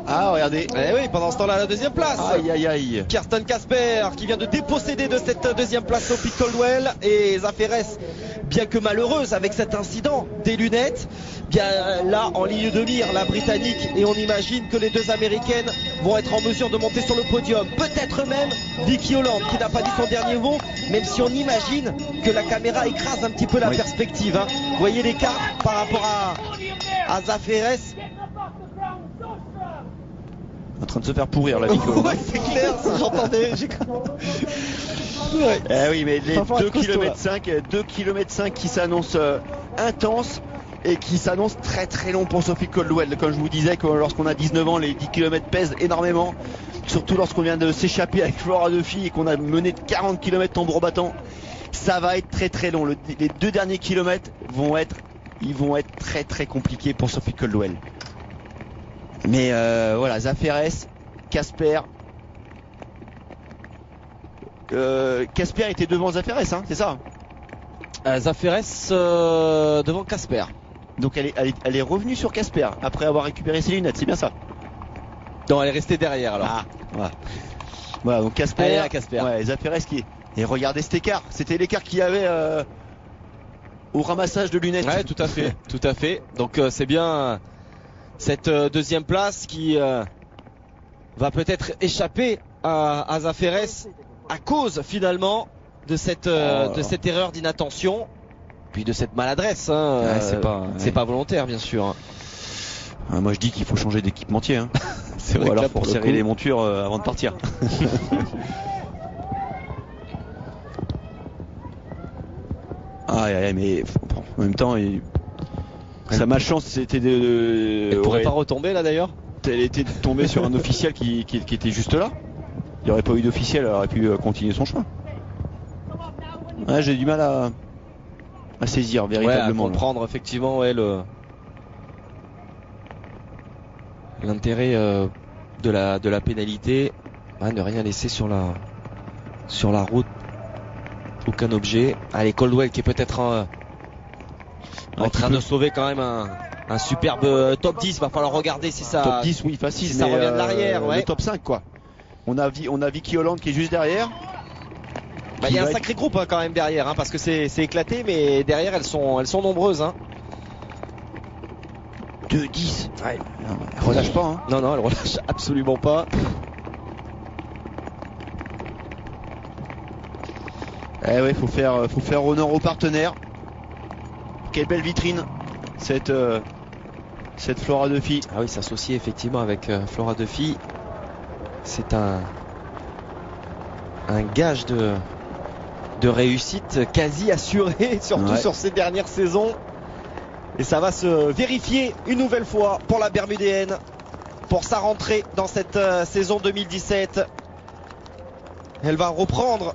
ah, regardez. Eh oui, pendant ce temps-là, la deuxième place. Aïe, aïe, aïe. Kirsten Casper qui vient de déposséder de cette deuxième place Sophie Caldwell, et Zaferes, bien que malheureuse avec cet incident des lunettes, bien là en ligne de mire la Britannique, et on imagine que les deux Américaines vont être en mesure de monter sur le podium. Peut-être même Vicky Holland qui n'a pas dit son dernier mot, même si on imagine que la caméra écrase un petit peu la perspective. Hein. Vous voyez l'écart par rapport à Zaferes. En train de se faire pourrir la Vicky Holland. Ouais, c'est clair, ça j'entendais. Ouais. Eh oui, mais les Faut avoir 2 un costaud, km 5 qui s'annoncent intenses et qui s'annoncent très très long pour Sophie Caldwell. Comme je vous disais, que lorsqu'on a 19 ans, les 10 km pèsent énormément, surtout lorsqu'on vient de s'échapper avec Flora Duffy et qu'on a mené de 40 km tambour battant. Ça va être très très long. Les 2 derniers kilomètres vont être très très compliqués pour Sophie Caldwell. Mais voilà, Zaferes, Casper. Casper était devant Zaferes, hein, c'est ça? Zaferes devant Casper. Donc elle est revenue sur Casper après avoir récupéré ses lunettes, c'est bien ça? Non, elle est restée derrière alors. Ah, voilà, donc Casper. Allez, là, Casper. Ouais, Zaferes qui est. Et regardez cet écart, c'était l'écart qu'il y avait au ramassage de lunettes. Ouais, tout à fait, tout à fait. Donc c'est bien cette deuxième place qui va peut-être échapper à Zaferes à cause finalement de cette erreur d'inattention, puis de cette maladresse. Hein, c'est pas volontaire bien sûr. Hein. Moi je dis qu'il faut changer d'équipementier. Hein. C'est vrai. Ou alors que là, pour serrer les montures avant de partir. Mais en même temps, sa malchance c'était Elle pourrait pas retomber là d'ailleurs. Elle était tombée sur un officiel qui était juste là. Il n'y aurait pas eu d'officiel, elle aurait pu continuer son chemin. Ouais, j'ai du mal à saisir véritablement. À comprendre effectivement l'intérêt de la pénalité. Ne rien laisser sur la route, aucun objet. Allez, Caldwell qui est peut-être en train de sauver quand même un superbe top 10. Va falloir regarder si ça top 10 oui facile, si ça revient de l'arrière. Le top 5 quoi. On a Vicky Holland qui est juste derrière. Il y a un sacré groupe quand même derrière, hein, parce que c'est éclaté, mais derrière elles sont nombreuses. Hein. 2-10. Ouais. Non, elle relâche pas. Hein. Non, elle relâche absolument pas. Faut faire honneur aux partenaires. Quelle belle vitrine cette Flora Duffy. Ah oui, s'associer effectivement avec Flora Duffy, c'est un gage de réussite quasi assurée, surtout sur ces dernières saisons. Et ça va se vérifier une nouvelle fois pour la Bermudéenne, pour sa rentrée dans cette saison 2017. Elle va reprendre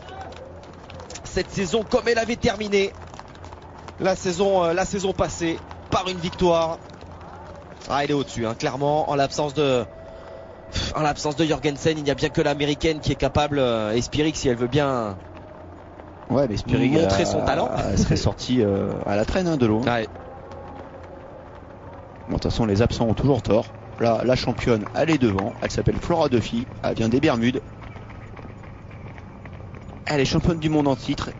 cette saison comme elle avait terminé la saison passée, par une victoire. Elle est au-dessus, hein, clairement, en l'absence de Jorgensen. Il n'y a bien que l'américaine qui est capable, et Spirig, si elle veut bien mais Spirig montrer son talent, elle serait sortie à la traîne de l'eau. Ouais. Bon, de toute façon, les absents ont toujours tort. Là, la championne, elle est devant. Elle s'appelle Flora Duffy. Elle vient des Bermudes. Elle est championne du monde en titre.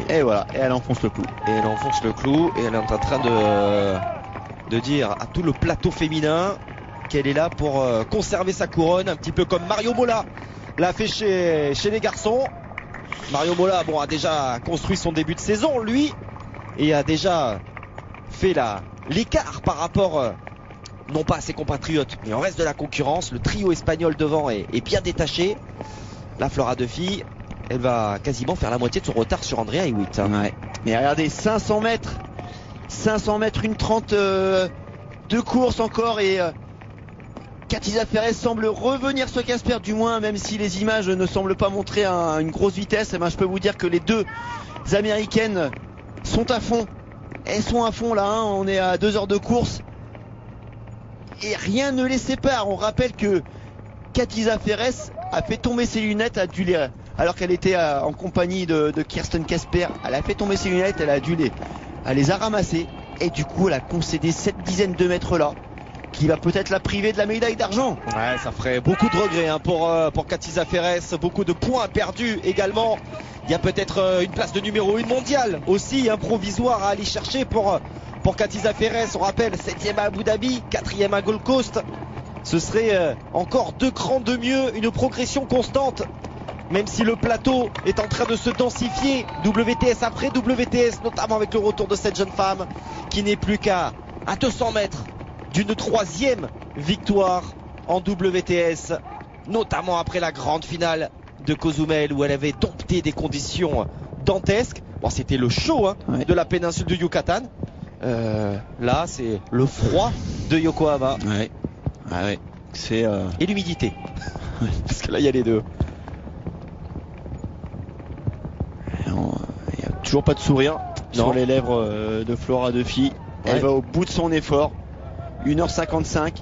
Et voilà, et elle enfonce le clou. Et elle enfonce le clou, et elle est en train de dire à tout le plateau féminin qu'elle est là pour conserver sa couronne, un petit peu comme Mario Mola l'a fait chez les garçons. Mario Mola, a déjà construit son début de saison, lui, et a déjà fait l'écart par rapport, non pas à ses compatriotes, mais au reste de la concurrence. Le trio espagnol devant est bien détaché. La Flora Duffy, elle va quasiment faire la moitié de son retard sur Andrea Hewitt. Hein. Ouais. Mais regardez, 500 mètres, 1:30 de course encore, et Katy Zaferes semble revenir sur Casper, du moins, même si les images ne semblent pas montrer une grosse vitesse. Je peux vous dire que les deux américaines sont à fond. Elles sont à fond là, hein. On est à 2 heures de course et rien ne les sépare. On rappelle que Katy Zaferes a fait tomber ses lunettes, alors qu'elle était en compagnie de Kirsten Casper. Elle a fait tomber ses lunettes, elle a les a ramassées. et du coup elle a concédé cette dizaine de mètres là qui va peut-être la priver de la médaille d'argent. Ouais, ça ferait beaucoup de regrets hein, pour Katica Ferres, beaucoup de points perdus également. Il y a peut-être une place de numéro 1 mondiale aussi, un provisoire à aller chercher pour Katica Ferres. On rappelle 7e à Abu Dhabi, 4e à Gold Coast. Ce serait encore 2 crans de mieux, une progression constante. Même si le plateau est en train de se densifier, WTS après WTS, notamment avec le retour de cette jeune femme qui n'est plus qu'à 200 mètres d'une 3e victoire en WTS, notamment après la grande finale de Cozumel où elle avait dompté des conditions dantesques. Bon, c'était le chaud hein, ouais, de la péninsule de Yucatan. Là, c'est le froid de Yokohama. Ouais, ouais, c'est et l'humidité. parce que là il y a les deux. Il n'y a toujours pas de sourire sur les lèvres de Flora Duffy. Elle va au bout de son effort. 1h55,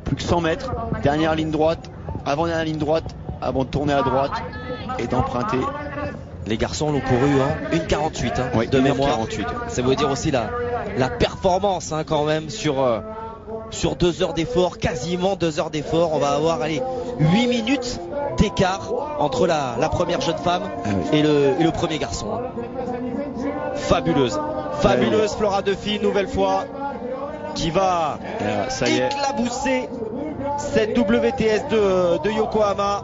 plus que 100 mètres, dernière ligne droite, avant-dernière ligne droite, avant de tourner à droite et d'emprunter. Les garçons l'ont couru en 1,48 hein, oui, de mémoire. 48. Ça veut dire aussi la performance hein, quand même sur 2 heures d'effort, quasiment 2 heures d'effort. On va avoir 8 minutes d'écart entre la première jeune femme et le premier garçon. Fabuleuse Flora Duffy, nouvelle fois, qui va éclabousser cette WTS de Yokohama.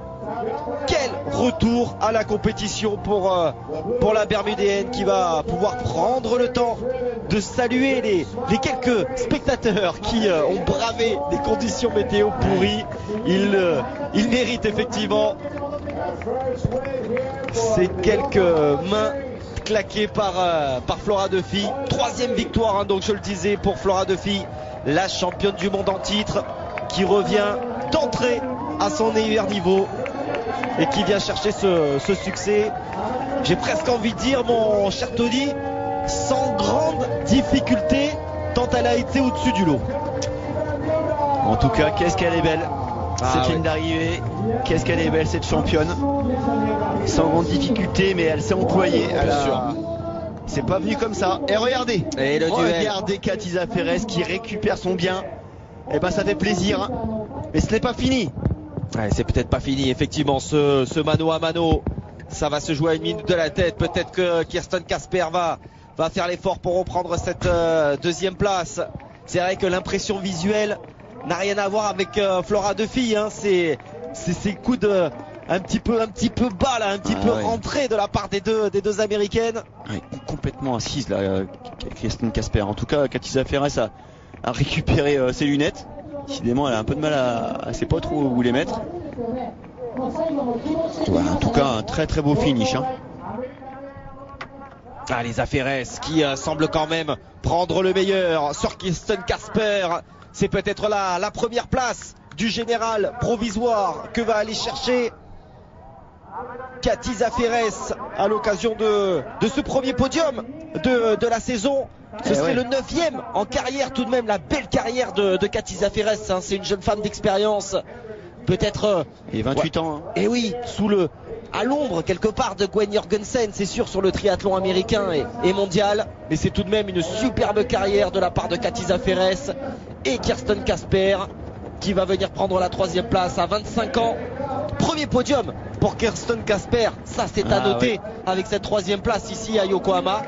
Quel retour à la compétition pour la Bermudéenne, qui va pouvoir prendre le temps de saluer les quelques spectateurs qui ont bravé les conditions météo pourries. Ils méritent effectivement ces quelques mains claquées par Flora Duffy. 3e victoire hein, donc je le disais pour Flora Duffy, la championne du monde en titre, qui revient d'entrée à son meilleur niveau et qui vient chercher ce succès, j'ai presque envie de dire, mon cher Tony, sans grande difficulté, tant elle a été au-dessus du lot. En tout cas, qu'est-ce qu'elle est belle cette ligne d'arrivée, qu'est-ce qu'elle est belle cette championne, sans grande difficulté, mais elle s'est employée. C'est pas venu comme ça. Et regardez, regardez Katica Ferres qui récupère son bien. Et ben ça fait plaisir, hein. Mais ce n'est pas fini. Ouais, c'est peut-être pas fini, effectivement, ce mano à mano. Ça va se jouer à 1 minute de la tête. Peut-être que Kirsten Casper va faire l'effort pour reprendre cette 2e place. C'est vrai que l'impression visuelle n'a rien à voir avec Flora Duffy, hein. C'est ces coups de un petit peu bas là, un petit peu rentré de la part des deux américaines. Ouais, complètement assise là, Kirsten Casper. En tout cas, Katica Ferres a récupéré ses lunettes. Décidément, elle a un peu de mal elle sait pas trop où les mettre. Ouais, en tout cas, un très très beau finish, hein. Les Ferres qui semblent quand même prendre le meilleur sur Kirsten Casper. C'est peut-être la première place du général provisoire que va aller chercher Katica Ferres à l'occasion de ce premier podium de la saison. Ce serait le 9e en carrière, tout de même, la belle carrière de Katica Ferres, hein. C'est une jeune femme d'expérience, peut-être. Et 28 ans. Hein. Et oui, à l'ombre quelque part de Gwen Jorgensen, c'est sûr, sur le triathlon américain et mondial. Mais c'est tout de même une superbe carrière de la part de Katica Ferres et Kirsten Casper, qui va venir prendre la 3e place à 25 ans. Premier podium pour Kirsten Casper, ça c'est à noter, avec cette 3e place ici à Yokohama.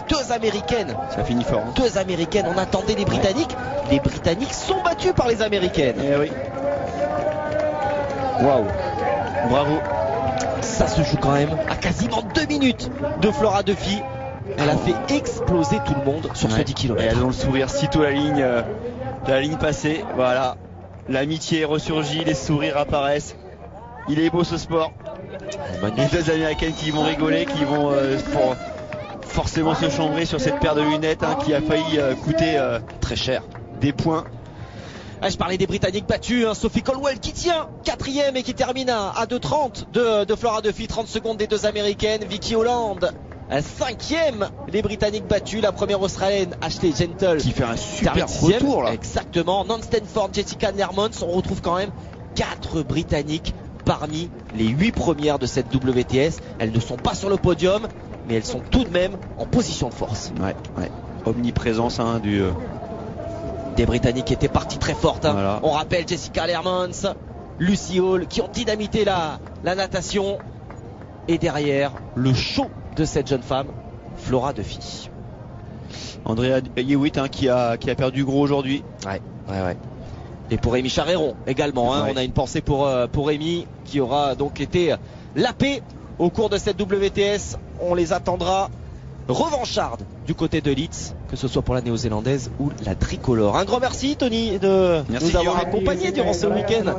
2 américaines. Ça finit fort. Hein. 2 américaines. On attendait les Britanniques. Les Britanniques sont battus par les américaines. Eh oui. Waouh. Bravo. Ça se joue quand même à quasiment 2 minutes de Flora Duffy. Elle a fait exploser tout le monde sur ce 10 km. Et elles ont le sourire sitôt la ligne passée. Voilà. L'amitié ressurgit, les sourires apparaissent. Il est beau ce sport. Les 2 américaines qui vont rigoler, qui vont forcément se chambrer sur cette paire de lunettes, hein, qui a failli coûter très cher des points. Je parlais des Britanniques battus, hein. Sophie Colwell qui tient 4e et qui termine à 2,30 de Flora Duffy, 30 secondes des 2 américaines. Vicky Holland 5e, les Britanniques battus. La première australienne Ashley Gentle qui fait un super retour là. Exactement. Nan Stanford, Jessica Nermons. On retrouve quand même 4 Britanniques parmi les 8 premières de cette WTS. Elles ne sont pas sur le podium, mais elles sont tout de même en position de force. Ouais. omniprésence des Britanniques étaient partis très fortes. Voilà. On rappelle Jessica Learmonts, Lucy Hall qui ont dynamité la natation. Et derrière, le show de cette jeune femme, Flora Duffy. Andrea Hewitt qui a perdu gros aujourd'hui. Ouais. Et pour Amy Charéron également. Ouais. On a une pensée pour Amy qui aura donc été lapée au cours de cette WTS. On les attendra revanchardes du côté de Leeds, que ce soit pour la néo-zélandaise ou la tricolore. Un grand merci Tony de Merci, nous avoir Guillaume. accompagnés durant ce week-end.